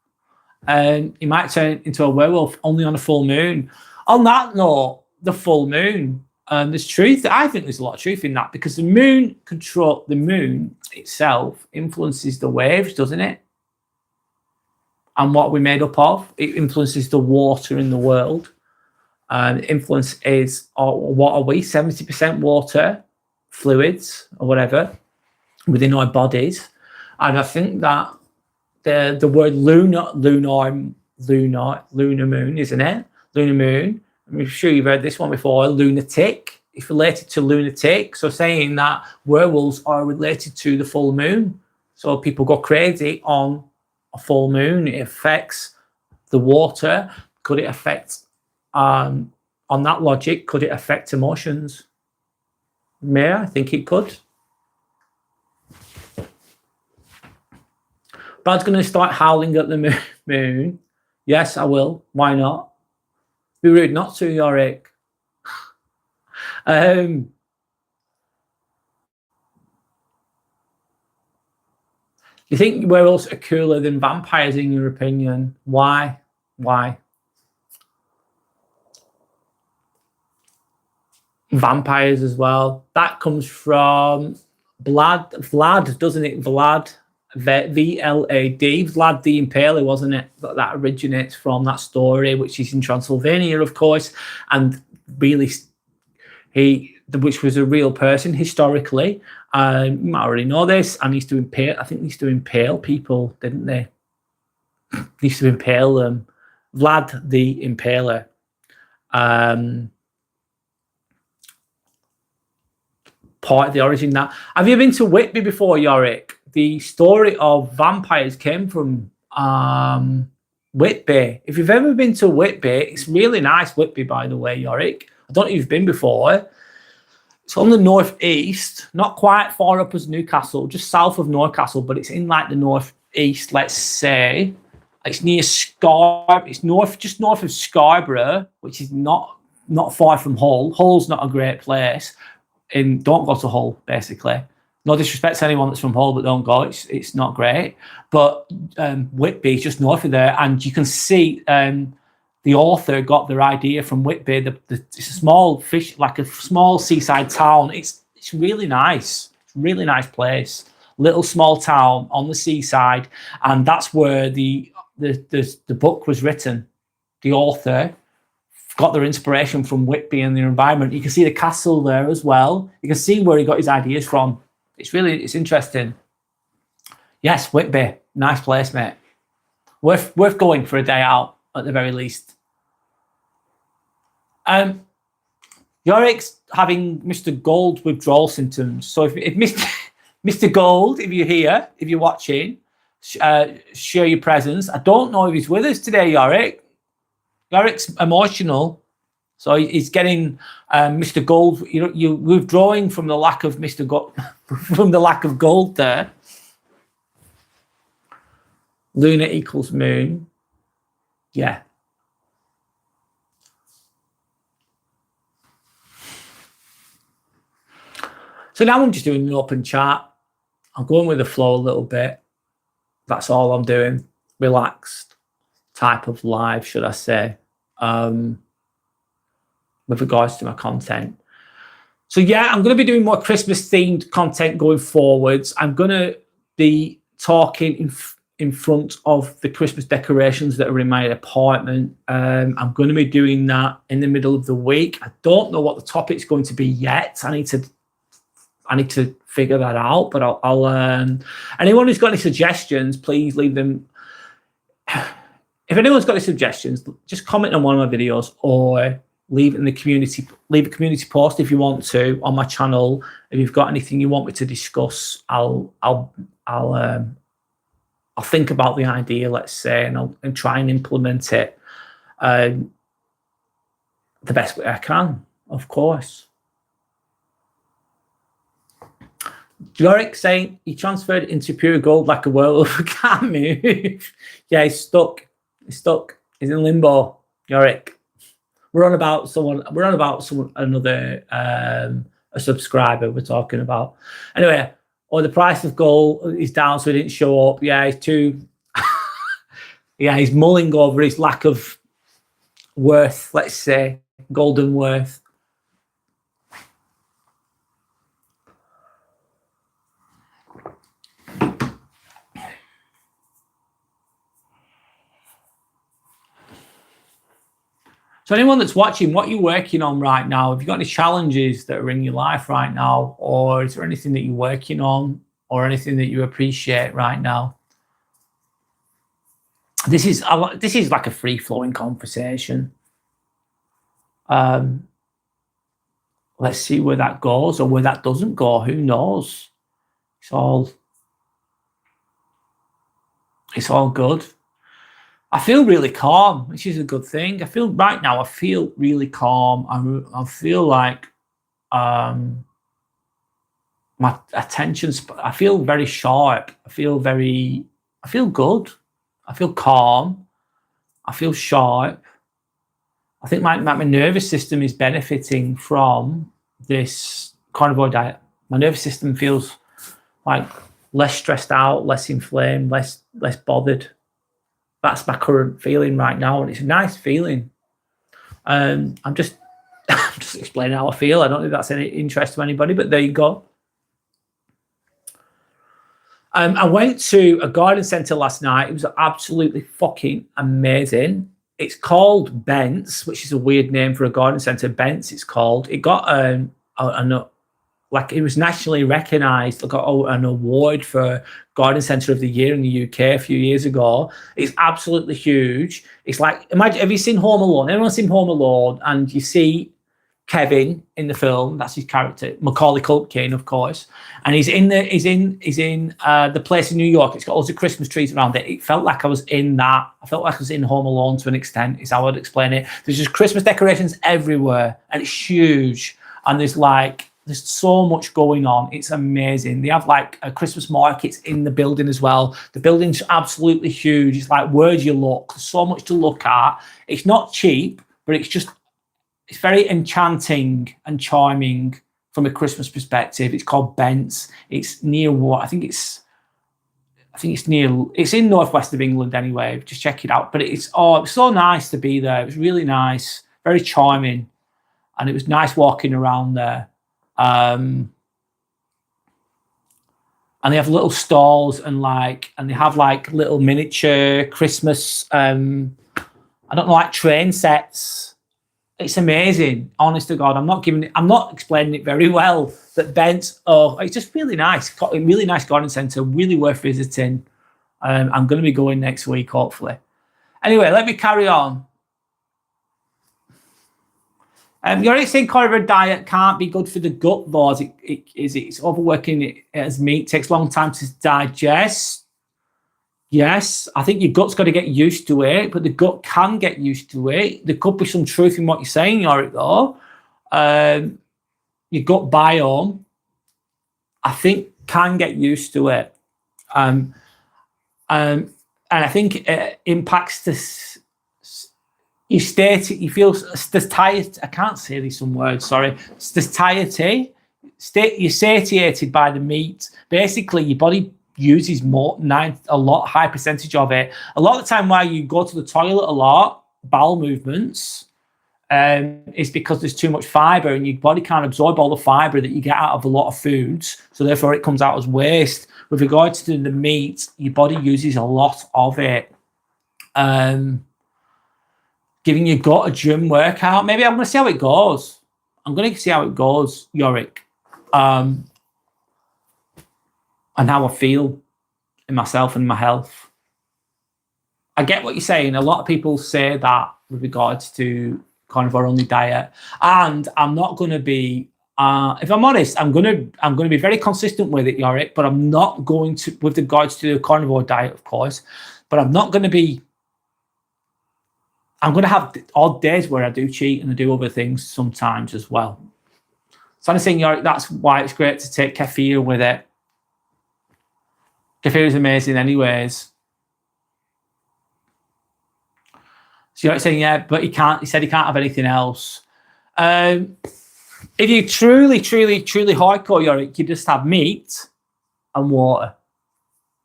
You might turn into a werewolf only on a full moon. On that note, the full moon, there's truth. I think there's a lot of truth in that, because the moon itself influences the waves, doesn't it? And what we're made up of. It influences the water in the world. Influence is, what are we? 70% water, fluids, or whatever, within our bodies. And I think that the word lunar moon, isn't it? Lunar moon. I'm sure you've heard this one before. Lunatic. It's related to lunatic. So saying that werewolves are related to the full moon. So people go crazy on a full moon. It affects the water. Could it affect, on that logic, could it affect emotions? Yeah, I think it could. Brad's going to start howling at the moon. Yes, I will. Why not? Be rude not to, Yorick. Do you think werewolves are cooler than vampires, in your opinion? Why? Vampires as well. That comes from Vlad, doesn't it? Vlad. V-L-A-D, Vlad the Impaler, wasn't it? That originates from that story, which is in Transylvania, of course, and really, which was a real person historically. You might already know this, and he used to impale. I think they used to impale people, didn't they? They used to impale them. Vlad the Impaler. Part of the origin. That, have you been to Whitby before, Yorick? The story of vampires came from Whitby. If you've ever been to Whitby, it's really nice, Whitby, by the way, Yorick. I don't know if you've been before. It's on the northeast, not quite far up as Newcastle, just south of Newcastle, but it's in like the northeast, let's say. It's near Scarborough. It's just north of Scarborough, which is not far from Hull. Hull's not a great place. Don't go to Hull, basically. No disrespect to anyone that's from Hull, but don't go. It's not great. But Whitby is just north of there, and you can see the author got their idea from Whitby. It's a small like a small seaside town. It's really nice. It's a really nice place. Little small town on the seaside, and that's where the book was written. The author got their inspiration from Whitby and the environment. You can see the castle there as well. You can see where he got his ideas from. It's interesting. Yes, Whitby, nice place, mate. Worth going for a day out at the very least. Yorick's having Mr. Gold withdrawal symptoms. So if Mr. Gold, if you're here, if you're watching, share your presence. I don't know if he's with us today, Yorick. Yorick's emotional, so he's getting Mr. Gold. You're withdrawing from the lack of Mr. Gold, from the lack of gold there. Lunar equals moon. Yeah. So now I'm just doing an open chat. I'm going with the flow a little bit. That's all I'm doing. Relaxed type of live, should I say, with regards to my content. So yeah, I'm going to be doing more Christmas themed content going forwards. I'm going to be talking in front of the Christmas decorations that are in my apartment. I'm going to be doing that in the middle of the week. I don't know what the topic's going to be yet. I need to figure that out, but I'll anyone who's got any suggestions, please leave them. If anyone's got any suggestions, just comment on one of my videos or leave it in the community. Leave a community post if you want to on my channel. If you've got anything you want me to discuss, I'll think about the idea, let's say, and try and implement it the best way I can, of course. Yorick saying he transferred into pure gold like a werewolf. Can't move. Yeah, he's stuck. He's in limbo. Yorick. We're on about someone. Another a subscriber we're talking about. Anyway, the price of gold is down, so he didn't show up. Yeah, he's too. Yeah, he's mulling over his lack of worth. Let's say golden worth. So anyone that's watching, what you're working on right now, have you got any challenges that are in your life right now? Or is there anything that you're working on or anything that you appreciate right now? This is like a free-flowing conversation. Let's see where that goes or where that doesn't go. Who knows? It's all good. I feel really calm, which is a good thing. I feel really calm. I feel like my attention's. I feel very sharp. I feel good. I feel calm. I feel sharp. I think my nervous system is benefiting from this carnivore diet. My nervous system feels like less stressed out, less inflamed, less bothered. That's my current feeling right now, and it's a nice feeling. I'm just explaining how I feel. I don't know if that's any interest to anybody, but there you go. I went to a garden centre last night. It was absolutely fucking amazing. It's called Bent's, which is a weird name for a garden centre. Bent's, it's called. It got it was nationally recognised. It got an award for Garden Centre of the Year in the UK a few years ago. It's absolutely huge. It's like, imagine, have you seen Home Alone? Everyone's seen Home Alone, and you see Kevin in the film. That's his character, Macaulay Culkin, of course. And he's in the place in New York. It's got all the Christmas trees around it. It felt like I was in that. I felt like I was in Home Alone to an extent. Is how I'd explain it. There's just Christmas decorations everywhere, and it's huge. And there's so much going on. It's amazing. They have like a Christmas markets in the building as well. The building's absolutely huge. It's like, where'd you look? There's so much to look at. It's not cheap, but it's very enchanting and charming from a Christmas perspective. It's called Bent's. It's near what? I think it's in northwest of England anyway. Just check it out. But it's so nice to be there. It was really nice, very charming. And it was nice walking around there. And they have little stalls and they have like little miniature Christmas, I don't know, like train sets. It's amazing. Honest to God, I'm not explaining it very well. That Bent's, it's just really nice. A really nice garden centre, really worth visiting. I'm going to be going next week, hopefully. Anyway, let me carry on. You're already saying carnivore diet can't be good for the gut, though. It's overworking it as meat, takes a long time to digest. Yes, I think your gut's got to get used to it, but the gut can get used to it. There could be some truth in what you're saying, Yorick, though. Your gut biome, I think, can get used to it. And I think it impacts this. You feel satiety. I can't say these some words, sorry. Satiety. You're satiated by the meat. Basically, your body uses high percentage of it. A lot of the time while you go to the toilet a lot, bowel movements, is because there's too much fiber and your body can't absorb all the fiber that you get out of a lot of foods. So therefore it comes out as waste. With regards to the meat, your body uses a lot of it. Giving your gut a gym workout. Maybe I'm going to see how it goes. I'm going to see how it goes, Yorick. And how I feel in myself and my health. I get what you're saying. A lot of people say that with regards to carnivore-only diet, and I'm not going to be. If I'm honest, I'm going to be very consistent with it, Yorick. But I'm not going to, with regards to the carnivore diet, of course. But I'm not going to be. I'm going to have odd days where I do cheat and I do other things sometimes as well. So I'm saying, Yorick, that's why it's great to take kefir with it. Kefir is amazing anyways. So you're saying, yeah, but he said he can't have anything else. If you truly hardcore, Yorick, you just have meat and water.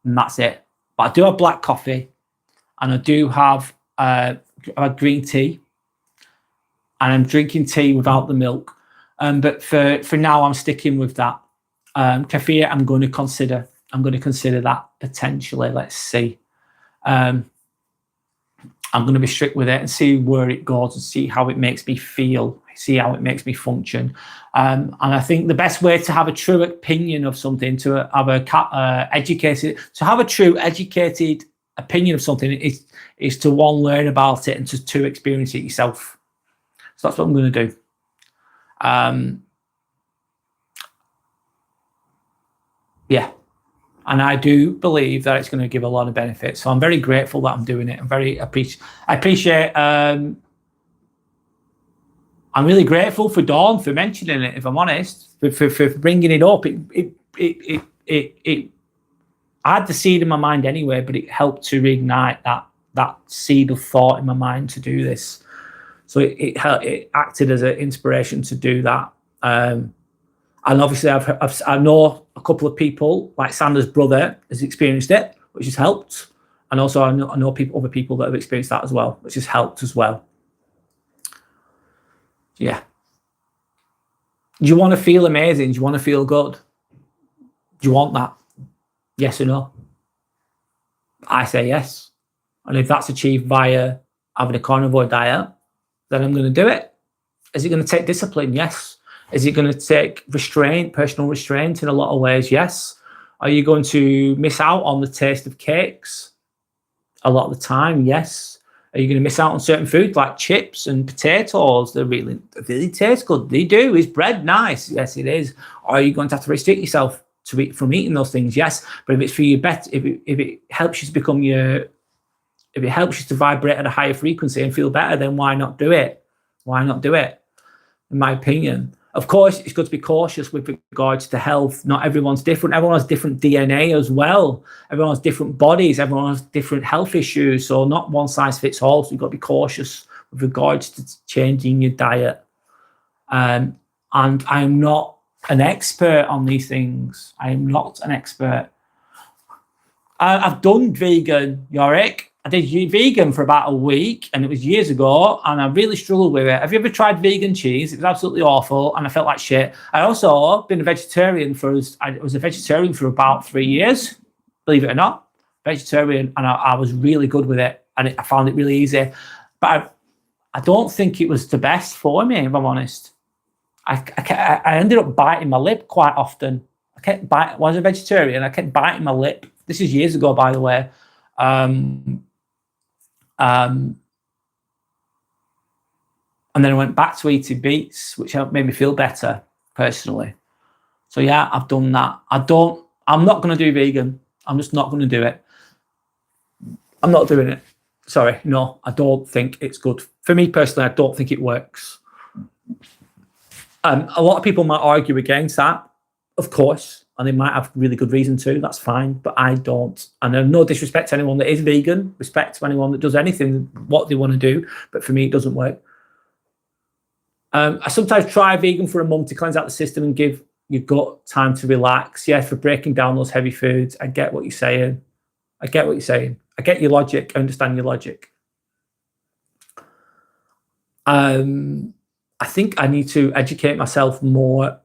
And that's it. But I do have black coffee. And I do have green tea. And I'm drinking tea without the milk. But for now, I'm sticking with that. Kefir, I'm going to consider that potentially. Let's see. I'm going to be strict with it and see where it goes and see how it makes me feel, see how it makes me function. And I think the best way to have a true opinion of something, to have a true educated opinion of something is to, one, learn about it, and to two, experience it yourself. So that's what I'm going to do. Yeah. And I do believe that it's going to give a lot of benefits. So I'm very grateful that I'm doing it. I appreciate. I'm really grateful for Dawn for mentioning it. If I'm honest, for bringing it up. I had the seed in my mind anyway, but it helped to reignite that seed of thought in my mind to do this. So it acted as an inspiration to do that. And obviously, I know a couple of people, like Sandra's brother has experienced it, which has helped. And also I know other people that have experienced that as well, which has helped as well. Yeah. Do you want to feel amazing? Do you want to feel good? Do you want that? Yes or no? I say yes. And if that's achieved via having a carnivore diet, then I'm going to do it. Is it going to take discipline? Yes. Is it going to take personal restraint in a lot of ways? Yes. Are you going to miss out on the taste of cakes a lot of the time? Yes. Are you going to miss out on certain foods like chips and potatoes? They really taste good. They do. Is bread nice? Yes, it is. Or are you going to have to restrict yourself from eating those things? Yes. But if it's for you better, if it helps you to if it helps you to vibrate at a higher frequency and feel better, then why not do it? Why not do it? In my opinion. Of course, it's good to be cautious with regards to health. Not everyone's different. Everyone has different DNA as well. Everyone has different bodies. Everyone has different health issues. So not one size fits all. So you've got to be cautious with regards to changing your diet. And I'm not an expert on these things. I am not an expert. I've done vegan, Yorick. I did vegan for about a week, and it was years ago, and I really struggled with it. Have you ever tried vegan cheese? It was absolutely awful, and I felt like shit. I also been a vegetarian I was a vegetarian for about 3 years, believe it or not. Vegetarian, and I was really good with it, and I found it really easy. But I don't think it was the best for me, if I'm honest. I ended up biting my lip quite often. When I was a vegetarian, I kept biting my lip. This is years ago, by the way. And then I went back to eating beets, which made me feel better personally. So yeah, I've done that. I'm not going to do vegan. I'm just not going to do it. I'm not doing it. Sorry. No, I don't think it's good. For me personally, I don't think it works. A lot of people might argue against that, of course, and they might have really good reason to. That's fine, but I don't. And there's no disrespect to anyone that is vegan. Respect to anyone that does anything, what they want to do. But for me, it doesn't work. I sometimes try vegan for a month to cleanse out the system and give your gut time to relax. Yeah, for breaking down those heavy foods. I get what you're saying. I get your logic. I understand your logic. I think I need to educate myself more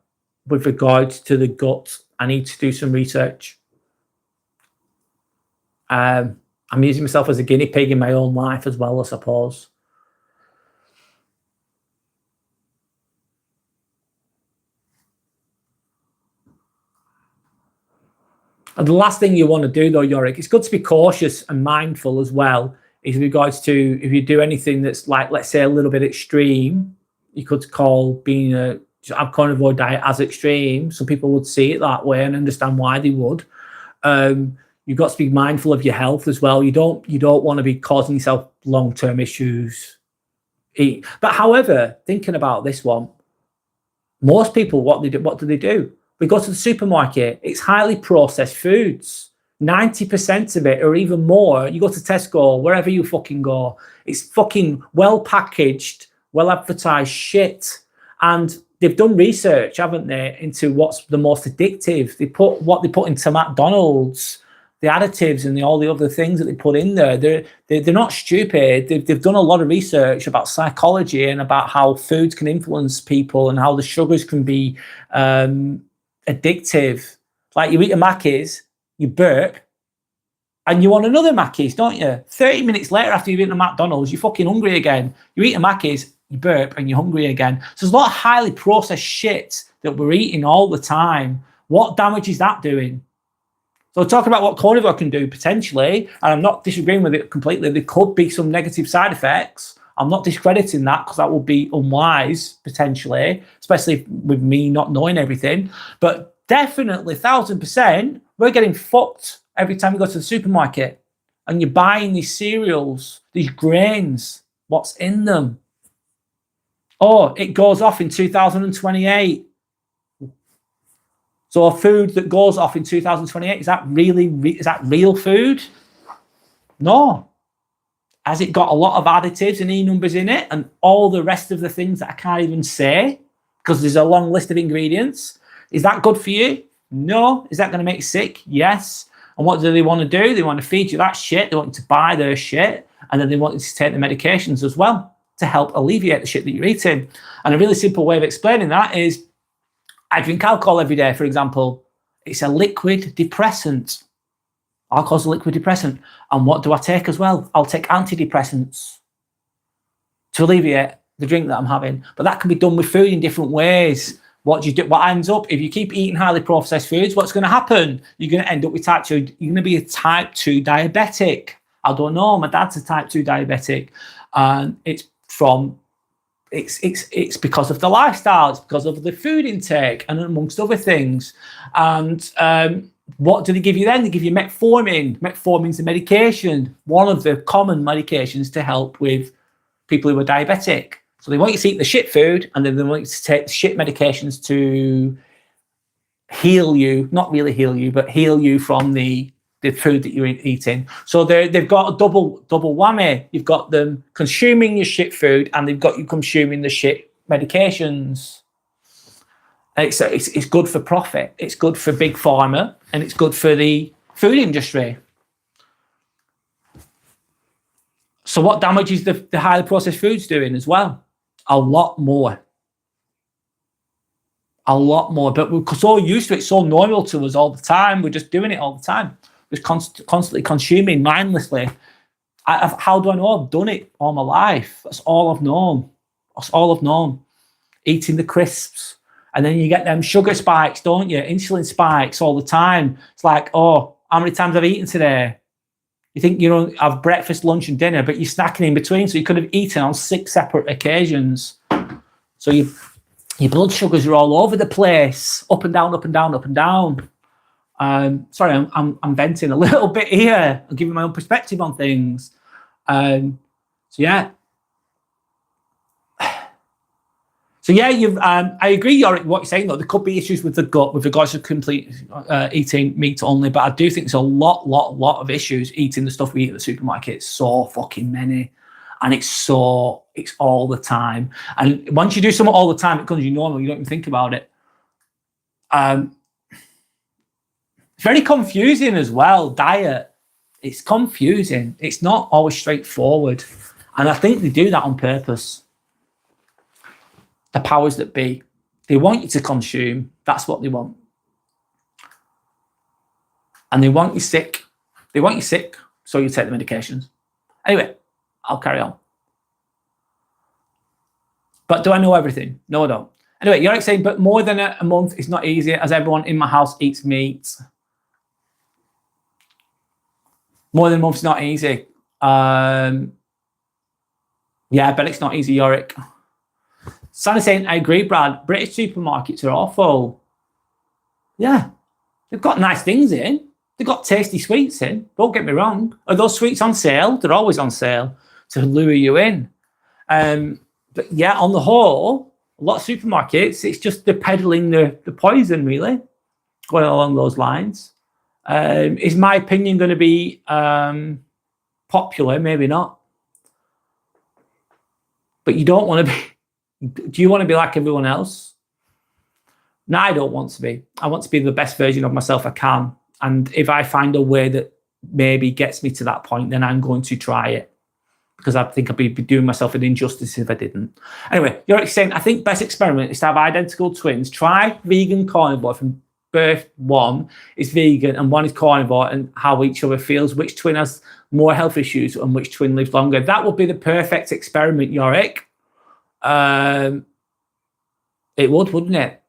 with regards to the gut. I need to do some research. I'm using myself as a guinea pig in my own life as well, I suppose. And the last thing you want to do, though, Yorick, it's good to be cautious and mindful as well, is in regards to if you do anything that's like, let's say, a little bit extreme, you could call being a carnivore diet as extreme. Some people would see it that way and understand why they would. You've got to be mindful of your health as well. You don't want to be causing yourself long-term issues. But however, thinking about this one, most people, what do they do? We go to the supermarket, it's highly processed foods. 90% of it or even more, you go to Tesco, wherever you fucking go, it's fucking well packaged, well advertised shit. And they've done research, haven't they, into what's the most addictive. They put what they put into McDonald's, the additives and all the other things that they put in there. They're not stupid. They've done a lot of research about psychology and about how foods can influence people and how the sugars can be addictive. Like you eat a Mackey's, you burp, and you want another Mackey's, don't you? 30 minutes later after you've eaten a McDonald's, you're fucking hungry again. You eat a Mackey's, you burp, and you're hungry again. So there's a lot of highly processed shit that we're eating all the time. What damage is that doing? So talking about what carnivore can do potentially, and I'm not disagreeing with it completely, there could be some negative side effects. I'm not discrediting that because that would be unwise potentially, especially with me not knowing everything. But definitely 1000%, we're getting fucked every time you go to the supermarket and you're buying these cereals, these grains. What's in them? Oh, it goes off in 2028. So a food that goes off in 2028, is that real food? No. Has it got a lot of additives and E-numbers in it and all the rest of the things that I can't even say because there's a long list of ingredients? Is that good for you? No. Is that going to make you sick? Yes. And what do they want to do? They want to feed you that shit. They want you to buy their shit. And then they want you to take the medications as well to help alleviate the shit that you're eating. And a really simple way of explaining that is I drink alcohol every day, for example. It's a liquid depressant. Alcohol's a liquid depressant. And what do I take as well? I'll take antidepressants to alleviate the drink that I'm having. But that can be done with food in different ways. What do you do? What ends up, if you keep eating highly processed foods, what's going to happen? You're going to end up with type 2. You're going to be a type 2 diabetic. I don't know. My dad's a type 2 diabetic. And it's because of the lifestyle, it's because of the food intake and amongst other things. And what do they give you then? They give you metformin. Metformin's a medication, one of the common medications to help with people who are diabetic. So they want you to eat the shit food and then they want you to take the shit medications to heal you, not really heal you, but heal you from the food that you're eating. So they've got a double whammy. You've got them consuming your shit food and they've got you consuming the shit medications. It's good for profit. It's good for big pharma and it's good for the food industry. So what damage is the highly processed foods doing as well? A lot more. But we're so used to it, so normal to us all the time. We're just doing it all the time. Just constantly consuming mindlessly. How do I know? I've done it all my life. That's all I've known. Eating the crisps. And then you get them sugar spikes, don't you? Insulin spikes all the time. It's like, oh, how many times have I eaten today? You think you don't have breakfast, lunch, and dinner, but you're snacking in between. So you could have eaten on 6 separate occasions. So your blood sugars are all over the place, up and down, up and down, up and down. Sorry, I'm venting a little bit here. I'm giving my own perspective on things. So yeah, I agree, Yorick, what you're saying, though. There could be issues with the gut with regards to complete eating meat only, but I do think there's a lot of issues eating the stuff we eat at the supermarket. It's so fucking many. And it's all the time. And once you do something all the time, it becomes your normal. You don't even think about it. It's very confusing as well, diet. It's confusing. It's not always straightforward. And I think they do that on purpose. the powers that be. They want you to consume. That's what they want. And they want you sick. They want you sick, so you take the medications. Anyway, I'll carry on. But do I know everything? No, I don't. Anyway, you're saying, but more than a month is not easy, as everyone in my house eats meat. More than a month is not easy. Yeah, I bet it's not easy, Yorick. Sandy saying, I agree, Brad. British supermarkets are awful. Yeah, they've got nice things in. They've got tasty sweets in. Don't get me wrong. Are those sweets on sale? They're always on sale to lure you in. But yeah, on the whole, a lot of supermarkets, it's just they're peddling the poison, really, going along those lines. Is my opinion going to be popular? Maybe not. But you don't want to be. Do you want to be like everyone else? No, I don't want to be. I want to be the best version of myself I can. And if I find a way that maybe gets me to that point, then I'm going to try it. Because I think I'd be doing myself an injustice if I didn't. Anyway, you're saying, I think best experiment is to have identical twins. Try vegan carnivore from birth. One is vegan and one is carnivore, and how each other feels, which twin has more health issues and which twin lives longer. That would be the perfect experiment, Yorick. It would, wouldn't it?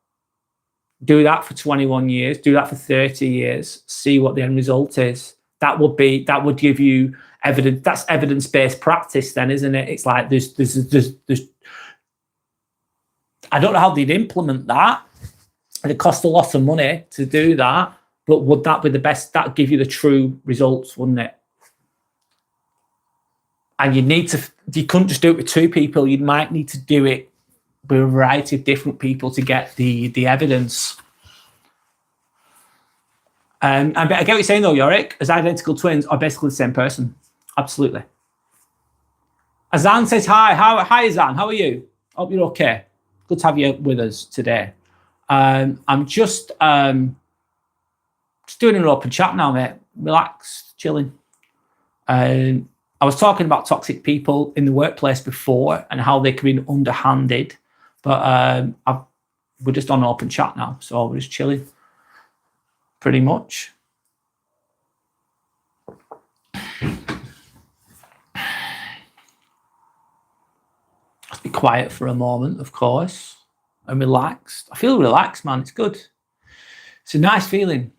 Do that for 21 years, do that for 30 years, see what the end result is. That would give you evidence. That's evidence-based practice then, isn't it? It's like there's I don't know how they'd implement that. It costs a lot of money to do that, but would that be the best? That'd give you the true results, wouldn't it? And you couldn't just do it with two people. You might need to do it with a variety of different people to get the evidence. I get what you're saying though, Yorick, as identical twins are basically the same person. Absolutely. Azan says hi. Hi, Azan. How are you? Hope you're okay. Good to have you with us today. I'm just doing an open chat now, mate. Relax, chilling. I was talking about toxic people in the workplace before and how they can be underhanded, but we're just on open chat now, so we're just chilling, pretty much. Let's be quiet for a moment, of course, and relaxed. I feel relaxed, man. It's good. It's a nice feeling.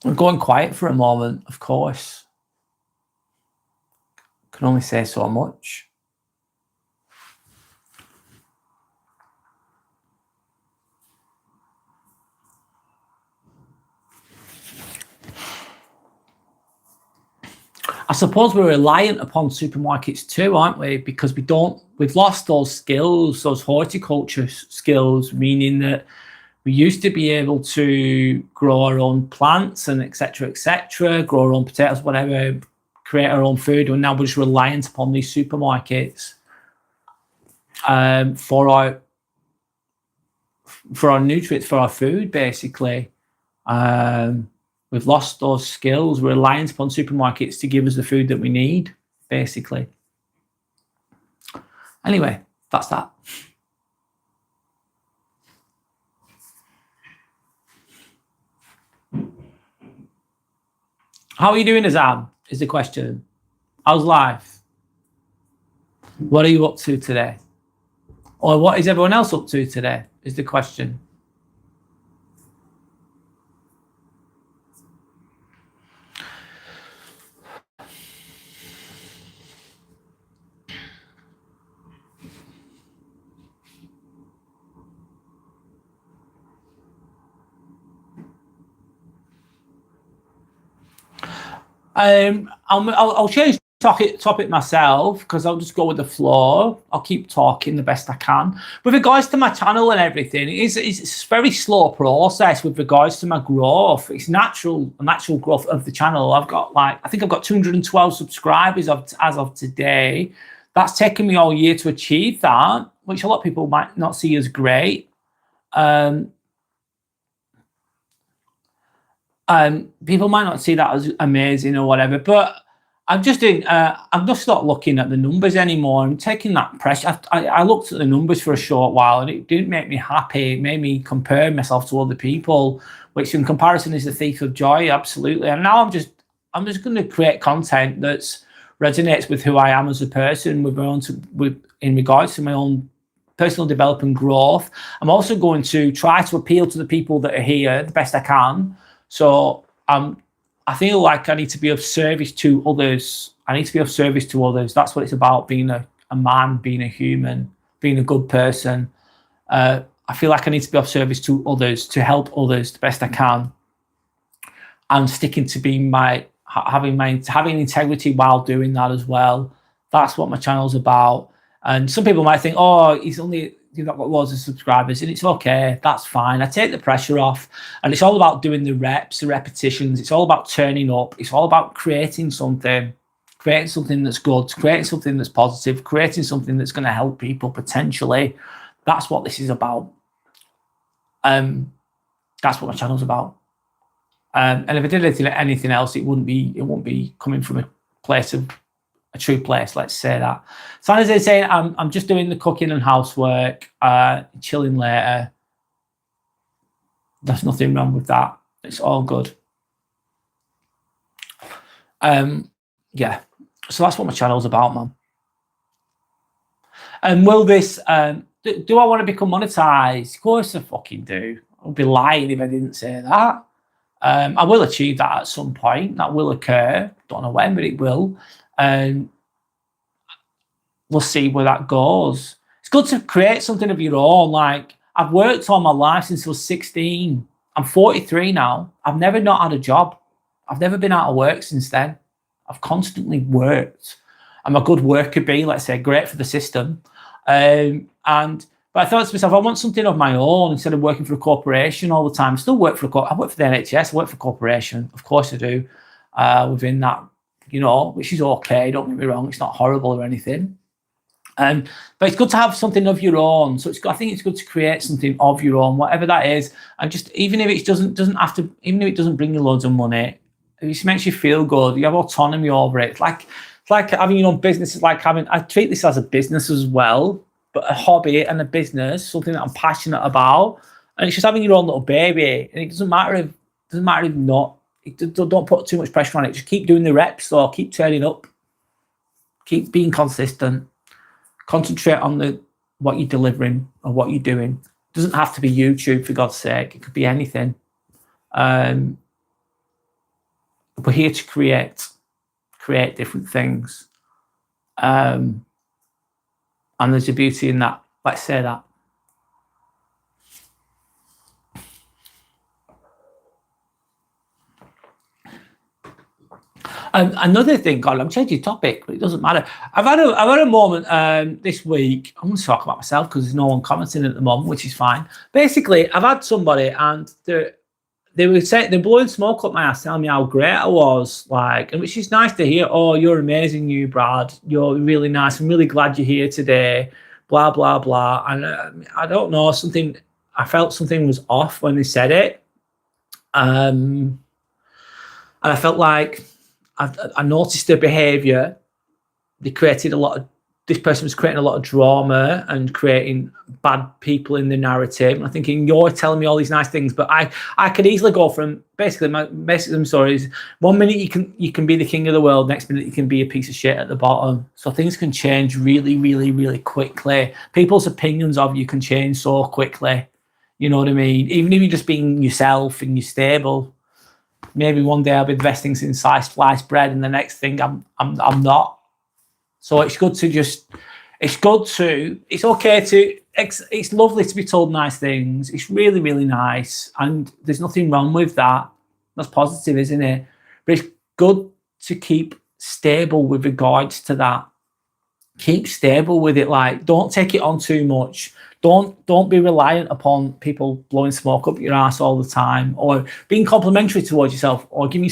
I'm going quiet for a moment, of course. Can only say so much. I suppose we're reliant upon supermarkets too, aren't we? Because we've lost those skills, those horticulture skills, meaning that we used to be able to grow our own plants and et cetera, grow our own potatoes, whatever, create our own food. And now we're just reliant upon these supermarkets for our nutrients, for our food, basically. We've lost those skills. We're reliant upon supermarkets to give us the food that we need, basically. Anyway, that's that. How are you doing, Azam? Is the question. How's life? What are you up to today? Or what is everyone else up to today? Is the question. I'll change topic myself because I'll just go with the flow. I'll keep talking the best I can. With regards to my channel and everything, it's a very slow process with regards to my growth. It's natural growth of the channel. I think I've got 212 subscribers as of today. that's taken me all year to achieve that, which a lot of people might not see as great. People might not see that as amazing or whatever, but I'm just not looking at the numbers anymore. I'm taking that pressure. I looked at the numbers for a short while, and it didn't make me happy. It made me compare myself to other people, which in comparison is the thief of joy, absolutely. And now I'm just going to create content that resonates with who I am as a person, in regards to my own personal development growth. I'm also going to try to appeal to the people that are here the best I can. So I feel like I need to be of service to others. That's what it's about, being a man, being a human, being a good person. I feel like I need to be of service to others, to help others the best I can, and sticking to being having integrity while doing that as well. That's what my channel's about. And some people might think, oh, you've not got loads of subscribers, and it's okay, that's fine. I take the pressure off, and it's all about doing the reps, the repetitions. It's all about turning up. It's all about creating something that's good, creating something that's positive, creating something that's going to help people potentially. That's what this is about. That's what my channel's about. And if I did anything else, it wouldn't be coming from a true place, let's say that. So as I say, I'm just doing the cooking and housework, chilling later. There's nothing wrong with that. It's all good. Yeah. So that's what my channel's about, man. And will this, do I want to become monetized? Of course I fucking do. I'd be lying if I didn't say that. I will achieve that at some point. That will occur. Don't know when, but it will. We'll see where that goes. It's good to create something of your own. Like, I've worked all my life since I was 16. I'm 43 now. I've never not had a job. I've never been out of work since then. I've constantly worked. I'm a good worker bee, let's say, great for the system. But I thought to myself, I want something of my own instead of working for a corporation all the time. I still work for I work for the NHS. I work for a corporation. Of course I do. Within that, which is okay. Don't get me wrong. It's not horrible or anything. But it's good to have something of your own. So I think it's good to create something of your own, whatever that is. And just even if it even if it doesn't bring you loads of money, it just makes you feel good. You have autonomy over it. It's like having your own business. It's like I treat this as a business as well, but a hobby and a business, something that I'm passionate about. And it's just having your own little baby. And it doesn't matter if not. Don't put too much pressure on it. Just keep doing the reps, or keep turning up. Keep being consistent. Concentrate on what you're delivering or what you're doing. It doesn't have to be YouTube, for God's sake. It could be anything. We're here to create different things. And there's a beauty in that. Let's say that. Another thing, God, I'm changing topic, but it doesn't matter. I've had a moment this week. I'm going to talk about myself because there's no one commenting at the moment, which is fine. Basically, I've had somebody, and they were saying, they're blowing smoke up my ass, telling me how great I was, and which is nice to hear. Oh, you're amazing, you Brad. You're really nice. I'm really glad you're here today. Blah blah blah. And I don't know, I felt something was off when they said it, and I felt like I noticed their behaviour. This person was creating a lot of drama and creating bad people in the narrative. And I'm thinking, you're telling me all these nice things, but I could easily go from basically my message. I'm sorry, is 1 minute you can be the king of the world, next minute you can be a piece of shit at the bottom. So things can change really, really, really quickly. People's opinions of you can change so quickly. You know what I mean? Even if you're just being yourself and you're stable. Maybe one day I'll be investing in sliced bread, and the next thing I'm not. So it's lovely to be told nice things. It's really, really nice, and there's nothing wrong with that. That's positive, isn't it? But it's good to keep stable with regards to that. Keep stable with it. Don't take it on too much. Don't be reliant upon people blowing smoke up your ass all the time, or being complimentary towards yourself, or giving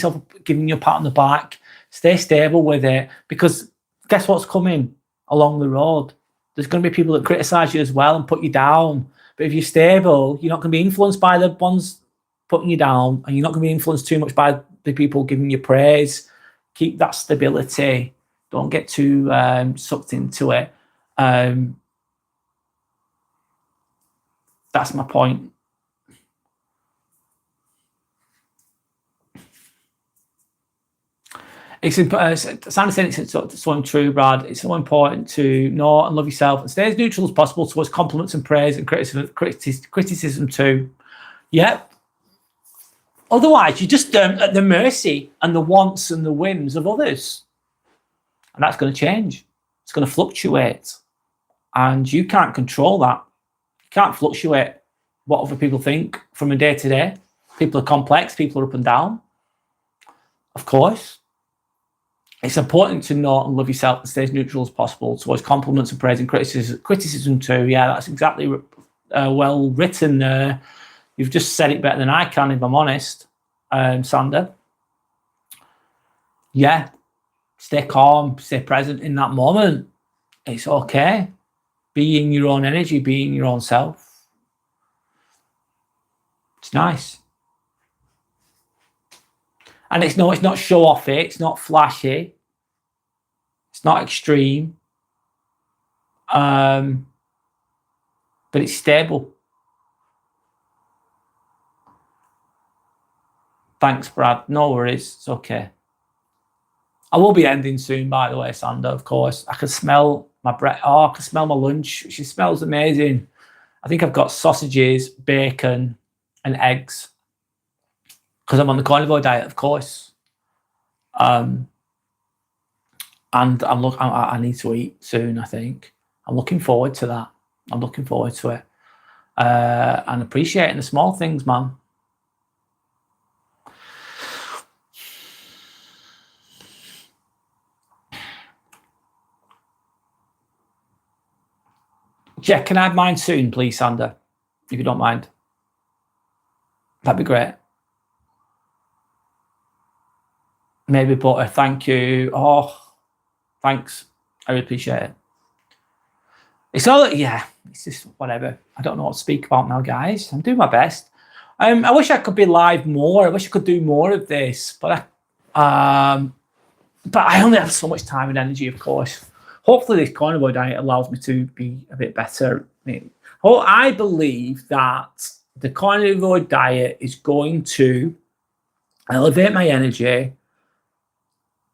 you a pat on the back. Stay stable with it, because guess what's coming? along the road. There's going to be people that criticize you as well and put you down. But if you're stable, you're not going to be influenced by the ones putting you down, and you're not going to be influenced too much by the people giving you praise. Keep that stability. Don't get too sucked into it. That's my point. Sandy saying it's so true, Brad. It's so important to know and love yourself and stay as neutral as possible towards compliments and praise and criticism too. Yeah. Otherwise, you're just at the mercy and the wants and the whims of others. And that's going to change. It's going to fluctuate. And you can't control that. You can't fluctuate what other people think from a day to day. People are complex. People are up and down. Of course. It's important to know and love yourself and stay as neutral as possible towards compliments and praise and criticism too. Yeah, that's exactly well written there. You've just said it better than I can, if I'm honest, Sander. Yeah, stay calm, stay present in that moment. It's okay. Be in your own energy, be in your own self. It's nice. And it's not show offy, it's not flashy, it's not extreme, but it's stable. Thanks, Brad. No worries, it's okay. I will be ending soon, by the way, Sander, of course. I can smell my breath. Oh, I can smell my lunch. She smells amazing. I think I've got sausages, bacon, and eggs. Because I'm on the carnivore diet, of course. And I need to eat soon, I think. I'm looking forward to that. I'm looking forward to it. And appreciating the small things, man. Yeah, can I have mine soon, please, Sander? If you don't mind. That'd be great. Maybe butter, thank you. Oh, thanks. I really appreciate it. It's all, yeah, it's just whatever. I don't know what to speak about now, guys. I'm doing my best. I wish I could be live more. I wish I could do more of this, but I only have so much time and energy, of course. Hopefully this carnivore diet allows me to be a bit better. I believe that the carnivore diet is going to elevate my energy,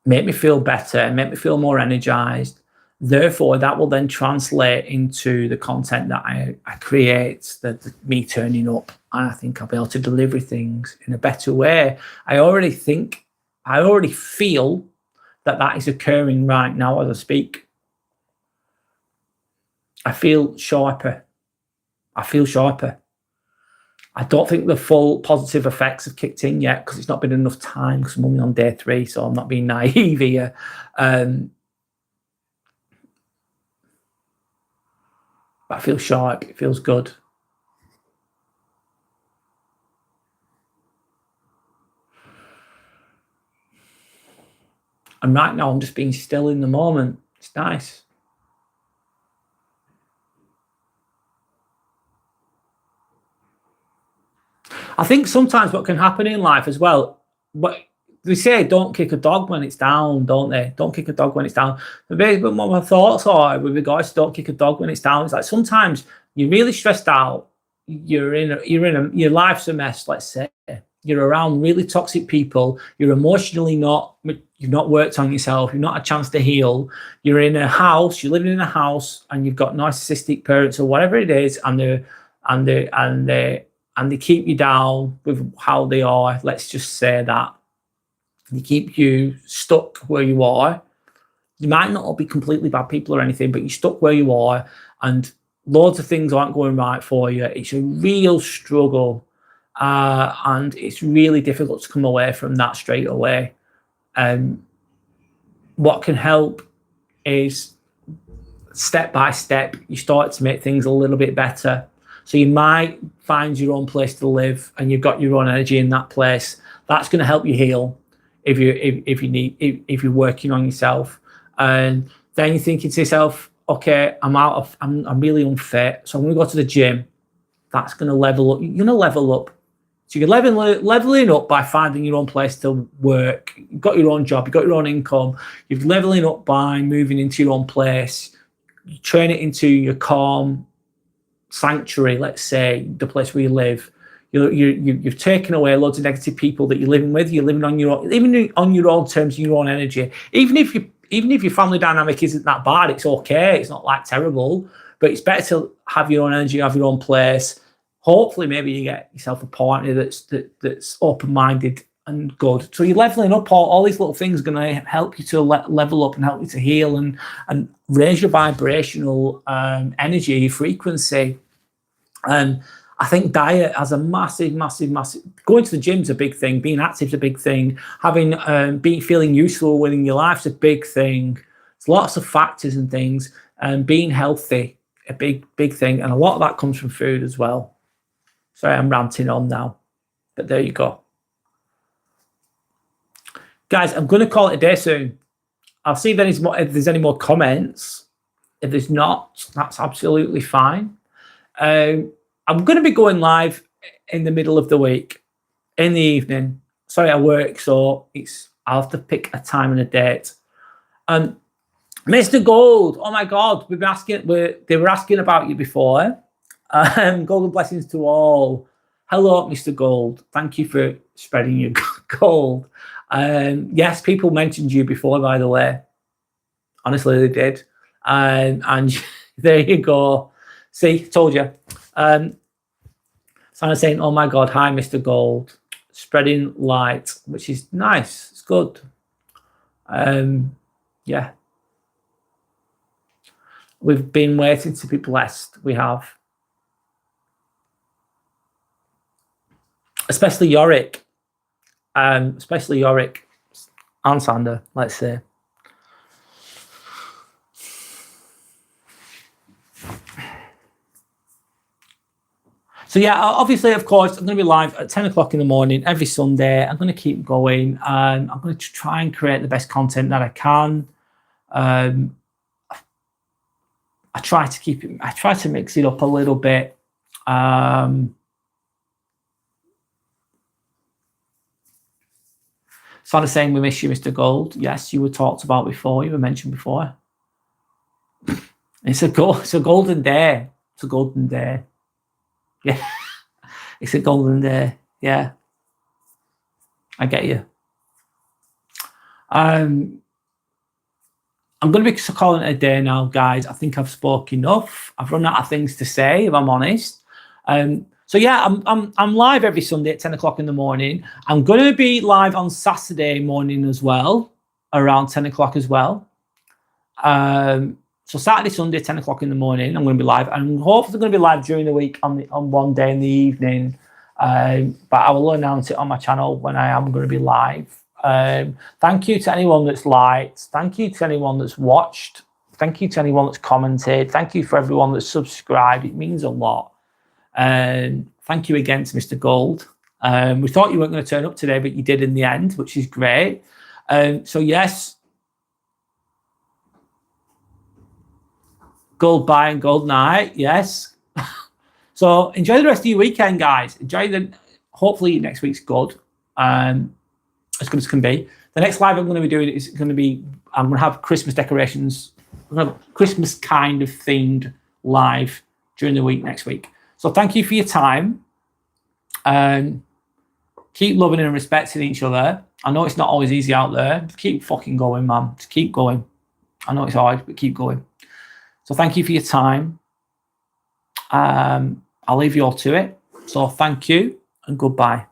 make me feel better, make me feel more energized. Therefore, that will then translate into the content that I create, me turning up. And I think I'll be able to deliver things in a better way. I already feel that is occurring right now as I speak. I feel sharper. I don't think the full positive effects have kicked in yet because it's not been enough time because I'm only on day 3, so I'm not being naive here. But I feel sharp. It feels good. And right now I'm just being still in the moment. It's nice. I think sometimes what can happen in life as well, but they say don't kick a dog when it's down, don't they? Don't kick a dog when it's down. But what my thoughts are with regards to don't kick a dog when it's down, it's like sometimes you're really stressed out, your life's a mess, let's say. You're around really toxic people, you've not worked on yourself, you've not had a chance to heal, you're in a house, you're living in a house and you've got narcissistic parents or whatever it is, and they keep you down with how they are. Let's just say that. They keep you stuck where you are. You might not be completely bad people or anything, but you're stuck where you are and loads of things aren't going right for you. It's a real struggle. And it's really difficult to come away from that straight away. What can help is step by step, you start to make things a little bit better. So you might find your own place to live and you've got your own energy in that place. That's going to help you heal if you're working on yourself. And then you're thinking to yourself, okay, I'm really unfit, so I'm going to go to the gym. That's going to level up. You're going to level up. So you're leveling up by finding your own place to work. You've got your own job. You've got your own income. You're leveling up by moving into your own place. You turn it into your calm sanctuary, let's say, the place where you live. You've taken away loads of negative people that you're living with. You're living on your own, even on your own terms, your own energy. Even if your family dynamic isn't that bad, it's okay. It's not like terrible, but it's better to have your own energy, have your own place. Hopefully, maybe you get yourself a partner that's open-minded and good. So you're leveling up. All these little things are going to help you to level up and help you to heal and raise your vibrational energy frequency. I think diet has a massive. Going to the gym's a big thing. Being active is a big thing. Having feeling useful within your life's a big thing. There's lots of factors and things. And being healthy, a big thing, and a lot of that comes from food as well. Sorry, I'm ranting on now, but there you go. Guys, I'm going to call it a day soon. I'll see if there's any more comments. If there's not, that's absolutely fine. I'm going to be going live in the middle of the week, in the evening. Sorry, I work, so I'll have to pick a time and a date. Mr. Gold, oh my God, they were asking about you before. Golden blessings to all. Hello, Mr. Gold. Thank you for spreading your gold. Yes, people mentioned you before, by the way. Honestly, they did. And there you go. See, told you. Someone saying, oh my God, hi, Mr. Gold. Spreading light, which is nice. It's good. Yeah. We've been waiting to be blessed. We have. Especially Yorick. And Sander, let's say. So yeah, obviously, of course, I'm going to be live at 10 o'clock in the morning every Sunday. I'm going to keep going. I'm going to try and create the best content that I can. I try to mix it up a little bit. Sort of saying we miss you, Mr. Gold. Yes, you were talked about before. You were mentioned before. It's a golden day. It's a golden day. Yeah, it's a golden day. Yeah, I get you. I'm going to be calling it a day now, guys. I think I've spoken enough. I've run out of things to say, if I'm honest. So yeah, I'm live every Sunday at 10 o'clock in the morning. I'm going to be live on Saturday morning as well, around 10 o'clock as well. So Saturday, Sunday, 10 o'clock in the morning, I'm going to be live. I'm hopefully going to be live during the week on one day in the evening. But I will announce it on my channel when I am going to be live. Thank you to anyone that's liked. Thank you to anyone that's watched. Thank you to anyone that's commented. Thank you for everyone that's subscribed. It means a lot. Thank you again to Mr. Gold. We thought you weren't going to turn up today, but you did in the end, which is great. So yes, gold buy and gold night. Yes. So enjoy the rest of your weekend, guys. Hopefully next week's good. As good as can be. The next live I'm going to be doing is going to be, I'm going to have Christmas decorations, I'm going to have Christmas kind of themed live during the week next week. So thank you for your time. Keep loving and respecting each other. I know it's not always easy out there. Just keep fucking going, man. Just keep going. I know it's hard, but keep going. So thank you for your time. I'll leave you all to it. So thank you and goodbye.